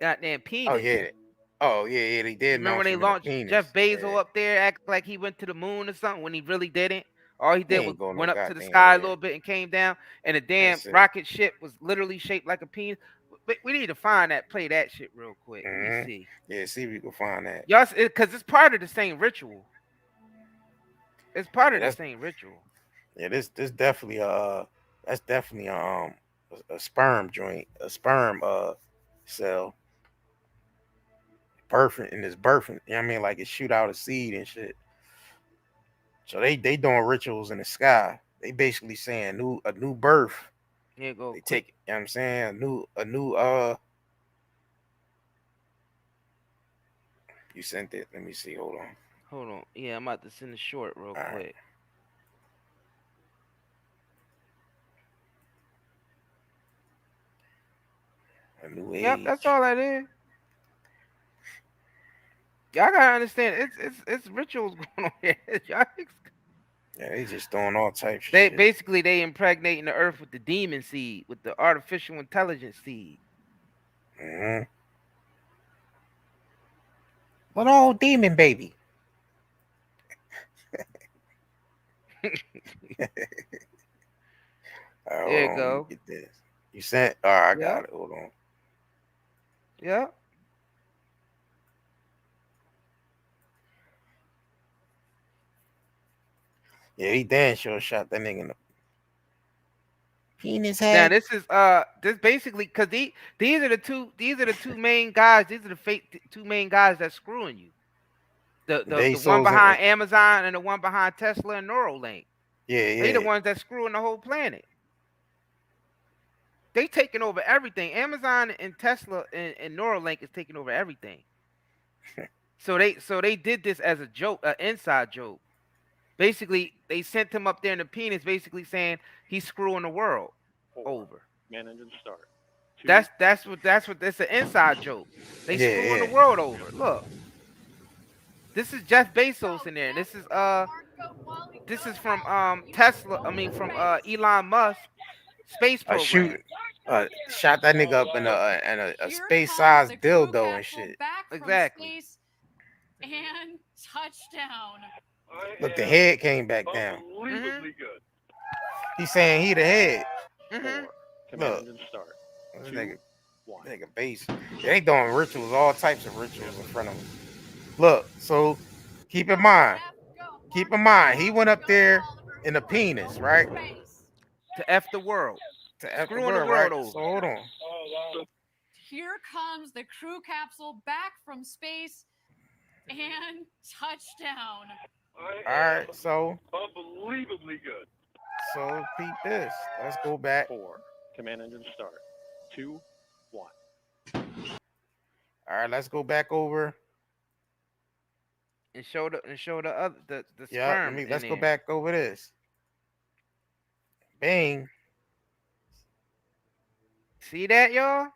goddamn penis? Oh yeah, they did. Remember when they launched Jeff Bezos up there, act like he went to the moon or something when he really didn't? All he did was went up to the sky a little bit and came down, and the damn rocket ship was literally shaped like a penis. But we need to find that, play that shit real quick. Let me see. Yeah, see if we can find that. Y'all, because it's part of the same ritual. It's part of the same ritual. Yeah, this definitely that's definitely a sperm joint, a sperm cell. Birthing, and it's birthing. You know what I mean? Like it shoot out a seed and shit. So they doing rituals in the sky. They basically saying a new birth. Yeah, go. They take, you know what I'm saying? A new You sent it. Let me see. Hold on. Yeah, I'm about to send a short real quick. A new age. Yep, that's all that is. Y'all gotta understand, it's rituals going on here. Y'all, yeah, they just doing all types of they shit. basically they impregnating the earth with the demon seed, with the artificial intelligence seed. Mm-hmm. Little old demon baby. All right, There you hold on, let me go. get this. You sent? All right, I Yep. got it. Hold on. Yep. Yeah, he damn sure shot that nigga in the penis Now head. this basically because these are the two main guys. These are the two main guys that's screwing you. The one behind Amazon and the one behind Tesla and Neuralink. Yeah. They the ones that's screwing the whole planet. They taking over everything. Amazon and Tesla and Neuralink is taking over everything. So they did this as a joke, an inside joke. Basically, they sent him up there in the penis, basically saying he's screwing the world over. Man engine start. That's what it's an inside joke. They screwing the world over. Look, this is Jeff Bezos in there. This is from Tesla. I mean from Elon Musk space program. Shot that nigga up in a space-sized dildo and shit. Exactly. And touchdown. Look, the head came back down. Unbelievably good. He's saying he the head. Command engine start. Nigga base. They doing rituals, all types of rituals in front of him. Look, so keep in mind, he went up there in the penis, right? To F the world. To F Screwing the world right? over. So hold on. Here comes the crew capsule back from space and touchdown. All right, so Unbelievably good. So peep this. Let's go back. 4. Command engine start. 2, 1. All right, let's go back over and show the other the yeah. sperm. Let's go back over this. Bang. See that, y'all?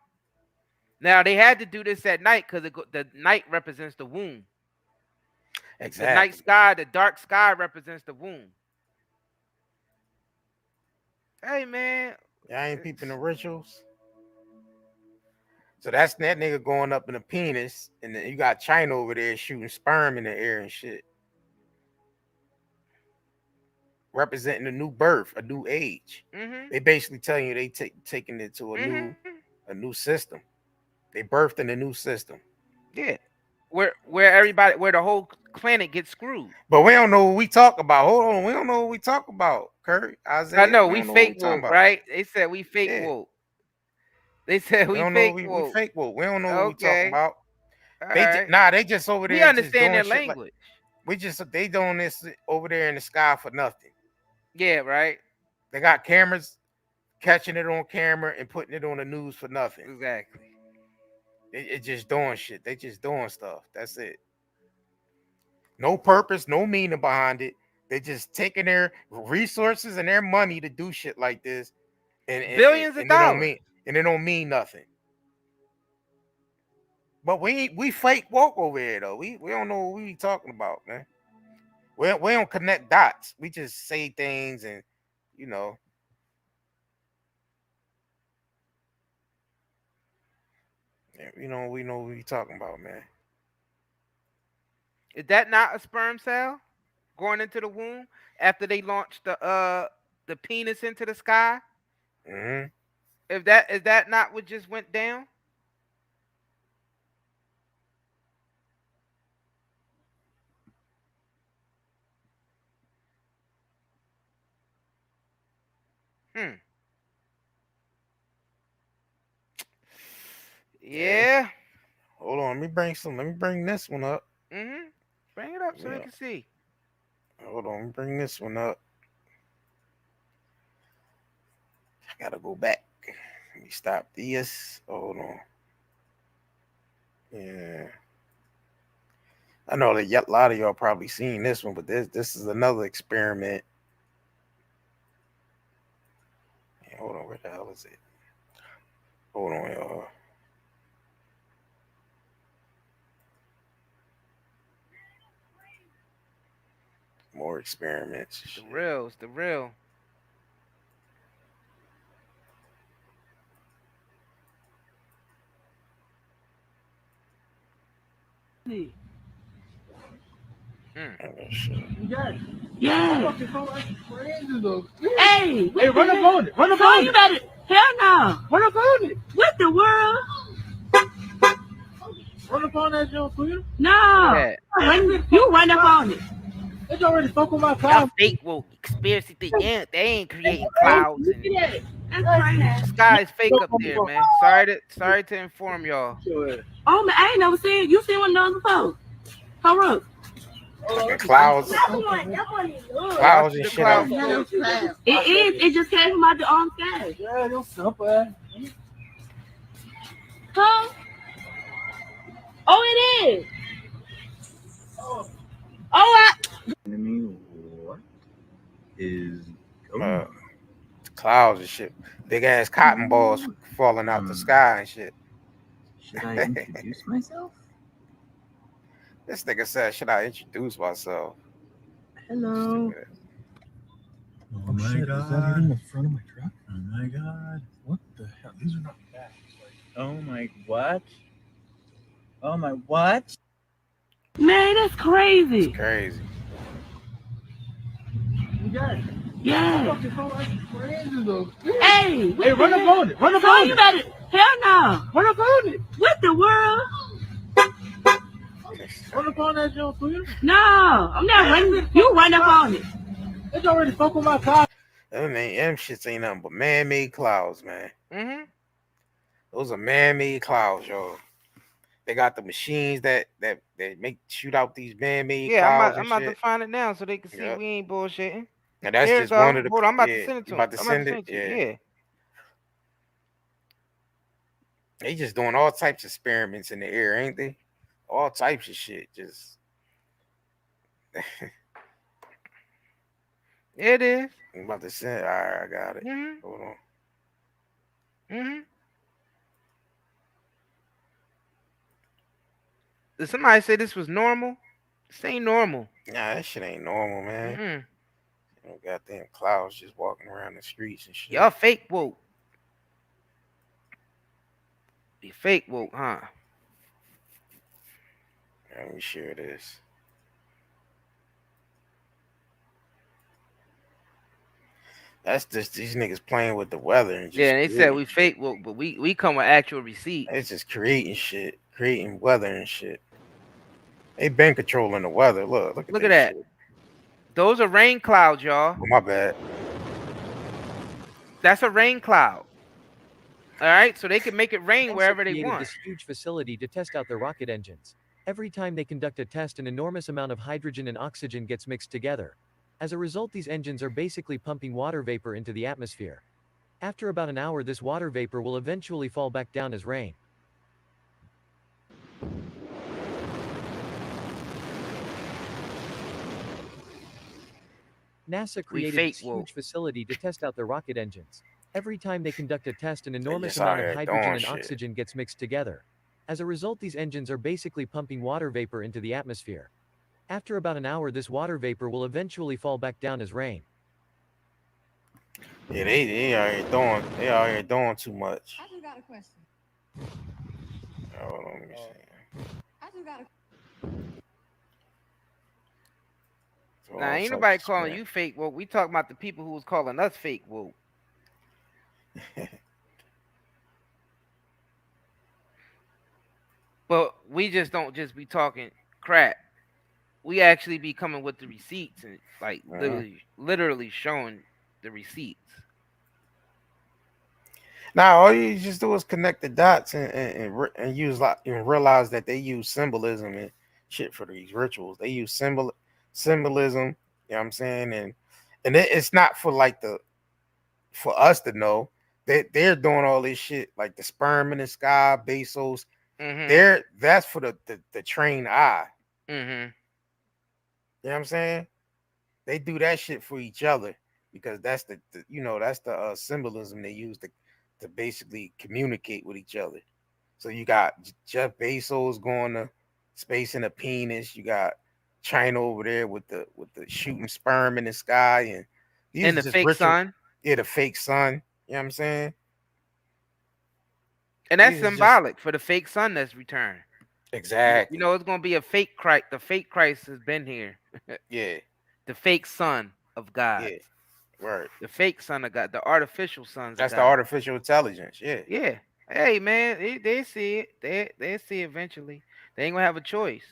Now they had to do this at night because the night represents the womb. Exactly. The night sky, the dark sky represents the womb. Hey man, y'all ain't peeping the rituals. So that's that nigga going up in the penis, and then you got China over there shooting sperm in the air and shit, representing a new birth, a new age. They basically telling you they taking it to a new system. They birthed in a new system. Yeah, where the whole planet gets screwed. But we don't know what we talk about. Hold on, we don't know what we talk about, Kurt. Isaiah, I know we fake woke, right? They said we fake woke. They said we fake woke. We fake woke. We don't know what we talking about. They just over there. We understand just their doing language. They doing this over there in the sky for nothing. Yeah, right. They got cameras catching it on camera and putting it on the news for nothing. Exactly. It just doing shit. They just doing stuff. That's it. No purpose, no meaning behind it. They just taking their resources and their money to do shit like this, and billions of dollars. It don't mean nothing. But we fake woke over here though. We don't know what we talking about, man. We don't connect dots. We just say things and you know. Yeah, we know what we talking about, man. Is that not a sperm cell going into the womb after they launched the penis into the sky? Mm-hmm. Is that not what just went down? Yeah. Hold on, let me bring this one up. Bring it up so we can see. Hold on, let me bring this one up. I gotta go back. Let me stop this. Hold on. Yeah. I know that a lot of y'all probably seen this one, but this is another experiment. Yeah, hold on, where the hell is it? Hold on, y'all. More experiments. The real. It's the real. Yeah. Hey, run up on it. Run up on it. Hell no. Run up on it. What the world? Run up on that Joe Twitter? No. You run up on it. It's already fuck with my car. Y'all fake woke conspiracy thing. They ain't creating clouds and the sky is fake up there, man. Sorry to inform y'all. Oh man, I ain't never seen you seen one of those before. Hold up. Clouds. Clouds and shit. It is. It just came from out the sky. Yeah, those simple. Huh? Oh, it is. Oh, What is clouds and shit? Big ass cotton balls falling out the sky and shit. Should I introduce myself? This nigga said, "Should I introduce myself?" Hello. Oh my god. Is that in the front of my truck? Oh my god. What the hell? These are not bags. Oh my what? Oh my what? man, that's crazy. It's crazy. You got it. Yeah. Hey, run up on it. Run up on it. Hell no. Run up on it. What the world? Run up on that Joe Twitter? No, I'm not running. You run up on it. It's already fuck with my car. Them shits ain't nothing but man-made clouds, man. Mm-hmm. Those are man-made clouds, yo. They got the machines that shoot out these man-made clouds. I'm about to find it now so they can see we ain't bullshitting. And that's just one of the. Hold on, I'm about to send it to them. About to send it? Yeah. They just doing all types of experiments in the air, ain't they? All types of shit. Just. It is. I'm about to send. All right, I got it. Mm-hmm. Hold on. Mm-hmm. Did somebody say this was normal? This ain't normal. Nah, that shit ain't normal, man. Mm-hmm. You know, goddamn clouds just walking around the streets and shit. Y'all fake woke. You fake woke, huh? Let me share this. That's just these niggas playing with the weather. And just they said we fake woke, but we come with actual receipts. It's just creating shit, creating weather and shit. They been controlling the weather. Look at that. Shit. Those are rain clouds, y'all. Oh, my bad. That's a rain cloud. All right, so they can make it rain wherever they want. This huge facility to test out their rocket engines. Every time they conduct a test, an enormous amount of hydrogen and oxygen gets mixed together. As a result, these engines are basically pumping water vapor into the atmosphere. After about an hour, this water vapor will eventually fall back down as rain. NASA created this huge facility to test out their rocket engines. Every time they conduct a test, an enormous amount of hydrogen and oxygen gets mixed together. As a result, these engines are basically pumping water vapor into the atmosphere. After about an hour, this water vapor will eventually fall back down as rain. Yeah, they out here doing too much. I just got a question. Hold on, let me see. I just got a. Nah, ain't nobody calling you fake woke. We talking about the people who was calling us fake woke. But we just don't just be talking crap. We actually be coming with the receipts and like literally showing the receipts. Now all you just do is connect the dots and use and realize that they use symbolism and shit for these rituals. They use symbolism, you know what I'm saying? And it's not for for us to know. They're doing all this shit like the sperm in the sky, Bezos. Mm-hmm. That's for the trained eye. Mm-hmm. You know what I'm saying? They do that shit for each other because that's the symbolism they use to basically communicate with each other. So you got Jeff Bezos going to space in a penis. You got China over there with the shooting sperm in the sky and the fake sun. Yeah, the fake sun. You know what I'm saying? And that's symbolic for the fake sun that's returned. Exactly. You know, it's gonna be a fake Christ. The fake Christ has been here. Yeah. The fake son of God. Yeah. Right. The fake son of God. The artificial sons. That's of God. the artificial intelligence. Yeah. Yeah. Hey man, they see it. They see it eventually. They ain't gonna have a choice.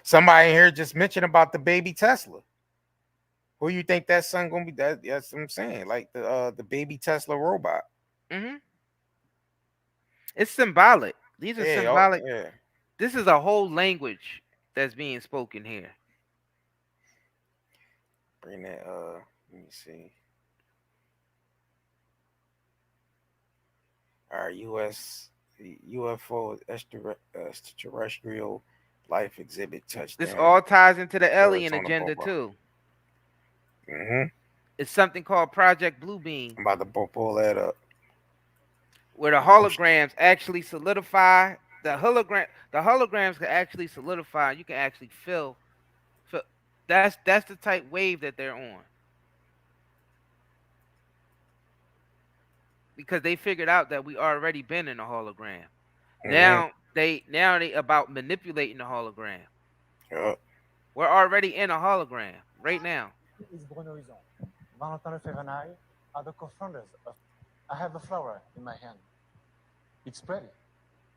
Somebody here just mentioned about the baby Tesla. Who you think that son gonna be? That's what I'm saying. Like the baby Tesla robot. Mm-hmm. It's symbolic. These are symbolic. Yeah. This is a whole language that's being spoken here. Bring that. Let me see. Our U.S. UFO extraterrestrial life exhibit touchdown. This all ties into the alien agenda too. Mm-hmm. It's something called Project Bluebeam. I'm about to pull that up. Where the holograms actually solidify. The holograms can actually solidify. You can actually feel. That's the type wave that they're on. Because they figured out that we already been in a hologram. Mm-hmm. Now they about manipulating the hologram. Yep. We're already in a hologram right now. Is Bruno Horizon. Valentin Lefebvre and I are the co-founders of. I have a flower in my hand. It's pretty,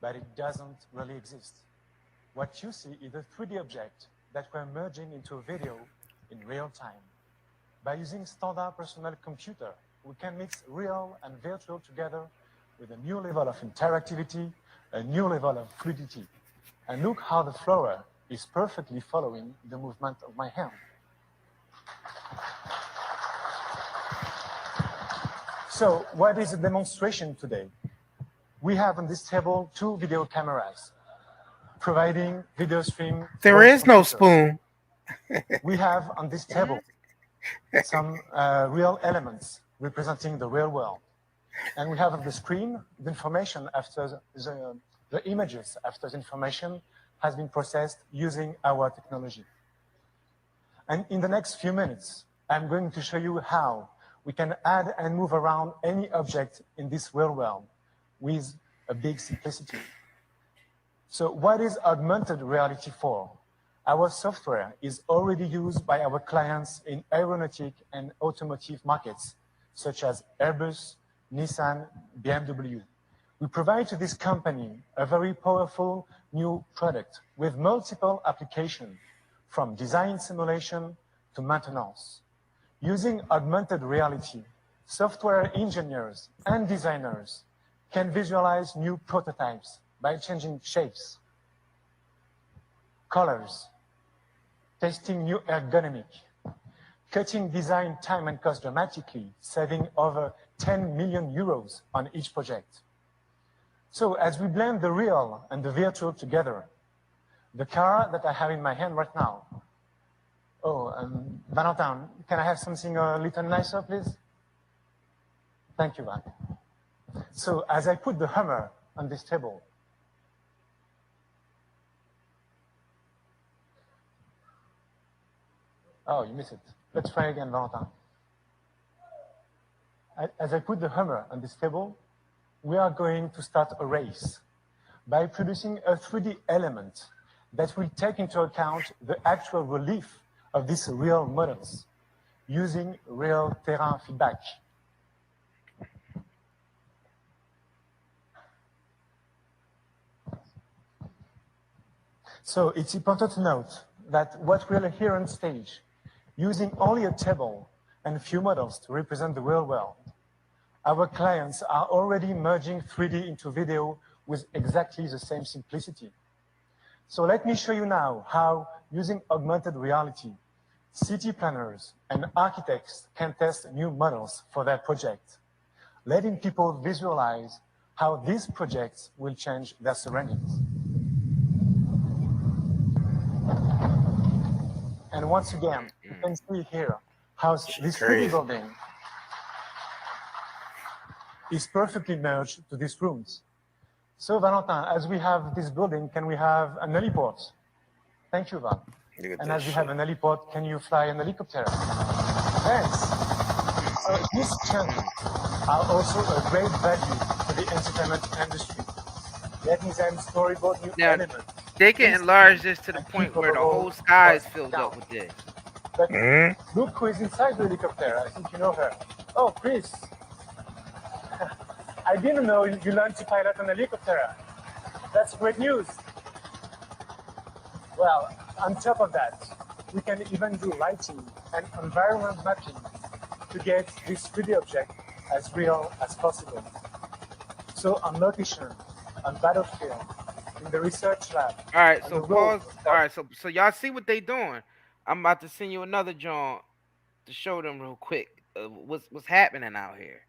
but it doesn't really exist. What you see is a 3D object that we're merging into a video in real time. By using standard personal computer, we can mix real and virtual together with a new level of interactivity, a new level of fluidity. And look how the flower is perfectly following the movement of my hand. So what is the demonstration today? We have on this table 2 video cameras providing video stream. There is no spoon. We have on this table some real elements representing the real world. And we have on the screen the information after the images after the information has been processed using our technology. And in the next few minutes, I'm going to show you how we can add and move around any object in this real world with a big simplicity. So what is augmented reality for? Our software is already used by our clients in aeronautic and automotive markets, such as Airbus, Nissan, BMW. We provide to this company a very powerful new product with multiple applications, from design simulation to maintenance. Using augmented reality, software engineers and designers can visualize new prototypes by changing shapes, colors, testing new ergonomic, cutting design time and cost dramatically, saving over 10 million euros on each project. So as we blend the real and the virtual together, the car that I have in my hand right now. Oh, Valentin, can I have something a little nicer, please? Thank you, Van. So as I put the hammer on this table, oh, you missed it. Let's try again, Valentin. As I put the hammer on this table, we are going to start a race by producing a 3D element that will take into account the actual relief of these real models using real terrain feedback. So it's important to note that what we're here on stage, using only a table and a few models to represent the real world, our clients are already merging 3D into video with exactly the same simplicity. So let me show you now how, using augmented reality, city planners and architects can test new models for their project, letting people visualize how these projects will change their surroundings. And once again, you can see here how this 3D building is perfectly merged to these rooms. So Valentin, as we have this building, can we have an heliport? Thank you, Val. And as we have an heliport, can you fly an helicopter? Yes. So these chunks are also a great value to the entertainment industry. Let me then storyboard new elements. They can enlarge this to the point where the whole sky is filled up with this. But look who is inside the helicopter. I think you know her. Oh, Chris. I didn't know you learned to pilot an helicopter. That's great news. Well, on top of that, we can even do lighting and environment mapping to get this 3D object as real as possible. So on location, on battlefield, in the research lab. All right, so pause. All right, so y'all see what they doing. I'm about to send you another John to show them real quick what's happening out here.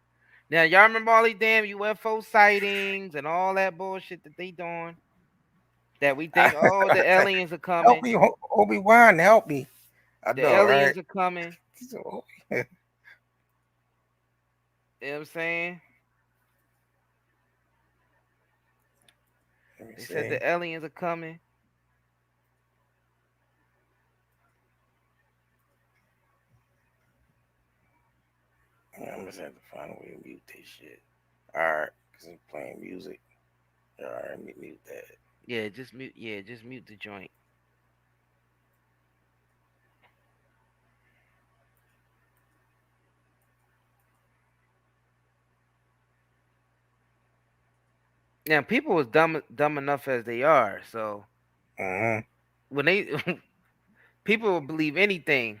Now y'all remember all these damn UFO sightings and all that bullshit that they doing? That we think, oh, the aliens are coming. Help me, Obi-Wan, help me. The aliens are coming. You know what I'm saying? They said the aliens are coming. I'm just have to find a way to mute this shit. Alright, because I'm playing music. Alright, mute that. Yeah, just mute the joint. Now people was dumb enough as they are, so when they people will believe anything.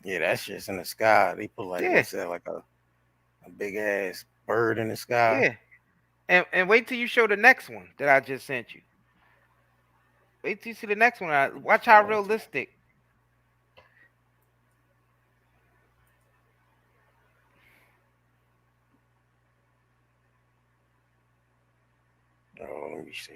Yeah, that shit's in the sky. They put like what's that, like a big ass bird in the sky. Yeah. And wait till you show the next one that I just sent you. Wait till you see the next one. Watch how realistic. Oh, let me see.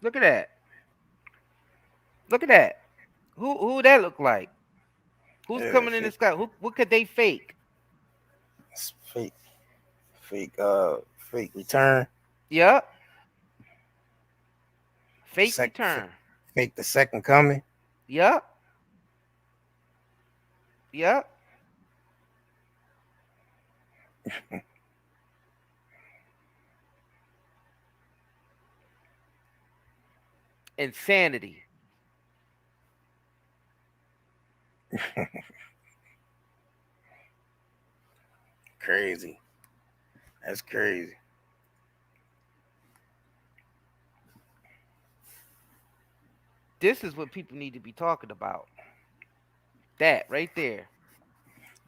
Look at that. Look at that. Who that look like? Who's coming in the sky? What could they fake? It's fake return. Yep. Fake return. Fake the second coming. Yep. Yep. Insanity. Crazy. That's crazy. This is what people need to be talking about. That right there.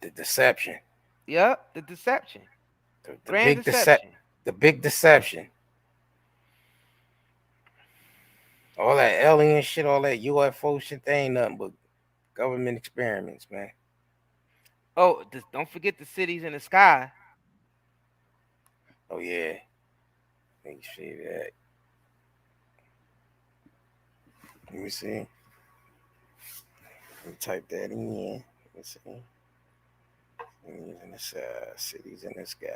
The deception. Yep, the deception. The Grand big deception. The big deception. All that alien shit, all that UFO shit, they ain't nothing but government experiments, man. Oh, don't forget the cities in the sky. Oh yeah. Let me see that. Let me see. Let me type that in. Let's see. Cities in the sky. Cities in the sky.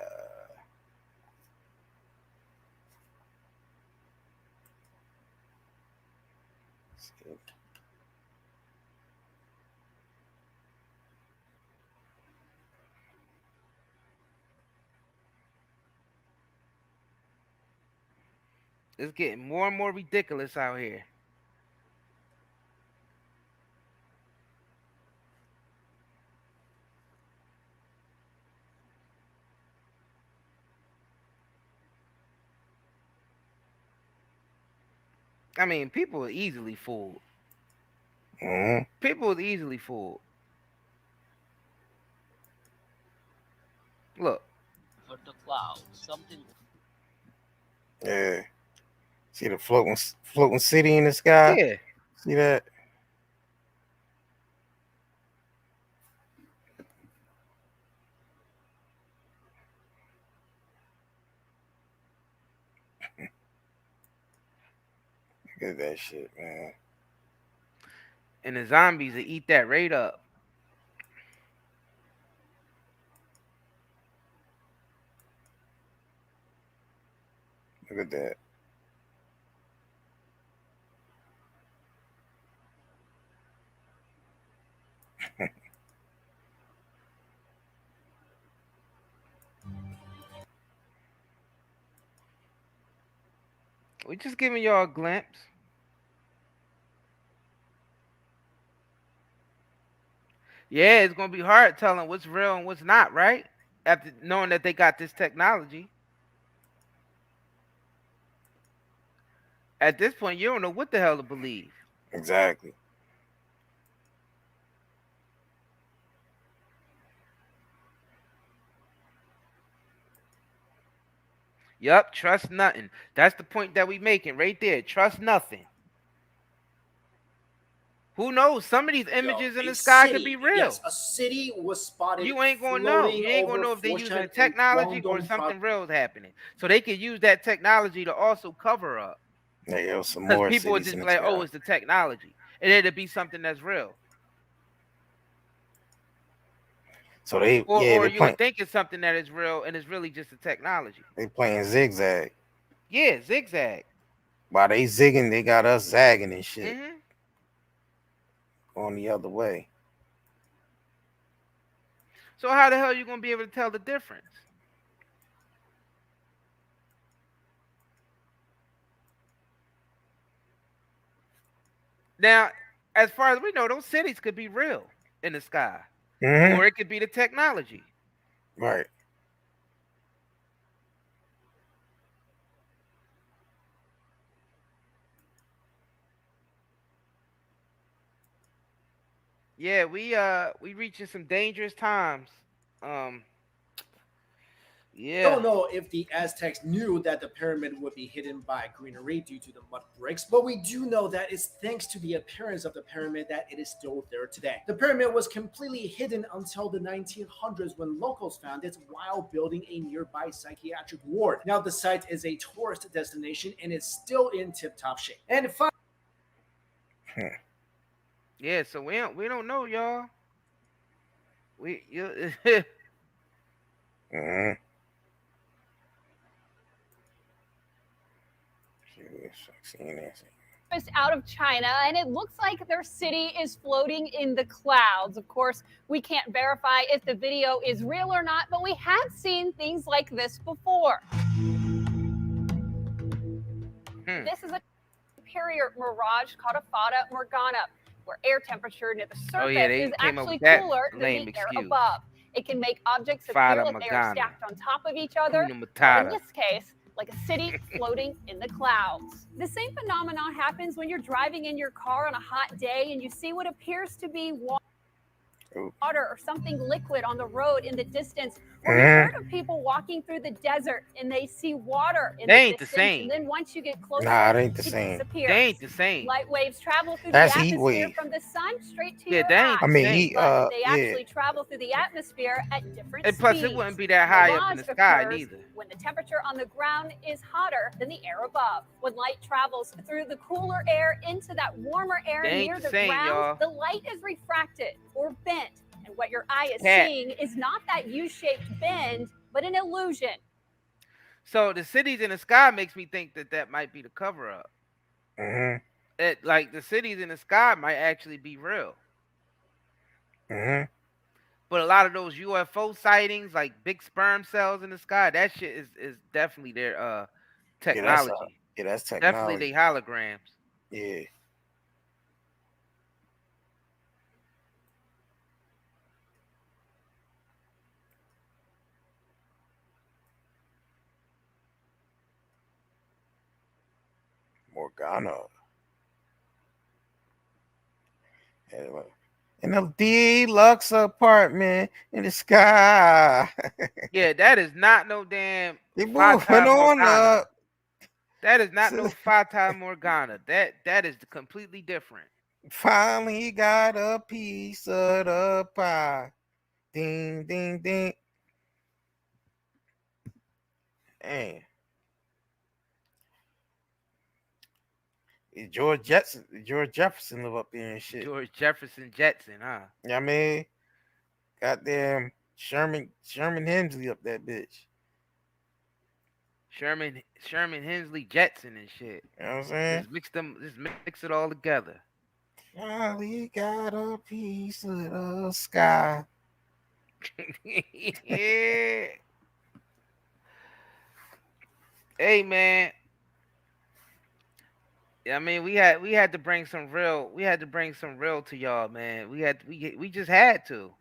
It's getting more and more ridiculous out here. I mean, people are easily fooled. People are easily fooled. Look. For the clouds, something. Yeah. See the floating city in the sky? Yeah. See that? Look at that shit, man. And the zombies will eat that right up. Look at that. We just giving y'all a glimpse. Yeah, it's gonna be hard telling what's real and what's not, right? After knowing that they got this technology. At this point, you don't know what the hell to believe. Exactly. Yup, trust nothing. That's the point that we making right there. Trust nothing. Who knows? Some of these images in the sky could be real. Yes, a city was spotted. You ain't gonna know. You ain't gonna know if they're using technology or something real is happening. So they could use that technology to also cover up. Yeah, some more. People would just be like, "Oh, it's the technology," and it'd be something that's real. So they, or you would think it's something that is real, and it's really just a technology. They playing zigzag. Yeah, zigzag. While they zigging, they got us zagging and shit. Going the other way. So how the hell are you gonna be able to tell the difference? Now, as far as we know, those cities could be real in the sky, or it could be the technology. Right. Yeah, we reaching some dangerous times. Yeah. Don't know if the Aztecs knew that the pyramid would be hidden by greenery due to the mud bricks, but we do know that it's thanks to the appearance of the pyramid that it is still there today. The pyramid was completely hidden until the 1900s when locals found it while building a nearby psychiatric ward. Now the site is a tourist destination and is still in tip-top shape. And yeah, so we don't know, y'all. Out of China, and it looks like their city is floating in the clouds. Of course, we can't verify if the video is real or not, but we have seen things like this before. This is a superior mirage called a Fata Morgana, where air temperature near the surface is actually cooler than the air above. It can make objects appear like they are stacked on top of each other, or in this case, like a city floating in the clouds. The same phenomenon happens when you're driving in your car on a hot day and you see what appears to be water or something liquid on the road in the distance. Or you've heard of people walking through the desert and they see water in the distance. The same. And then once you get closer, it ain't the same. They ain't the same. Light waves travel through the atmosphere from the sun straight to your eyes. They actually travel through the atmosphere at different speeds. And plus, it wouldn't be that high up in the sky neither. When the temperature on the ground is hotter than the air above. When light travels through the cooler air into that warmer air near the ground, the light is refracted or bent. And what your eye is seeing is not that U-shaped bend, but an illusion. So the cities in the sky makes me think that might be the cover-up. Like the cities in the sky might actually be real. But a lot of those UFO sightings, like big sperm cells in the sky, that shit is definitely their technology. Yeah, that's technology. Definitely they holograms. Yeah. Morgana. In a deluxe apartment in the sky. Yeah, that is not no damn. They moving on up. That is not no Fata Morgana. That is completely different. Finally got a piece of the pie. Ding, ding, ding. Man. George Jefferson live up there and shit. George Jefferson Jetson, huh? Yeah, I mean, goddamn Sherman Hemsley up that bitch. Sherman Hensley Jetson and shit. You know what I'm saying? Just mix it all together. Finally got a piece of the sky. Yeah. Hey man. I mean, we had to bring some real to y'all, man. We just had to.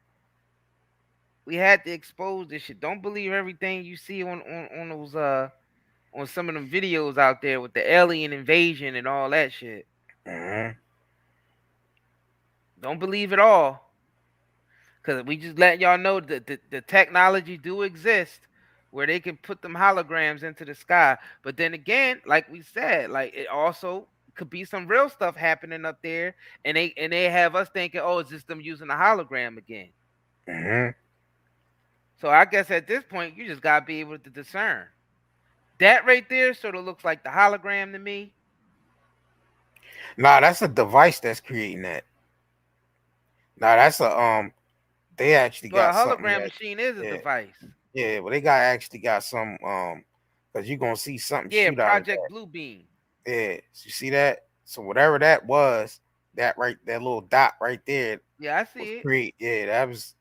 We had to expose this shit. Don't believe everything you see on those on some of them videos out there with the alien invasion and all that shit. Mm-hmm. Don't believe it all. Cause we just letting y'all know that the technology do exist where they can put them holograms into the sky. But then again, like we said, like it also could be some real stuff happening up there, and they have us thinking, oh, it's just them using a hologram again. Mm-hmm. So I guess at this point, you just gotta be able to discern. That right there sort of looks like the hologram to me. Nah, that's a device that's creating that. Nah, that's a they actually got a hologram something machine is a device. Yeah, well, they actually got some because you're gonna see something shoot Project out of that. Blue Beam. Yeah, so you see that? So whatever that was, that little dot right there. Yeah, I see it. Yeah, that was.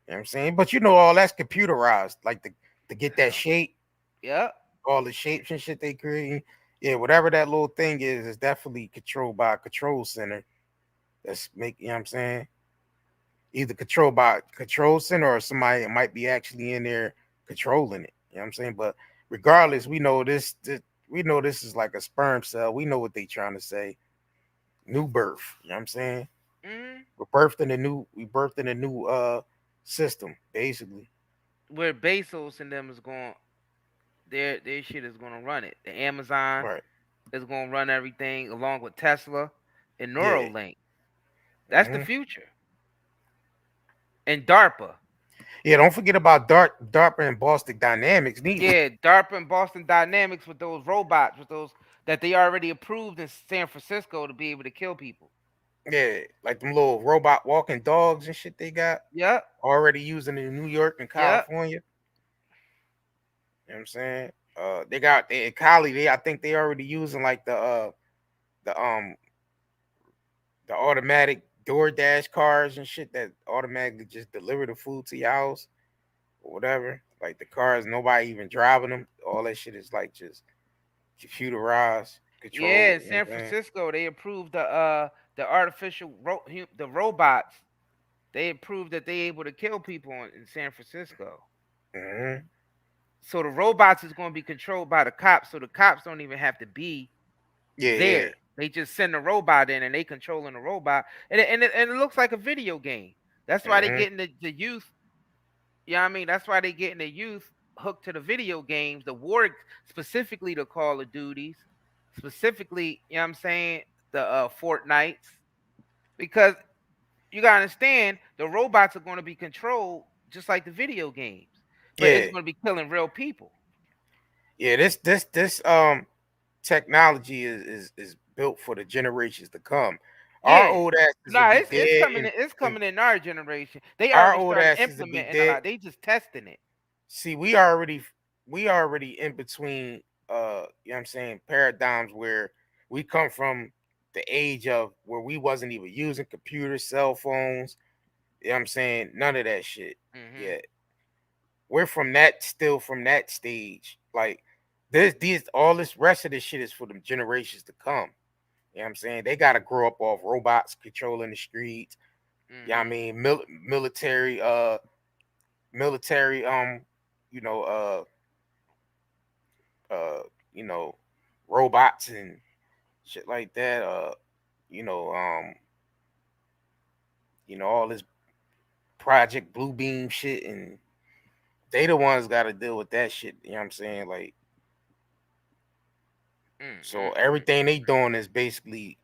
You know what I'm saying? But you know, all that's computerized, like to get that shape. Yep. All the shapes and shit they create. Yeah, whatever that little thing is definitely controlled by a control center. That's you know what I'm saying? Either controlled by a control center or somebody that might be actually in there controlling it. You know what I'm saying? But regardless, we know this is like a sperm cell. We know what they trying to say. New birth. You know what I'm saying? Mm-hmm. We birthed in a new system, basically. Where Bezos and them is going, their shit is gonna run it. The Amazon is gonna run everything along with Tesla and Neuralink. Yeah. That's the future. And DARPA. Yeah, don't forget about DARPA and Boston Dynamics. Yeah, DARPA and Boston Dynamics with those robots, with those that they already approved in San Francisco to be able to kill people. Yeah, like them little robot walking dogs and shit they got. Yep. Already using in New York and California. Yep. You know what I'm saying? In Cali, I think they already using like the automatic DoorDash cars and shit that automatically just deliver the food to your house or whatever. Like the cars, nobody even driving them. All that shit is like just computerized, controlled. Yeah, in San Francisco, they approved the artificial the robots. They approved that they able to kill people in San Francisco. Mm-hmm. So the robots is going to be controlled by the cops, so the cops don't even have to be there. Yeah. They just send a robot in and they controlling the robot, and it looks like a video game. That's why they getting the youth. You know what I mean? That's why they getting the youth hooked to the video games, the war, specifically the Call of Duties, specifically, you know what I'm saying, the Fortnites, because you gotta understand the robots are going to be controlled just like the video games, but it's going to be killing real people. Yeah, this technology is built for the generations to come. Yeah. Our old asses it's coming in our generation. They already started implementing a lot. They just testing it. See, we already in between you know what I'm saying, paradigms where we come from the age of where we wasn't even using computers, cell phones, you know what I'm saying, none of that shit. Yeah. We're from that stage. Like all this rest of this shit is for the generations to come. You know what I'm saying? They got to grow up off robots controlling the streets. You know what I mean? Military, you know, robots and shit like that. All this Project Blue Beam shit, and they the ones got to deal with that shit. You know what I'm saying? Like, So everything they doing is basically,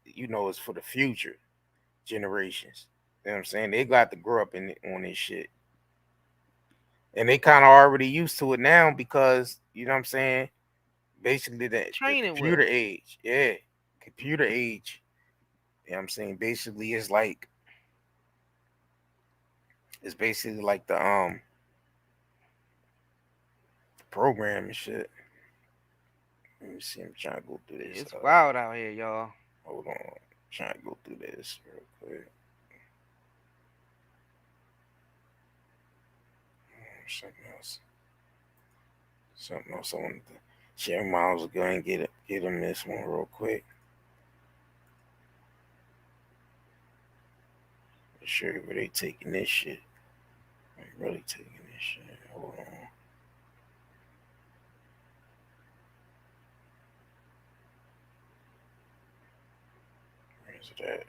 is for the future generations. You know what I'm saying? They got to grow up on this shit. And they kind of already used to it now because, you know what I'm saying? Basically the computer age. Yeah. Computer age. You know what I'm saying? Basically it's basically like the program and shit. Let me see. I'm trying to go through this. It's wild out here, y'all. Hold on. I'm trying to go through this real quick. Something else I wanted to share. Miles, go and get him this one real quick. Make sure where they taking this shit. They really taking this shit. Hold on. Where's it at?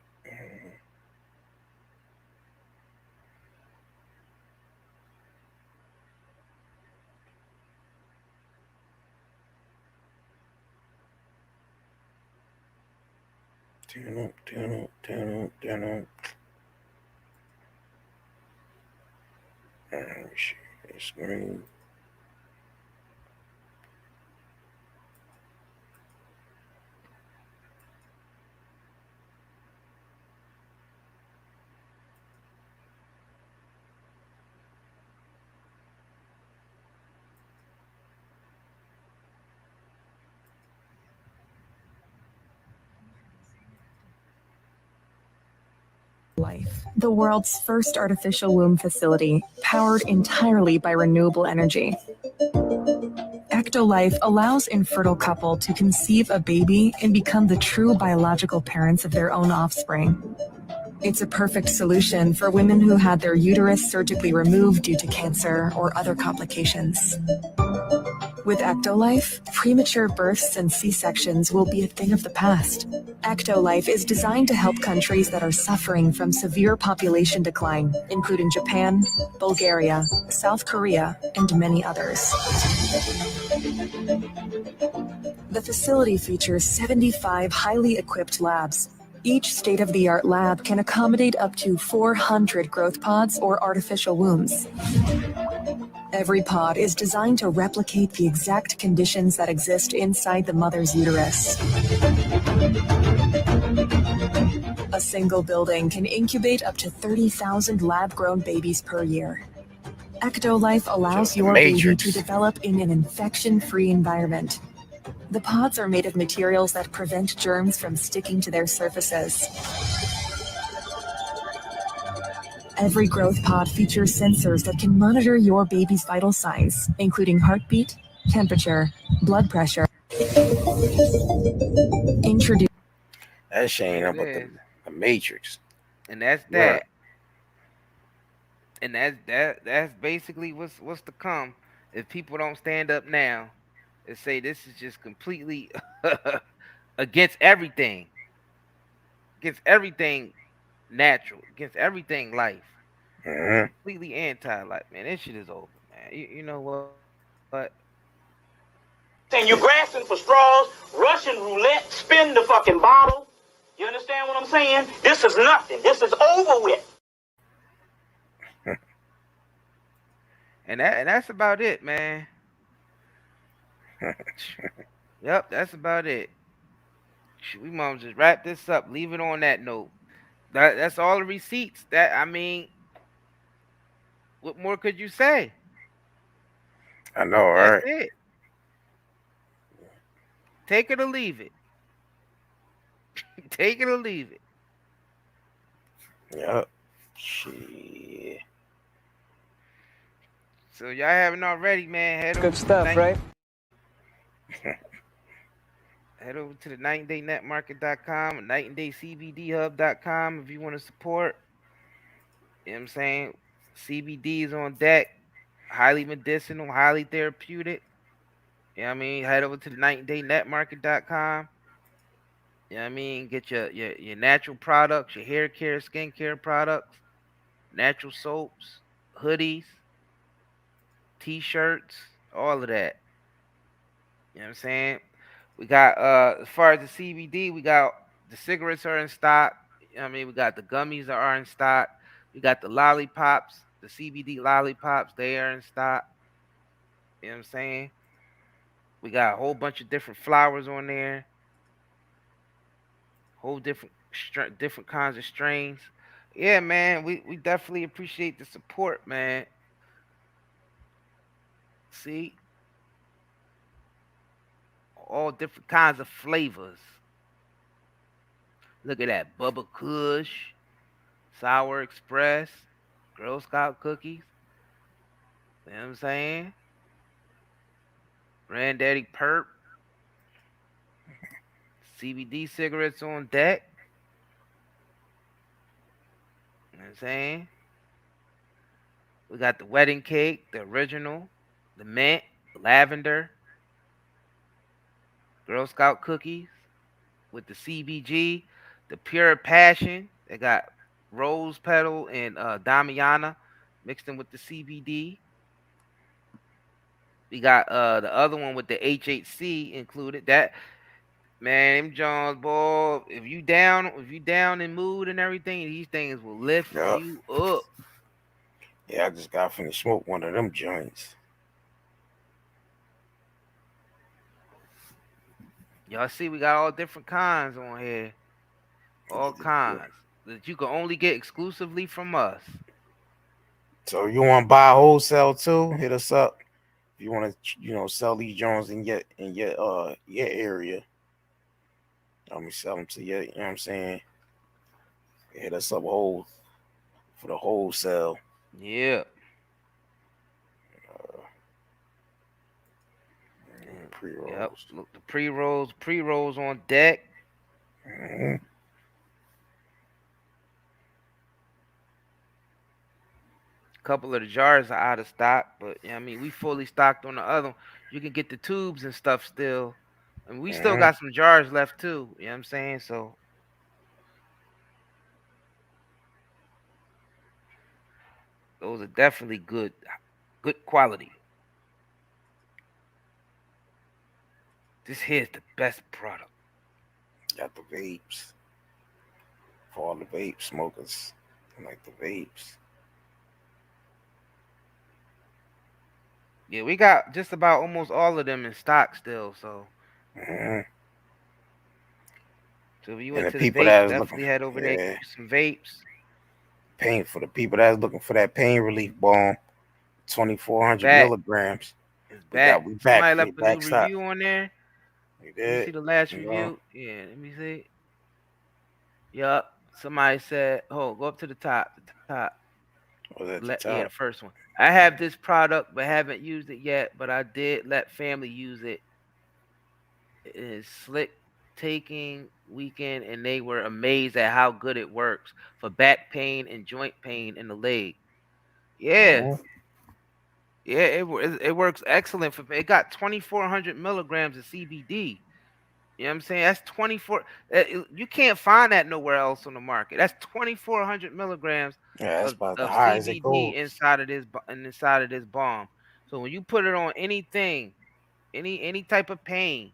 Turn up. Let me share this screen. Life, the world's first artificial womb facility, powered entirely by renewable energy. Ectolife allows infertile couple to conceive a baby and become the true biological parents of their own offspring. It's a perfect solution for women who had their uterus surgically removed due to cancer or other complications. With Ectolife, premature births and C-sections will be a thing of the past. Ectolife is designed to help countries that are suffering from severe population decline, including Japan, Bulgaria, South Korea, and many others. The facility features 75 highly equipped labs. Each state-of-the-art lab can accommodate up to 400 growth pods or artificial wombs. Every pod is designed to replicate the exact conditions that exist inside the mother's uterus. A single building can incubate up to 30,000 lab-grown babies per year. Ectolife allows your baby to develop in an infection-free environment. The pods are made of materials that prevent germs from sticking to their surfaces. Every growth pod features sensors that can monitor your baby's vital signs, including heartbeat, temperature, blood pressure. Introduce. That shit ain't up but the Matrix. And that's that. And that's basically what's to come if people don't stand up now and say this is just completely against everything natural, against everything life, completely anti-life. Man, this shit is over, man. You know what? And you grasping for straws, Russian roulette, spin the fucking bottle. You understand what I'm saying? This is nothing. This is over with. And that's about it, man. Yep, that's about it. We might just wrap this up. Leave it on that note. That's all the receipts. What more could you say? I know, right? That's it. Take it or leave it. Take it or leave it. Yep. Shit. So y'all haven't already, man. Good stuff, right? Head over to the nightanddaynetmarket.com, nightanddaykcbdhub.com if you want to support. You know what I'm saying? CBD is on deck. Highly medicinal, highly therapeutic. You know what I mean? Head over to the nightanddaynetmarket.com. You know what I mean? Get your natural products, your hair care, skincare products, natural soaps, hoodies, t-shirts, all of that. You know what I'm saying? We got as far as the CBD, we got the cigarettes are in stock. I mean, we got the gummies that are in stock. We got the lollipops, the CBD lollipops, they are in stock. You know what I'm saying? We got a whole bunch of different flowers on there. Whole different kinds of strains. Yeah, man, we definitely appreciate the support, man. See? All different kinds of flavors. Look at that. Bubba Kush, Sour Express, Girl Scout cookies. You know what I'm saying? Granddaddy Perp. CBD cigarettes on deck. You know what I'm saying? We got the wedding cake, the original, the mint, lavender, Girl Scout cookies with the CBG, the pure passion. They got rose petal and Damiana mixed in with the CBD. We got the other one with the HHC included. That man, them Jones, boy. If you down in mood and everything, these things will lift you up. Yeah, I just got finished smoke one of them joints. Y'all see, we got all different kinds on here. All kinds that you can only get exclusively from us. So you want to buy wholesale too? Hit us up. If you want to, sell these joints in your area. Let me sell them to you. You know what I'm saying? Hit us up for the wholesale. Yeah. Pre-rolls. Yep. Look, the pre-rolls on deck. Mm-hmm. Couple of the jars are out of stock, but I mean, we fully stocked on the other one. You can get the tubes and stuff still. And we still got some jars left too. You know what I'm saying? So those are definitely good quality. This here's the best product. Got the vapes. For all the vape smokers. I like the vapes. Yeah, we got just about almost all of them in stock still, so. So if you went to the vapes, definitely head over there, get you some vapes. Pain for the people that's looking for that pain relief balm, 2,400 milligrams. It's back. Somebody left a new review on there. Let me see the last review. Yeah, let me see. Yup. Somebody said, "Oh, go up to the top. The top. Yeah, the first one. I have this product, but haven't used it yet. But I did let family use it. It is slick taking weekend, and they were amazed at how good it works for back pain and joint pain in the leg. Yeah, yeah, it works excellent for. It got 2,400 milligrams of CBD. You know what I'm saying? That's 24. You can't find that nowhere else on the market. That's 2,400 milligrams of CBD inside of this balm. So when you put it on anything, any type of pain,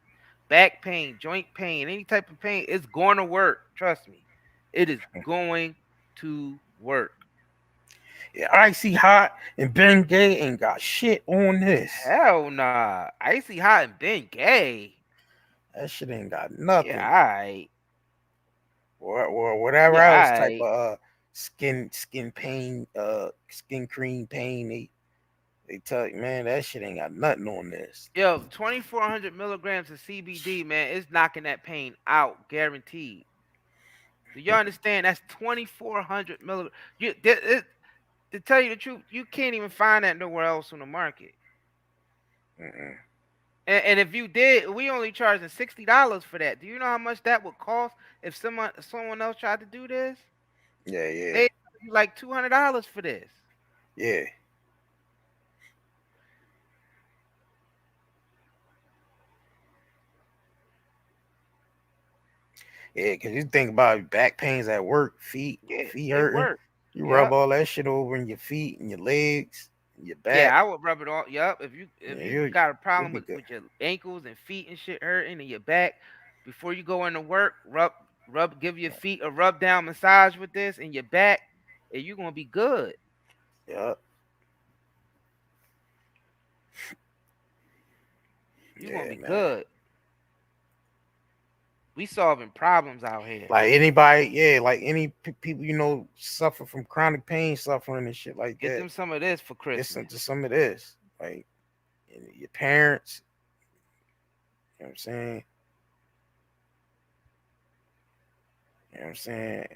back pain, joint pain, any type of pain, it's going to work. Trust me, it is going to work. Yeah, Icy Hot and Ben Gay ain't got shit on this. Hell nah. Icy Hot and Ben Gay. That shit ain't got nothing. Yeah, alright. Or whatever else type of skin pain, skin cream pain. They tell you, man, that shit ain't got nothing on this. Yo, 2,400 milligrams of CBD, man, it's knocking that pain out, guaranteed. Do you understand? That's 2,400 milligrams. To tell you the truth, you can't even find that nowhere else on the market. And if you did, we only charging $60 for that. Do you know how much that would cost if someone else tried to do this? Yeah. They like $200 for this. Yeah. Yeah, because you think about back pains at work, feet hurting. You rub all that shit over in your feet and your legs, your back. Yeah, I would rub it all. Yup. If you got a problem with your ankles and feet and shit hurting and your back, before you go into work, give your feet a rub down massage with this and your back, and you're gonna be good. Yup. You're gonna be good. We solving problems out here. Like anybody, like any people suffer from chronic pain, suffering and shit like that. Get them some of this for Christmas. Get some of this, like your parents. You know what I'm saying? You know what I'm saying?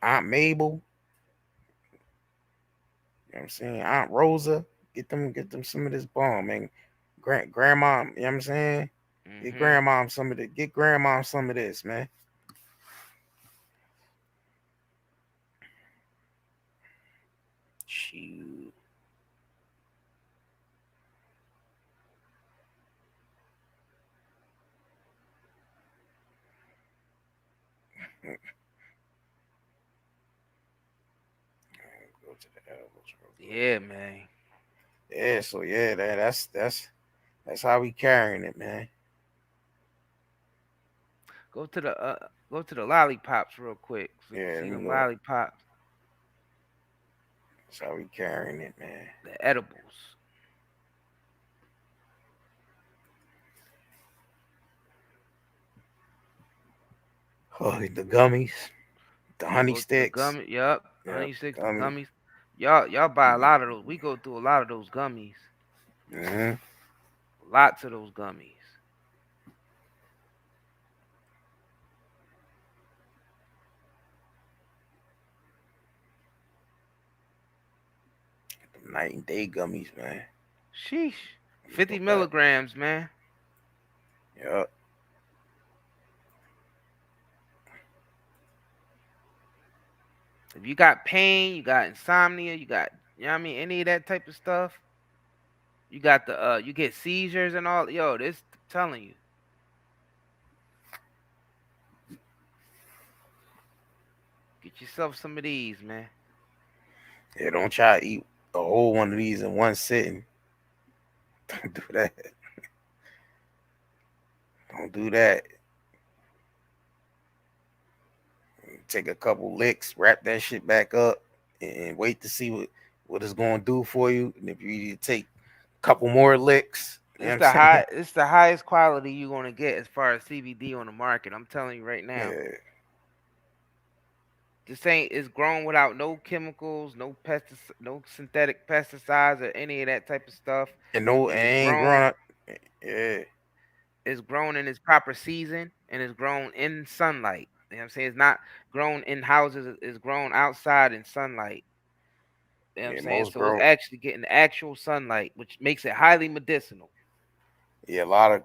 Aunt Mabel. You know what I'm saying? Aunt Rosa. Get them some of this bomb, man. Grandma, you know what I'm saying? Get grandma some of this, man. Shoot. Go to the elbows. Yeah, man. Yeah, so yeah, that's how we carrying it, man. Go to the lollipops real quick. So yeah, see the lollipops. That's how we carrying it, man. The edibles. Oh, the gummies, the honey sticks. Yup, honey sticks, the gummies. Y'all buy a lot of those. We go through a lot of those gummies. Lots of those gummies. The night and day gummies, man. Sheesh. 50 milligrams, man. Yup. If you got pain, you got insomnia, you got, you know what I mean, any of that type of stuff. You got the you get seizures and all. Yo, this I'm telling you. Get yourself some of these, man. Yeah, don't try to eat a whole one of these in one sitting. Don't do that. Don't do that. Take a couple licks, wrap that shit back up, and wait to see what it's gonna do for you. And if you need to take a couple more licks, it's the highest quality you're gonna get as far as CBD on the market. I'm telling you right now. Yeah. This it's grown without no chemicals, no synthetic pesticides or any of that type of stuff. And ain't grown. Yeah. It's grown in its proper season and it's grown in sunlight. You know what I'm saying? It's not grown in houses, it's grown outside in sunlight. You know what I'm saying? So it's actually getting actual sunlight, which makes it highly medicinal. Yeah, a lot of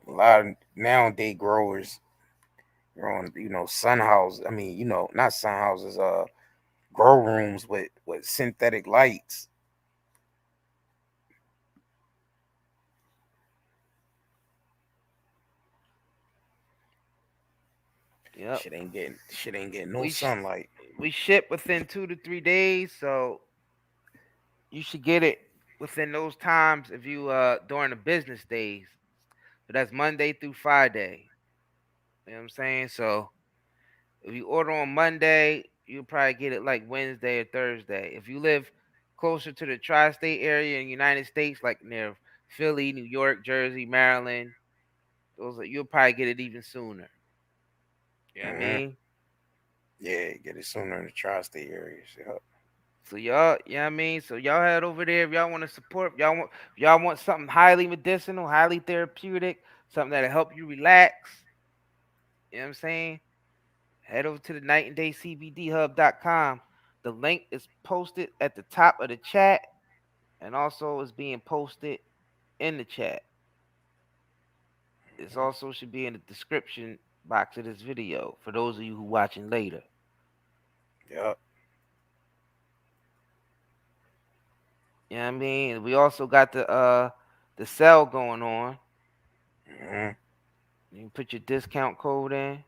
nowadays growers growing, sun houses. I mean, not sun houses, grow rooms with synthetic lights. Yep. Shit ain't getting no sunlight. We ship within 2 to 3 days, so you should get it within those times if you during the business days. So that's Monday through Friday. You know what I'm saying? So if you order on Monday, you'll probably get it like Wednesday or Thursday. If you live closer to the tri-state area in the United States, like near Philly, New York, Jersey, Maryland, you'll probably get it even sooner. You know what I mean? Yeah, get it sooner in the tri-state areas. Yep. So y'all, you know what I mean? So y'all head over there if y'all want to support. Y'all want something highly medicinal, highly therapeutic, something that'll help you relax. You know what I'm saying? Head over to the nightandaycbdhub.com. The link is posted at the top of the chat and also is being posted in the chat. This also should be in the description box of this video for those of you who watching later. Yep. You know what I mean? We also got the sale going on. You can put your discount code in.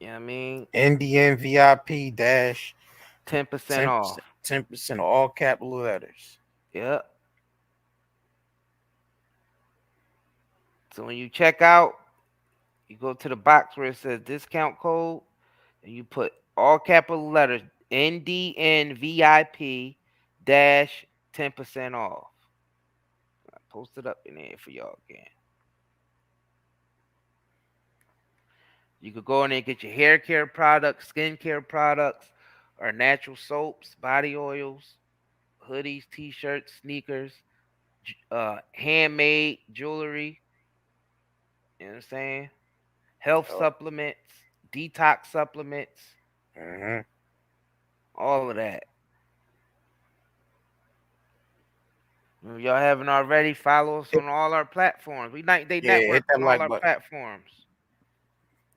You know what I mean? NDN VIP dash 10% off. 10% all capital letters. Yep. So when you check out, you go to the box where it says discount code, and you put all capital letters NDNVIP dash 10% off. I posted up in there for y'all again. You could go in there and get your hair care products, skin care products, or natural soaps, body oils, hoodies, t-shirts, sneakers, handmade jewelry. You know what I'm saying? Health supplements, detox supplements, all of that. If y'all haven't already, follow us on all our platforms. We 90 Day Network on all our platforms.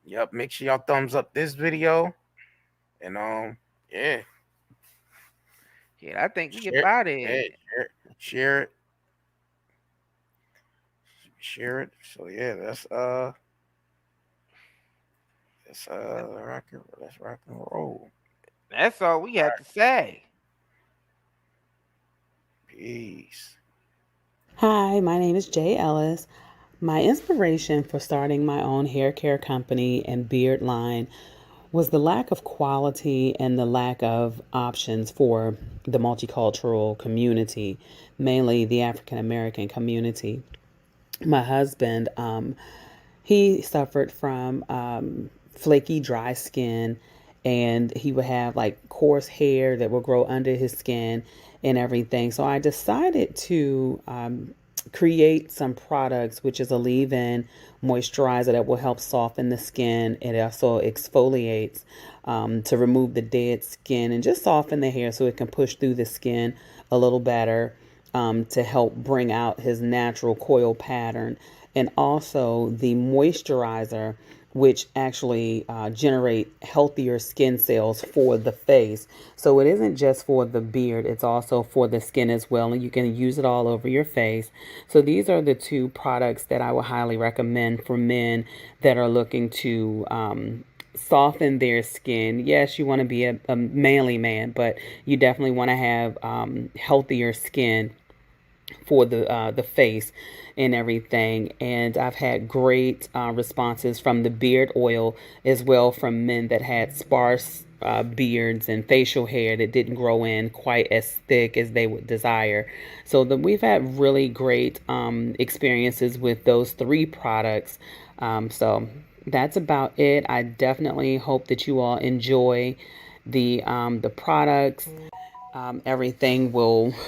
Yep, make sure y'all thumbs up this video. And yeah. Yeah, I think we get by there. Share it. So yeah, let's rock and roll. That's all we had to say. Peace. Hi, my name is Jay Ellis. My inspiration for starting my own hair care company and beard line was the lack of quality and the lack of options for the multicultural community, mainly the African American community. My husband, he suffered from flaky, dry skin, and he would have like coarse hair that would grow under his skin and everything. So I decided to create some products, which is a leave-in moisturizer that will help soften the skin. It also exfoliates to remove the dead skin and just soften the hair so it can push through the skin a little better, to help bring out his natural coil pattern. And also the moisturizer, which actually generate healthier skin cells for the face. So it isn't just for the beard, it's also for the skin as well, and you can use it all over your face. So these are the two products that I would highly recommend for men that are looking to soften their skin. Yes, you want to be a manly man, but you definitely want to have healthier skin for the face and everything. And I've had great responses from the beard oil as well, from men that had sparse beards and facial hair that didn't grow in quite as thick as they would desire. So we've had really great experiences with those three products. So that's about it. I definitely hope that you all enjoy the products. Everything will